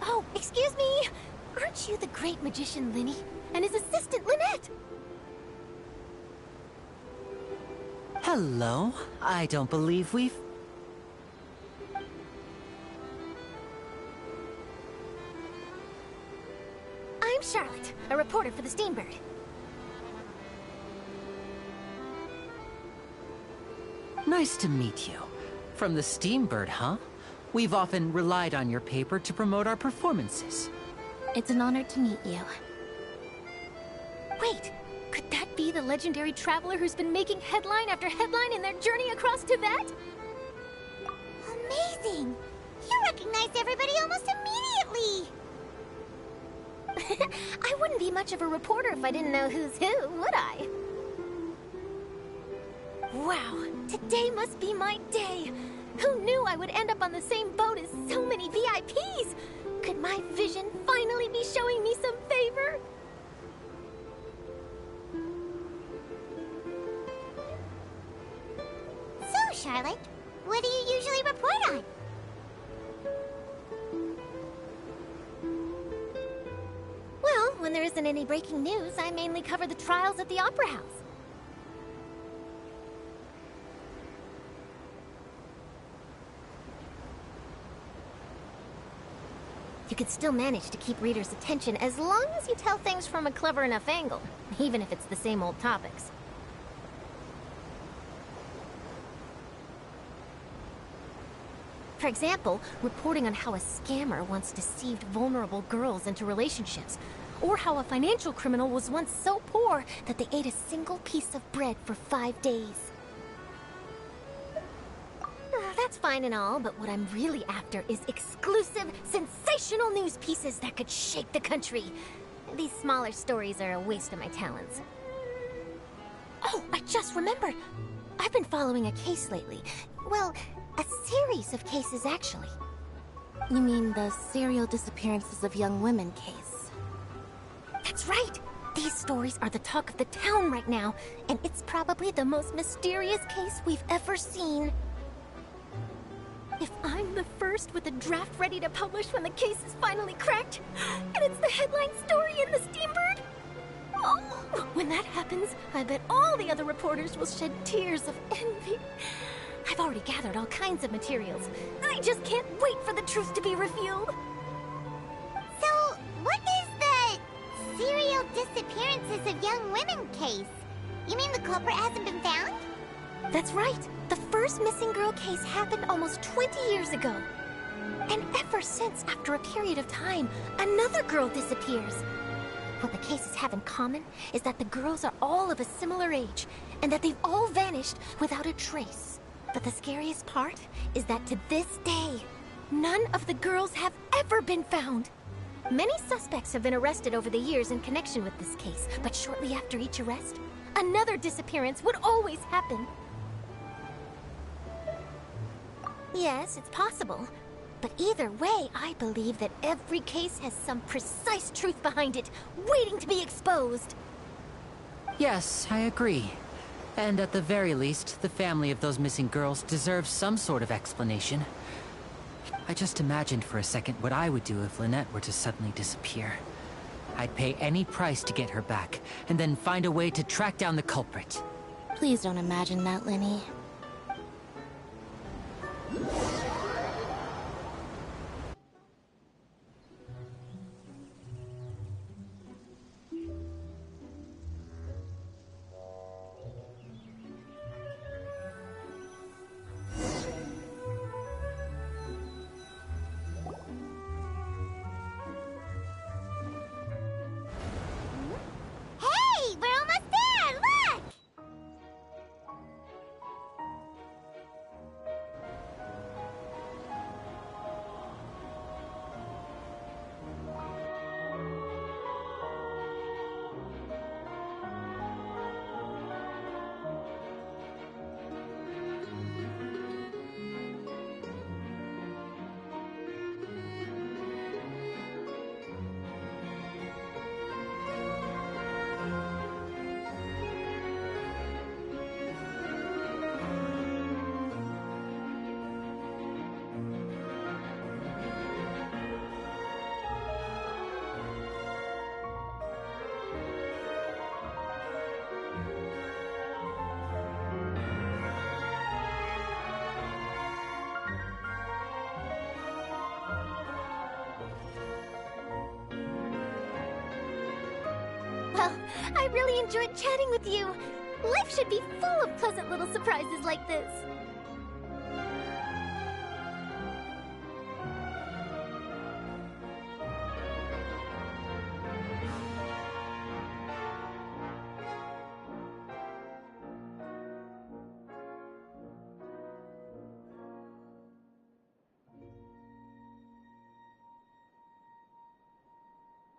Oh, excuse me! Aren't you the great magician Linny and his assistant Lynette? Hello. I don't believe we've... I'm Charlotte, a reporter for the Steambird. Nice to meet you. From the Steambird, huh? We've often relied on your paper to promote our performances. It's an honor to meet you. Wait, could that be the legendary traveler who's been making headline after headline in their journey across Tibet? Amazing! You recognized everybody almost immediately! I wouldn't be much of a reporter if I didn't know who's who, would I? Wow, today must be my day! Who knew I would end up on the same boat as so many VIPs? Could my vision finally be showing me some favor? So, Charlotte, what do you usually report on? Well, when there isn't any breaking news, I mainly cover the trials at the Opera House. You could still manage to keep readers' attention as long as you tell things from a clever enough angle, even if it's the same old topics. For example, reporting on how a scammer once deceived vulnerable girls into relationships, or how a financial criminal was once so poor that they ate a single piece of bread for 5 days. That's fine and all, but what I'm really after is exclusive, sensational news pieces that could shake the country. These smaller stories are a waste of my talents. Oh, I just remembered. I've been following a case lately. Well, a series of cases, actually. You mean the serial disappearances of young women case? That's right! These stories are the talk of the town right now, and it's probably the most mysterious case we've ever seen. If I'm the first with a draft ready to publish when the case is finally cracked, and it's the headline story in the Steambird, oh, when that happens, I bet all the other reporters will shed tears of envy. I've already gathered all kinds of materials. I just can't wait for the truth to be revealed. So, what is the serial disappearances of young women case? You mean the culprit hasn't been found? That's right. The first missing girl case happened almost 20 years ago. And ever since, after a period of time, another girl disappears. What the cases have in common is that the girls are all of a similar age, and that they've all vanished without a trace. But the scariest part is that to this day, none of the girls have ever been found. Many suspects have been arrested over the years in connection with this case, but shortly after each arrest, another disappearance would always happen. Yes, it's possible. But either way, I believe that every case has some precise truth behind it, waiting to be exposed. Yes, I agree. And at the very least, the family of those missing girls deserves some sort of explanation. I just imagined for a second what I would do if Lynette were to suddenly disappear. I'd pay any price to get her back, and then find a way to track down the culprit. Please don't imagine that, Lenny. Hey, we're almost there! Look! Well, I really enjoyed chatting with you. Life should be full of pleasant little surprises like this.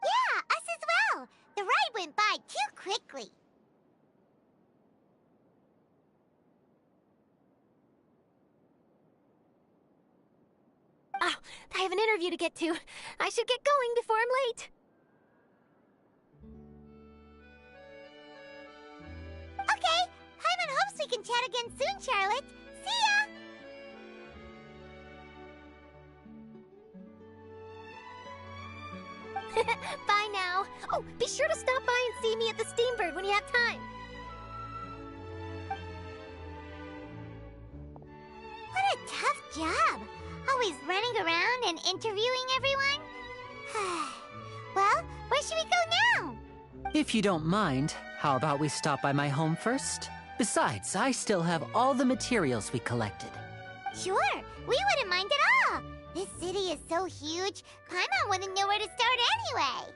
Yeah, us as well. The ride went by too quickly. Oh, I have an interview to get to. I should get going before I'm late. Okay, Paimon hopes we can chat again soon, Charlotte. See ya! Bye now. Oh, be sure to stop by and see me at the Steambird when you have time. What a tough job. Always running around and interviewing everyone. Well, where should we go now? If you don't mind, how about we stop by my home first? Besides, I still have all the materials we collected. Sure, we wouldn't mind at all. This city is so huge, Paimon wouldn't know where to start anyway.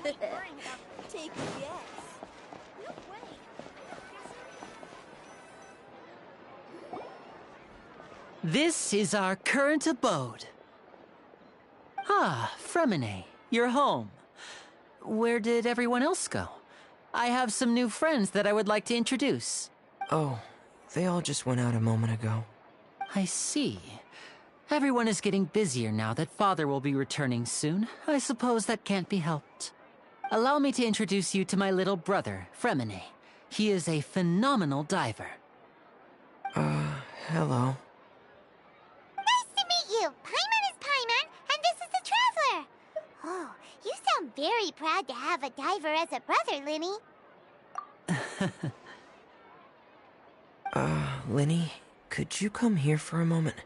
Take a guess. No way. This is our current abode. Ah, Fremine, you're home. Where did everyone else go? I have some new friends that I would like to introduce. Oh, they all just went out a moment ago. I see. Everyone is getting busier now that Father will be returning soon. I suppose that can't be helped. Allow me to introduce you to my little brother, Fremine. He is a phenomenal diver. Hello. Nice to meet you. Paimon is Paimon, and this is the Traveler. Oh, you sound very proud to have a diver as a brother, Linny. Linny, could you come here for a moment?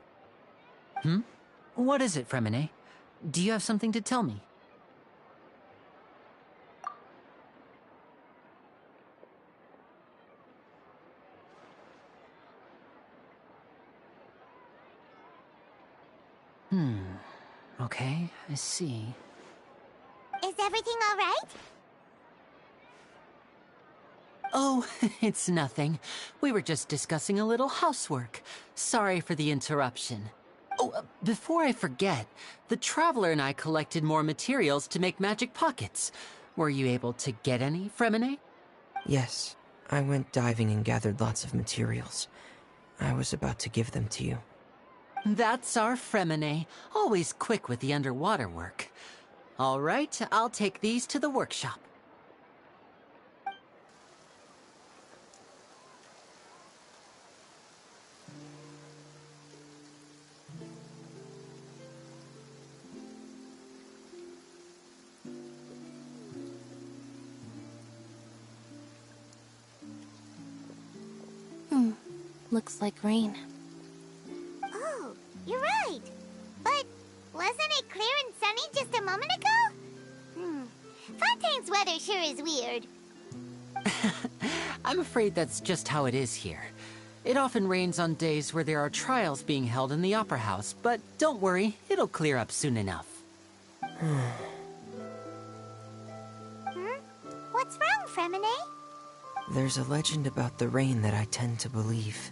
What is it, Fremine? Do you have something to tell me? Okay, I see. Is everything all right? Oh, it's nothing. We were just discussing a little housework. Sorry for the interruption. Oh, before I forget, the Traveler and I collected more materials to make magic pockets. Were you able to get any, Fremine? Yes, I went diving and gathered lots of materials. I was about to give them to you. That's our Fremine, always quick with the underwater work. All right, I'll take these to the workshop. Looks like rain. Oh, you're right. But wasn't it clear and sunny just a moment ago? Fontaine's weather sure is weird. I'm afraid that's just how it is here. It often rains on days where there are trials being held in the Opera House, but don't worry, it'll clear up soon enough. What's wrong, Fremine? There's a legend about the rain that I tend to believe.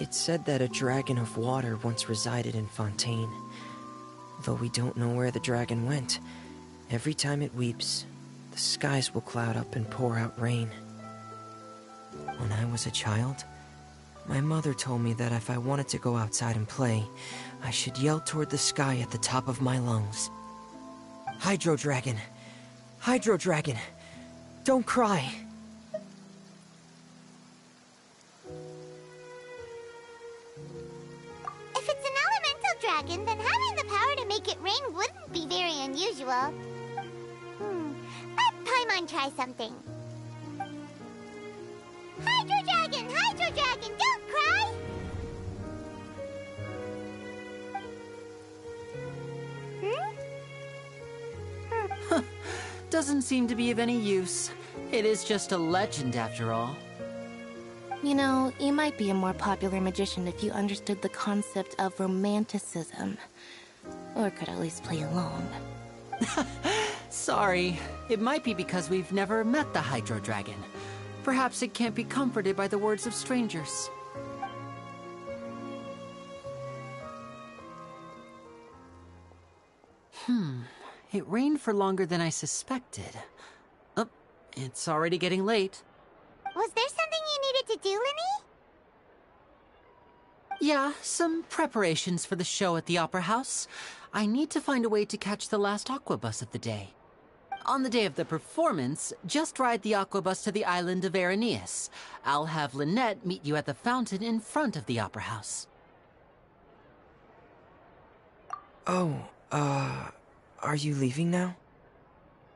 It's said that a dragon of water once resided in Fontaine. Though we don't know where the dragon went, every time it weeps, the skies will cloud up and pour out rain. When I was a child, my mother told me that if I wanted to go outside and play, I should yell toward the sky at the top of my lungs. Hydro Dragon! Hydro Dragon! Don't cry! If it's an elemental dragon, then having the power to make it rain wouldn't be very unusual. Let Paimon try something. Hydro Dragon! Hydro Dragon! Don't cry! Doesn't seem to be of any use. It is just a legend after all. You know, you might be a more popular magician if you understood the concept of romanticism. Or could at least play along. Sorry. It might be because we've never met the Hydro Dragon. Perhaps it can't be comforted by the words of strangers. It rained for longer than I suspected. Oh, it's already getting late. Was there something you needed to do, Linny? Yeah, some preparations for the show at the Opera House. I need to find a way to catch the last aqua bus of the day. On the day of the performance, just ride the aqua bus to the island of Araneus. I'll have Lynette meet you at the fountain in front of the Opera House. Oh, are you leaving now?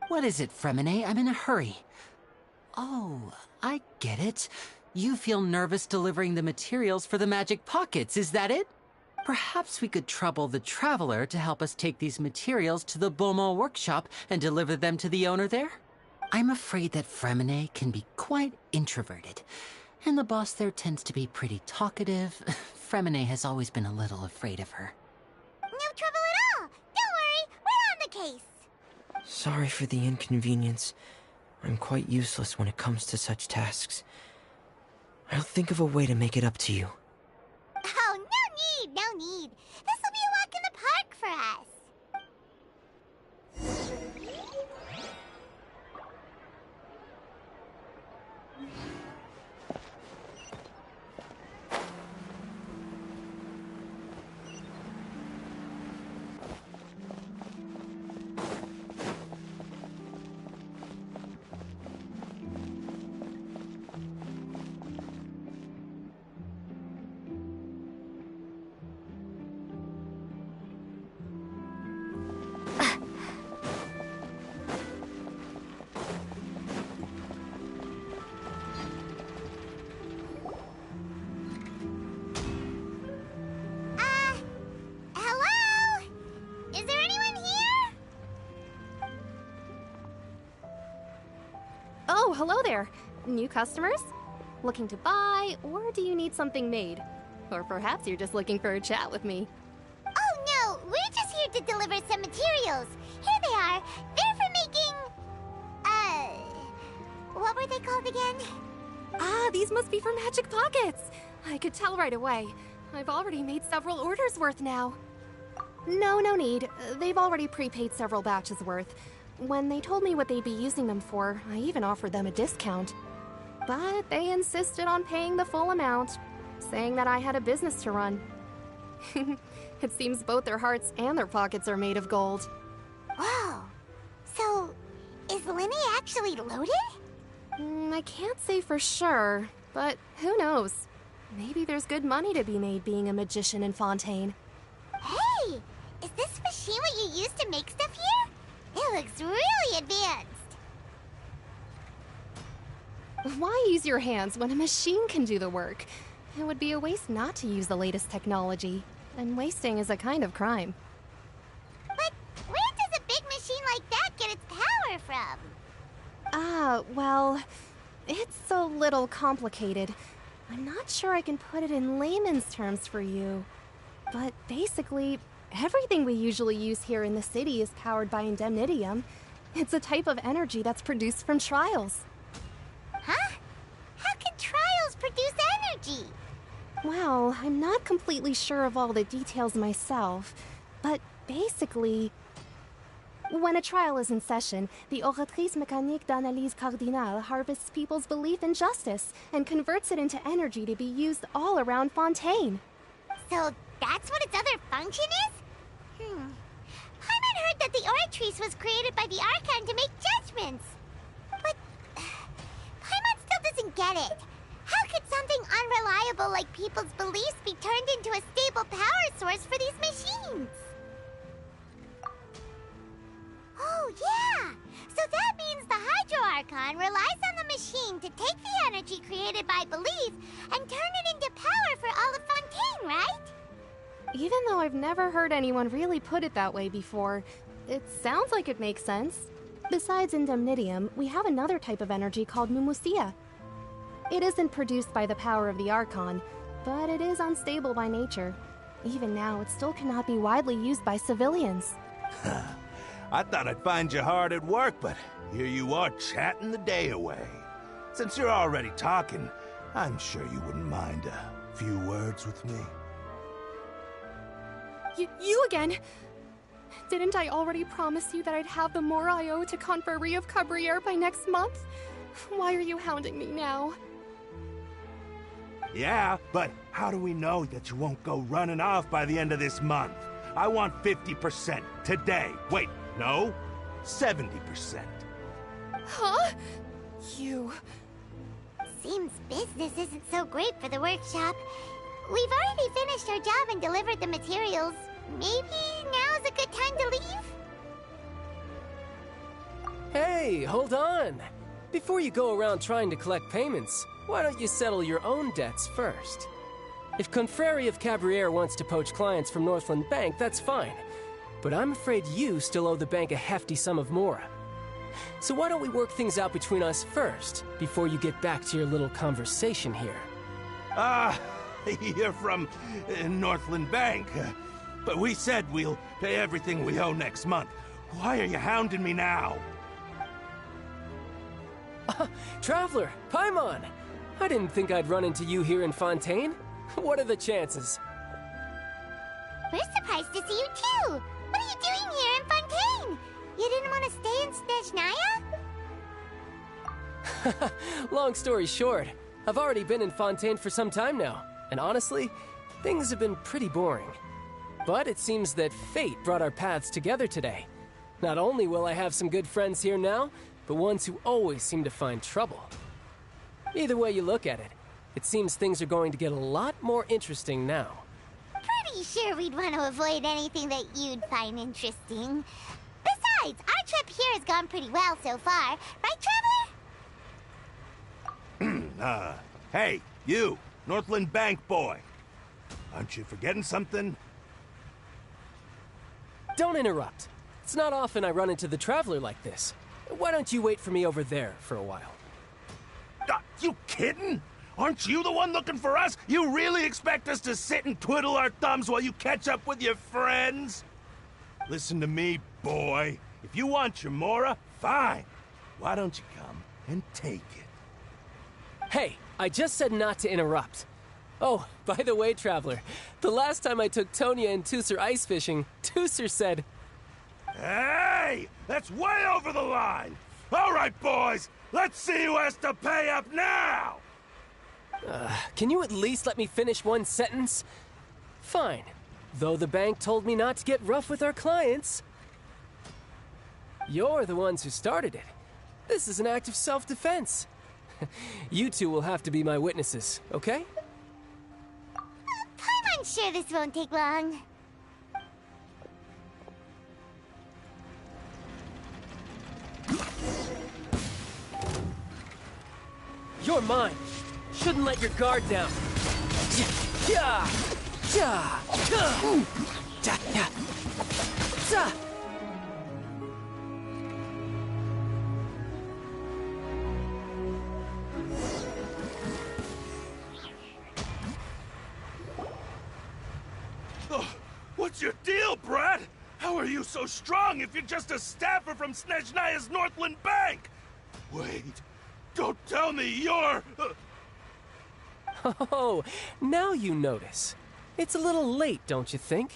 What is it, Fremine? I'm in a hurry. Oh, I get it. You feel nervous delivering the materials for the magic pockets, is that it? Perhaps we could trouble the Traveler to help us take these materials to the Beaumont workshop and deliver them to the owner there? I'm afraid that Fremine can be quite introverted, and the boss there tends to be pretty talkative. Fremine has always been a little afraid of her. No trouble at all! Don't worry, we're on the case! Sorry for the inconvenience. I'm quite useless when it comes to such tasks. I'll think of a way to make it up to you. Oh, no need, no need. This will be a walk in the park for us. Hello? Is there anyone here? Oh, hello there. New customers? Looking to buy, or do you need something made? Or perhaps you're just looking for a chat with me. Oh no, we're just here to deliver some materials. Here they are. They're for making... what were they called again? Ah, these must be for magic pockets. I could tell right away. I've already made several orders worth now. No need. They've already prepaid several batches worth. When they told me what they'd be using them for, I even offered them a discount. But they insisted on paying the full amount, saying that I had a business to run. It seems both their hearts and their pockets are made of gold. Whoa. So, is Linny actually loaded? I can't say for sure, but who knows? Maybe there's good money to be made being a magician in Fontaine. Hey! Is this machine what you use to make stuff here? It looks really advanced. Why use your hands when a machine can do the work? It would be a waste not to use the latest technology, and wasting is a kind of crime. But where does a big machine like that get its power from? Well, it's a little complicated. I'm not sure I can put it in layman's terms for you. But basically, everything we usually use here in the city is powered by indemnitium. It's a type of energy that's produced from trials. Huh? How can trials produce energy? Well, I'm not completely sure of all the details myself, but basically, when a trial is in session, the Oratrice Mécanique d'Analyse Cardinale harvests people's belief in justice and converts it into energy to be used all around Fontaine. So that's what its other function is? Paimon heard that the Oratrice was created by the Archon to make judgments. But Paimon still doesn't get it. How could something unreliable like people's beliefs be turned into a stable power source for these machines? Oh, yeah! So that means the Hydro Archon relies on the machine to take the energy created by belief and turn it into power for all of Fontaine, right? Even though I've never heard anyone really put it that way before, it sounds like it makes sense. Besides indemnitium, we have another type of energy called pneumosia. It isn't produced by the power of the Archon, but it is unstable by nature. Even now, it still cannot be widely used by civilians. I thought I'd find you hard at work, but here you are chatting the day away. Since you're already talking, I'm sure you wouldn't mind a few words with me. You again? Didn't I already promise you that I'd have the more I owe to Confrérie of Cabriere by next month? Why are you hounding me now? Yeah, but how do we know that you won't go running off by the end of this month? I want 50% today. Wait, no, 70%. Huh? You... Seems business isn't so great for the workshop. We've already finished our job and delivered the materials. Maybe now's a good time to leave? Hey, hold on! Before you go around trying to collect payments, why don't you settle your own debts first? If Confrérie of Cabriere wants to poach clients from Northland Bank, that's fine. But I'm afraid you still owe the bank a hefty sum of mora. So why don't we work things out between us first, before you get back to your little conversation here? You're from Northland Bank. But we said we'll pay everything we owe next month. Why are you hounding me now? Traveler, Paimon! I didn't think I'd run into you here in Fontaine. What are the chances? We're surprised to see you too! What are you doing here in Fontaine? You didn't want to stay in Snezhnaya? Long story short, I've already been in Fontaine for some time now, and honestly, things have been pretty boring. But it seems that fate brought our paths together today. Not only will I have some good friends here now, but ones who always seem to find trouble. Either way you look at it, it seems things are going to get a lot more interesting now. Pretty sure we'd want to avoid anything that you'd find interesting. Besides, our trip here has gone pretty well so far. Right, Traveler? Hey, you, Northland Bank boy. Aren't you forgetting something? Don't interrupt. It's not often I run into the Traveler like this. Why don't you wait for me over there for a while? You kidding? Aren't you the one looking for us? You really expect us to sit and twiddle our thumbs while you catch up with your friends? Listen to me, boy. If you want your Mora, fine. Why don't you come and take it? Hey, I just said not to interrupt. Oh, by the way, Traveler, the last time I took Tonya and Tusser ice fishing, Tusser said... Hey! That's way over the line! All right, boys! Let's see who has to pay up now! Can you at least let me finish one sentence? Fine. Though the bank told me not to get rough with our clients. You're the ones who started it. This is an act of self-defense. You two will have to be my witnesses, okay? I'm sure this won't take long. You're mine. Shouldn't let your guard down. What's your deal, Brad? How are you so strong if you're just a staffer from Snezhnaya's Northland Bank? Wait, don't tell me you're... Oh, now you notice. It's a little late, don't you think?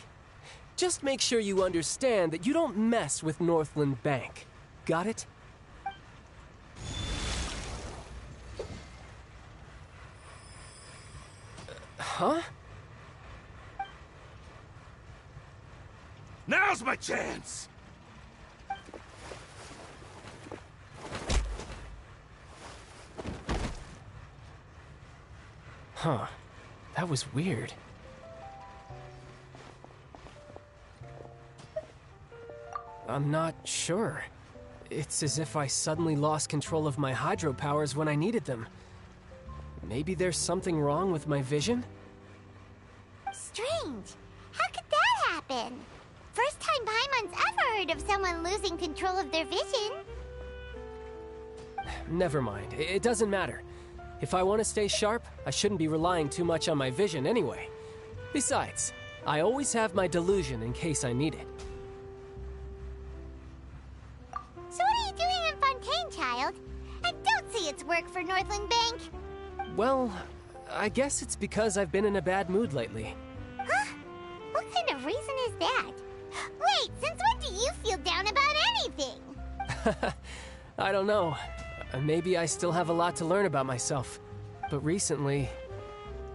Just make sure you understand that you don't mess with Northland Bank. Got it? Huh? Now's my chance! Huh. That was weird. I'm not sure. It's as if I suddenly lost control of my hydro powers when I needed them. Maybe there's something wrong with my vision? Strange. How could that happen? First time Paimon's ever heard of someone losing control of their vision. Never mind. It doesn't matter. If I want to stay sharp, I shouldn't be relying too much on my vision anyway. Besides, I always have my delusion in case I need it. So what are you doing in Fontaine, child? And don't say it's work for Northland Bank. Well, I guess it's because I've been in a bad mood lately. Huh? What kind of reason is that? Wait, since when do you feel down about anything? I don't know. Maybe I still have a lot to learn about myself. But recently,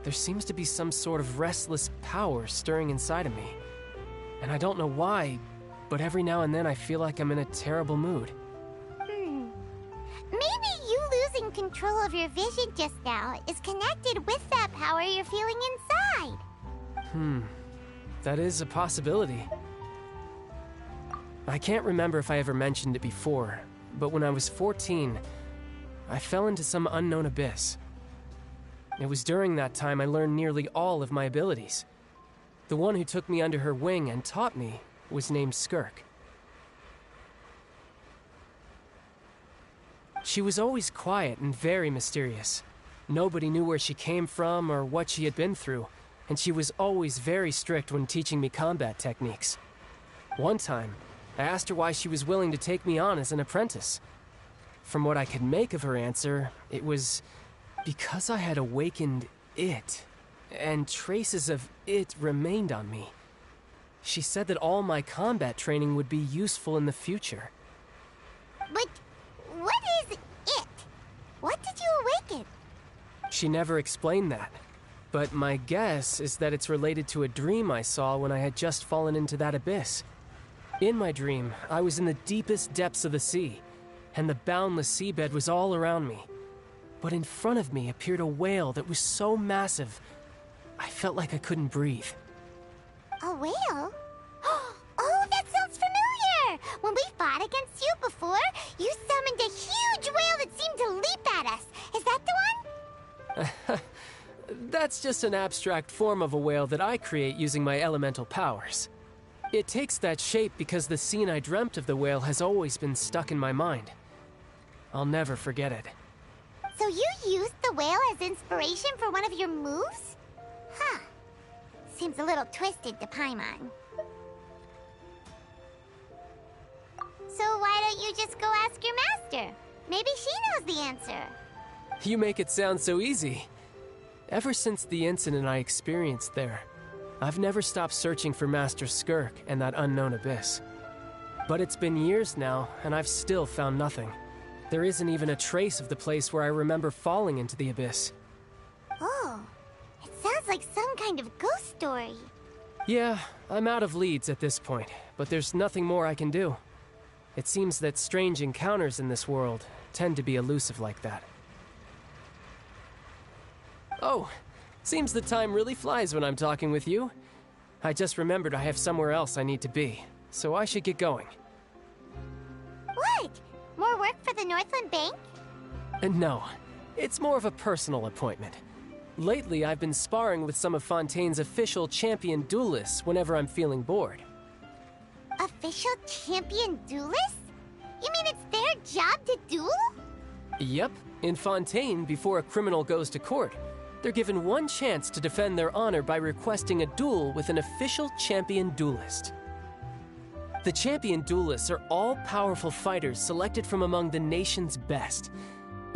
there seems to be some sort of restless power stirring inside of me. And I don't know why, but every now and then I feel like I'm in a terrible mood. Maybe you losing control of your vision just now is connected with that power you're feeling inside. That is a possibility. I can't remember if I ever mentioned it before, but when I was 14, I fell into some unknown abyss. It was during that time I learned nearly all of my abilities. The one who took me under her wing and taught me was named Skirk. She was always quiet and very mysterious. Nobody knew where she came from or what she had been through, and she was always very strict when teaching me combat techniques. One time, I asked her why she was willing to take me on as an apprentice. From what I could make of her answer, it was because I had awakened it, and traces of it remained on me. She said that all my combat training would be useful in the future. But what is it? What did you awaken? She never explained that, but my guess is that it's related to a dream I saw when I had just fallen into that abyss. In my dream, I was in the deepest depths of the sea, and the boundless seabed was all around me. But in front of me appeared a whale that was so massive, I felt like I couldn't breathe. A whale? Oh, that sounds familiar! When we fought against you before, you summoned a huge whale that seemed to leap at us. Is that the one? That's just an abstract form of a whale that I create using my elemental powers. It takes that shape because the scene I dreamt of the whale has always been stuck in my mind. I'll never forget it. So you used the whale as inspiration for one of your moves? Huh. Seems a little twisted to Paimon. So why don't you just go ask your master? Maybe she knows the answer. You make it sound so easy. Ever since the incident I experienced there, I've never stopped searching for Master Skirk and that unknown abyss. But it's been years now, and I've still found nothing. There isn't even a trace of the place where I remember falling into the abyss. Oh, it sounds like some kind of ghost story. Yeah, I'm out of leads at this point, but there's nothing more I can do. It seems that strange encounters in this world tend to be elusive like that. Oh, seems the time really flies when I'm talking with you. I just remembered I have somewhere else I need to be, so I should get going. What? More work for the Northland Bank? No, it's more of a personal appointment. Lately, I've been sparring with some of Fontaine's official champion duelists whenever I'm feeling bored. Official champion duelists? You mean it's their job to duel? Yep, in Fontaine, before a criminal goes to court, they're given one chance to defend their honor by requesting a duel with an official champion duelist. The champion duelists are all-powerful fighters selected from among the nation's best,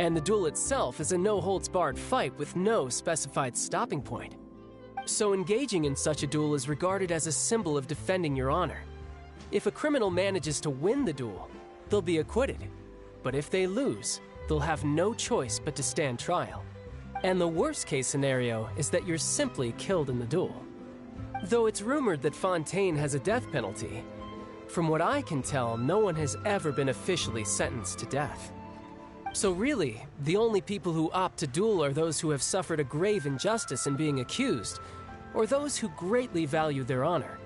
and the duel itself is a no-holds-barred fight with no specified stopping point. So engaging in such a duel is regarded as a symbol of defending your honor. If a criminal manages to win the duel, they'll be acquitted, but if they lose, they'll have no choice but to stand trial. And the worst-case scenario is that you're simply killed in the duel. Though it's rumored that Fontaine has a death penalty, from what I can tell, no one has ever been officially sentenced to death. So really, the only people who opt to duel are those who have suffered a grave injustice in being accused, or those who greatly value their honor.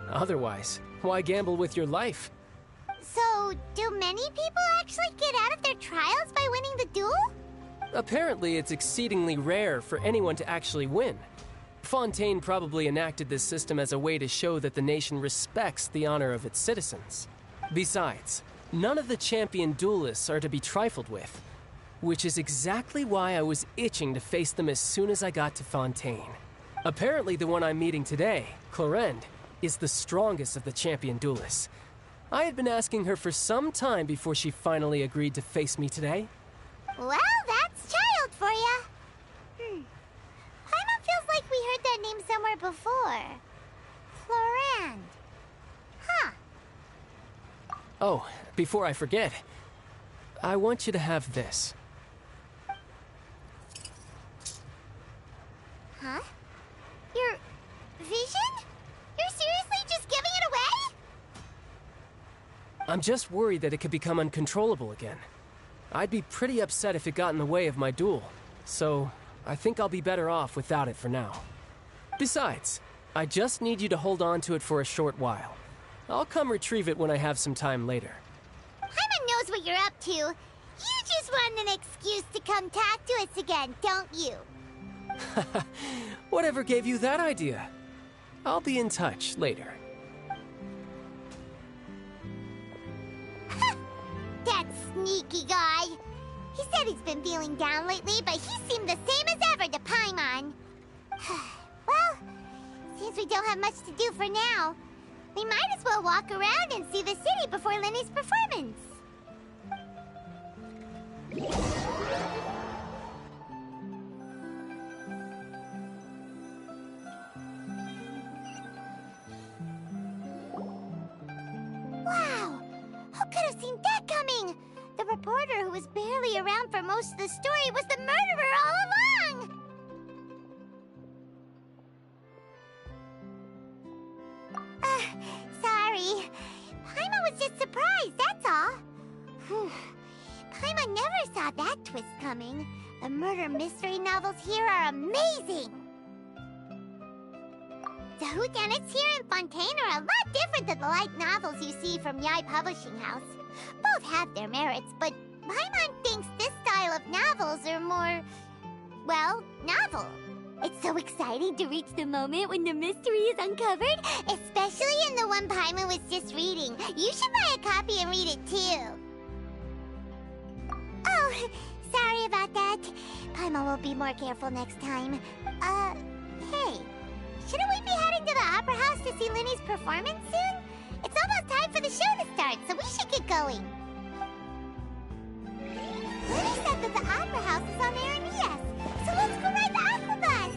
Otherwise, why gamble with your life? So, do many people actually get out of their trials by winning the duel? Apparently, it's exceedingly rare for anyone to actually win. Fontaine probably enacted this system as a way to show that the nation respects the honor of its citizens. Besides, none of the champion duelists are to be trifled with, which is exactly why I was itching to face them as soon as I got to Fontaine. Apparently, the one I'm meeting today, Clorinde, is the strongest of the champion duelists. I had been asking her for some time before she finally agreed to face me today. Well, that's child for ya. Paimon feels like we heard that name somewhere before. Clorinde. Huh. Oh, before I forget, I want you to have this. Huh? Your vision? You're seriously just giving it away? I'm just worried that it could become uncontrollable again. I'd be pretty upset if it got in the way of my duel, so I think I'll be better off without it for now. Besides, I just need you to hold on to it for a short while. I'll come retrieve it when I have some time later. Paimon knows what you're up to. You just want an excuse to come talk to us again, don't you? Whatever gave you that idea? I'll be in touch later. That sneaky guy. He said he's been feeling down lately, but he seemed the same as ever to Paimon. Well, seems we don't have much to do for now. We might as well walk around and see the city before Lenny's performance. Wow! Who could have seen that coming? The reporter who was barely around for most of the story was the murderer all along! Sorry. Paimon was just surprised, that's all. Whew. Paimon never saw that twist coming. The murder mystery novels here are amazing! The whodunits here in Fontaine are a lot different than the light novels you see from Yai Publishing House. Both have their merits, but Paimon thinks this style of novels are more, well, novel. It's so exciting to reach the moment when the mystery is uncovered, especially in the one Paimon was just reading. You should buy a copy and read it too. Oh, sorry about that. Paimon will be more careful next time. Hey, shouldn't we be heading to the Opera House to see Linny's performance soon? It's almost time for the show to start, so we should get going. Linny said that the Opera House is on Aranias, so let's go ride the Opera Bus!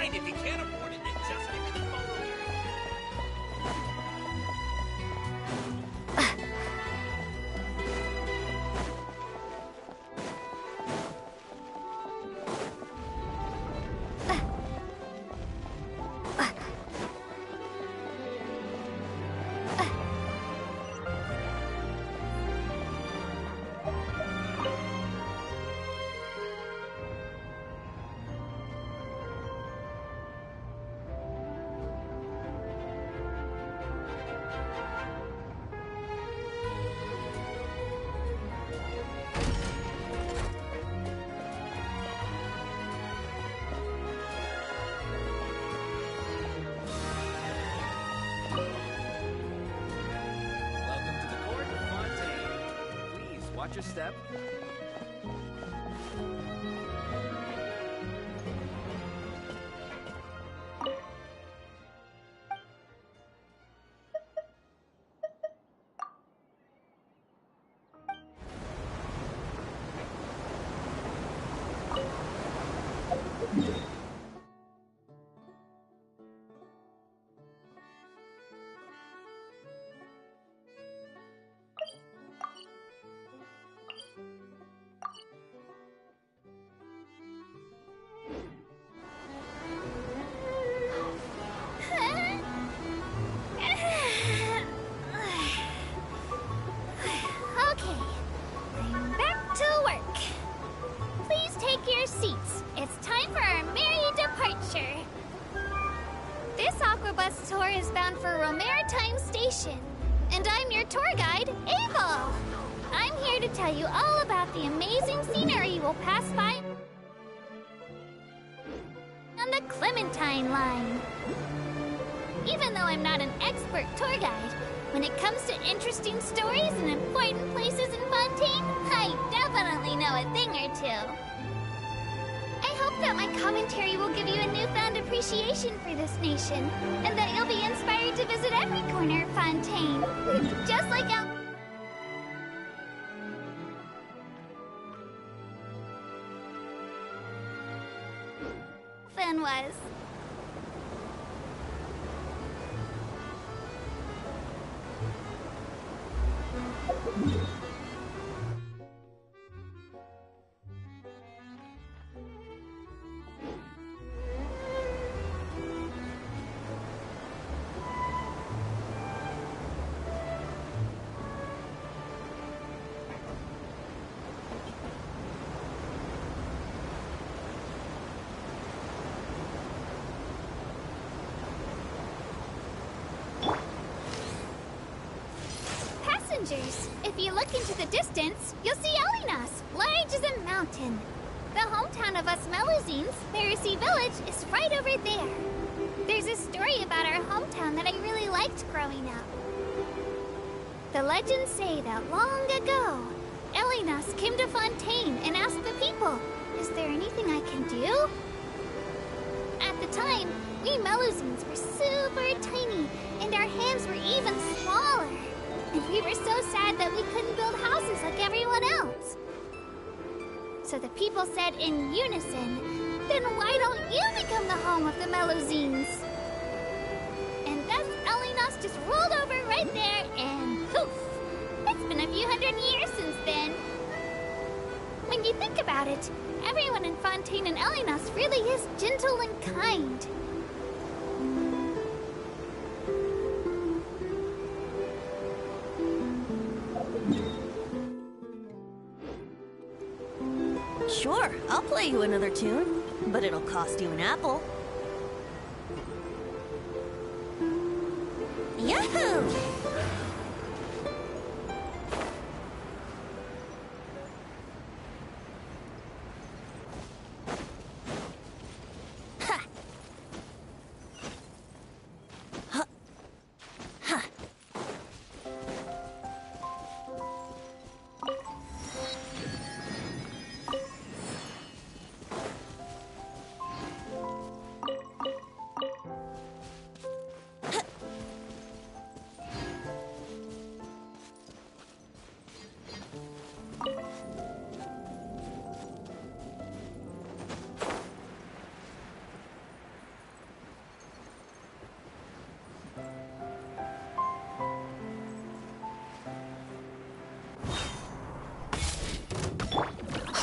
fine. If you can't afford it, then just give me the photo here. Welcome to the court of Fontaine. Please watch your step. Okay, I'm back to work. Please take your seats. It's time for our merry departure. This Aquabus tour is bound for Romaritime Station, and I'm your tour guide, Abel. I'm here to tell you all about the amazing scenery you will pass by on the Clementine line. Even though I'm not an expert tour guide, when it comes to interesting stories and important places in Fontaine, I definitely know a thing or two. I hope that my commentary will give you a newfound appreciation for this nation, and that you'll be inspired to visit every corner of Fontaine, just like Elfin was. If you look into the distance, you'll see Elinas, large as a mountain. The hometown of us Melusines, Pharisee Village, is right over there. There's a story about our hometown that I really liked growing up. The legends say that long ago, Elinas came to Fontaine and asked the people, "Is there anything I can do?" At the time, we Melusines were super tiny, and our hands were even smaller. And we were so sad that we couldn't build houses like everyone else. So the people said in unison, "Then why don't you become the home of the Melusines?" And thus Elinas just rolled over right there and poof! It's been a few hundred years since then. When you think about it, everyone in Fontaine and Elinas really is gentle and kind. Sure, I'll play you another tune, but it'll cost you an apple. Yahoo!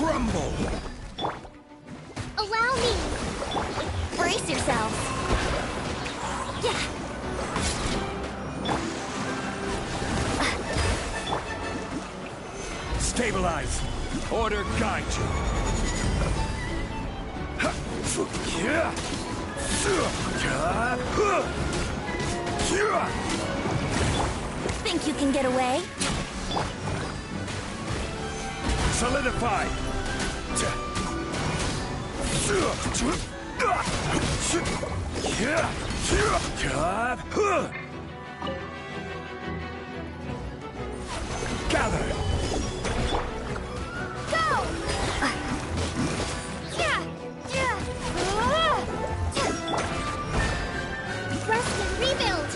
crumble! Allow me! Brace yourselves! Yeah! Stabilize! Order guide you! Think you can get away? Solidify! Gather! Go! Rest and rebuild!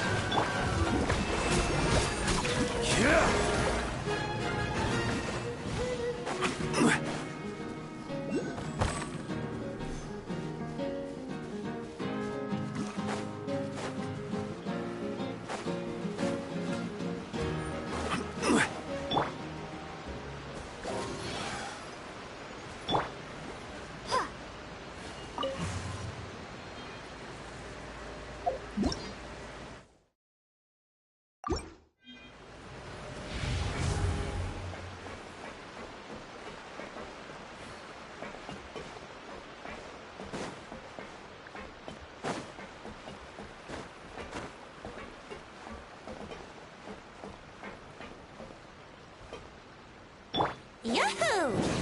Yahoo!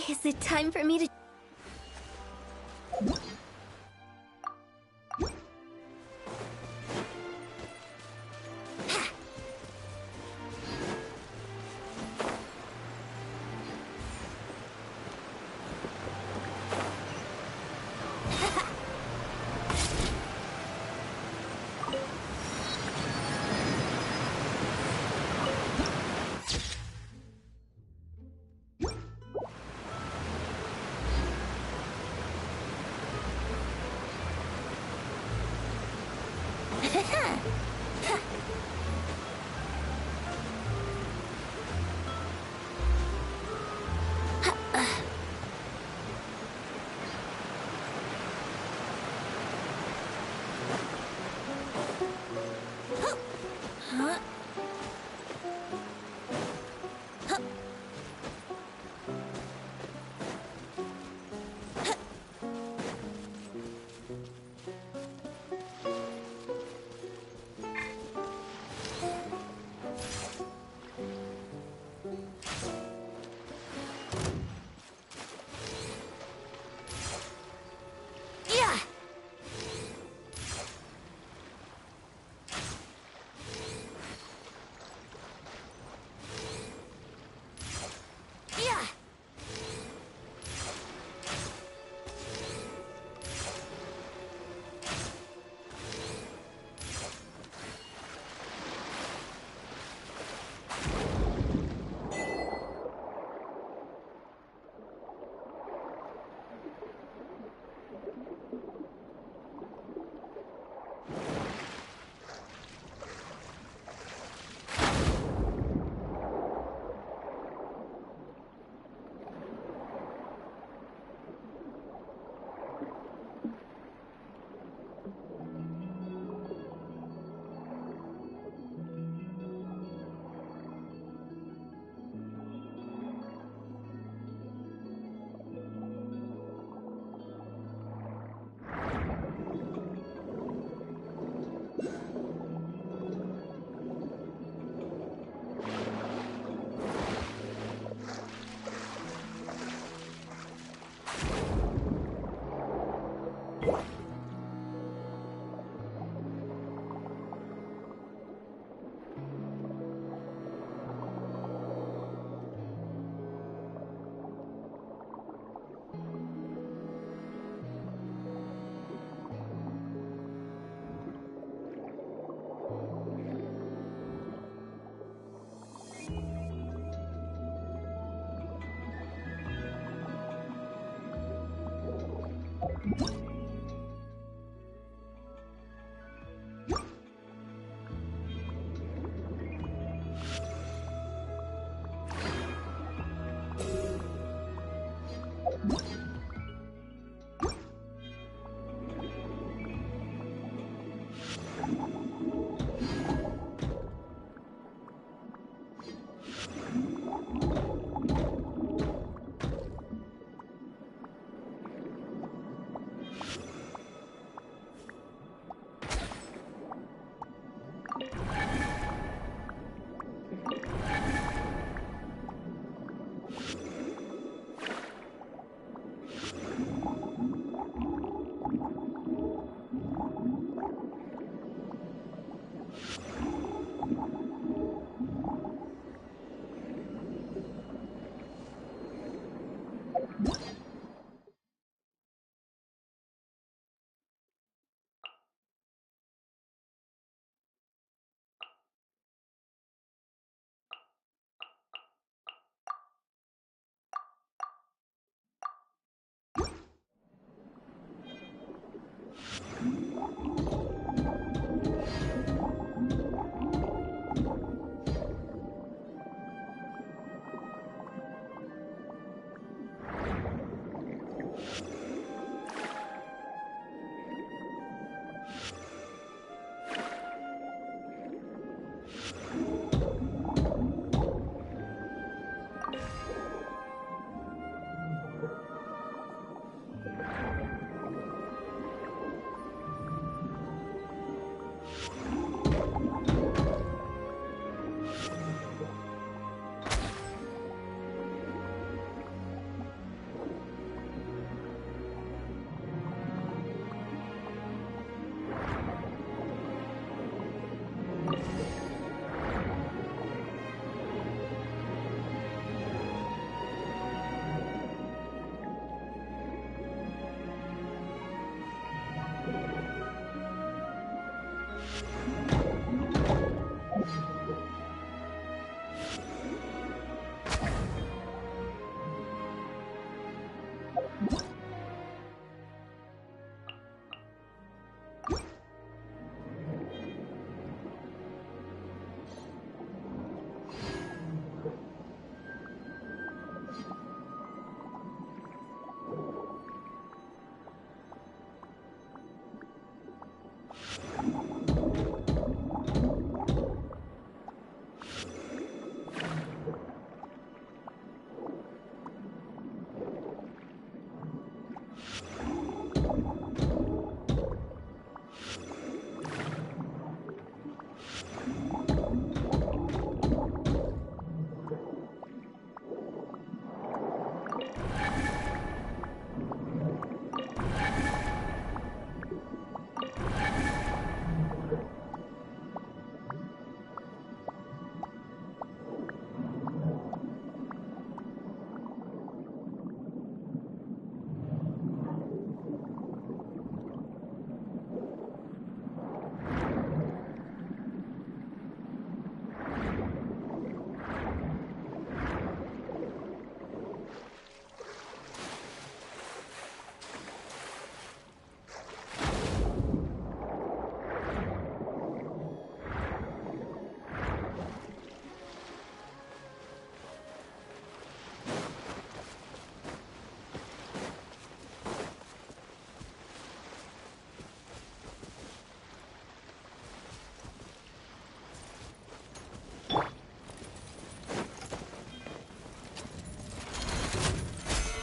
Is it time for me to...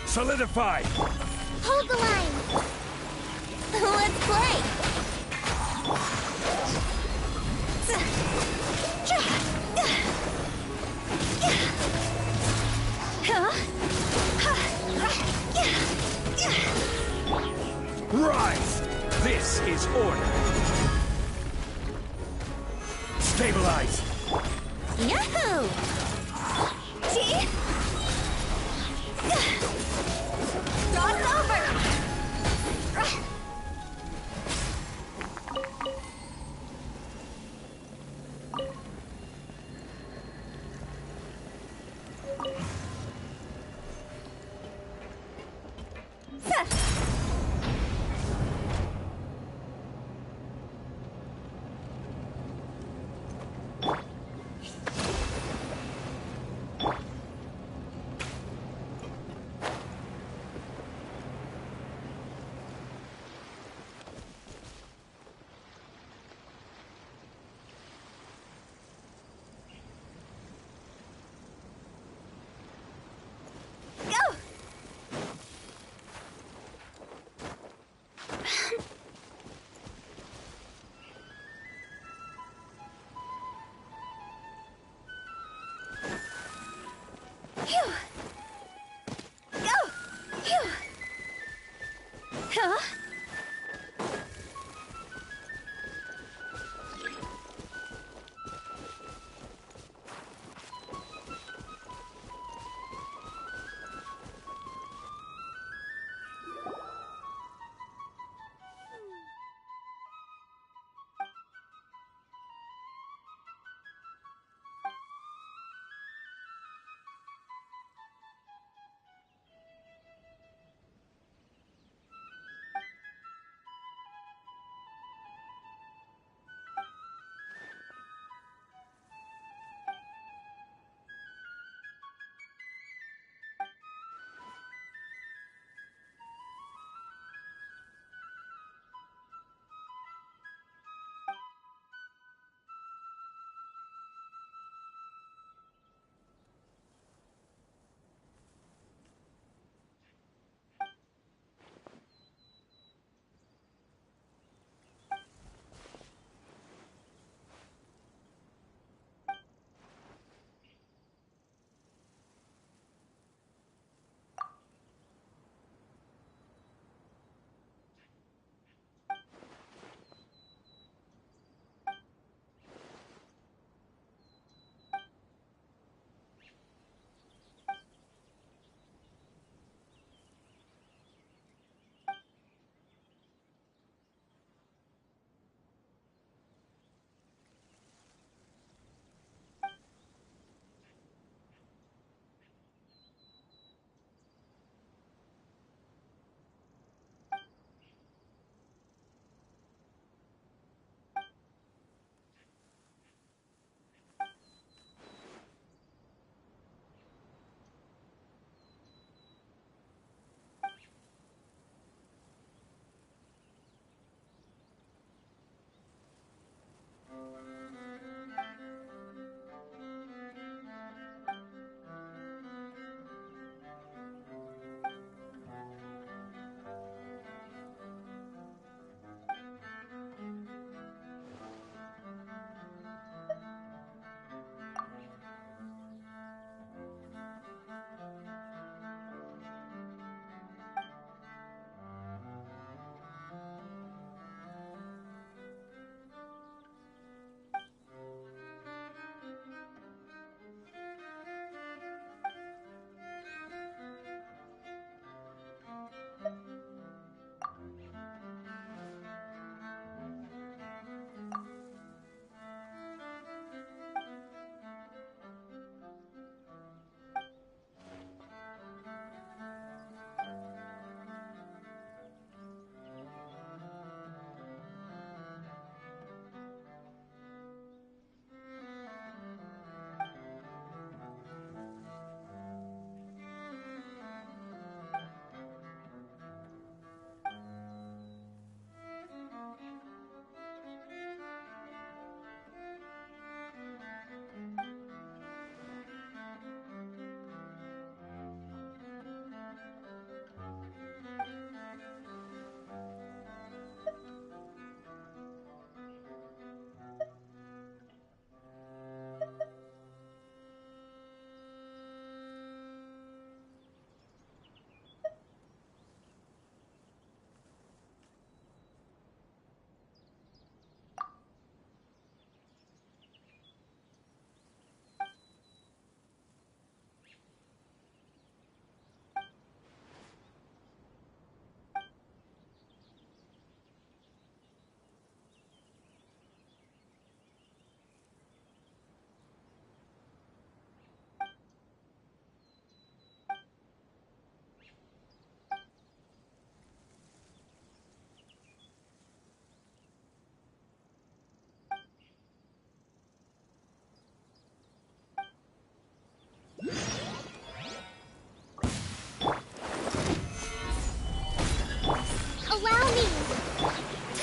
Solidify! Hold the line! Let's play! Rise! This is order! Stabilize! Yahoo! See? Draw's over!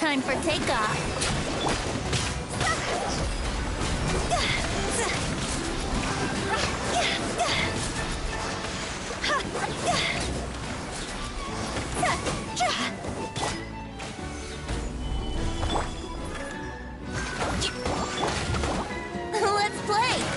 time for takeoff. Let's play!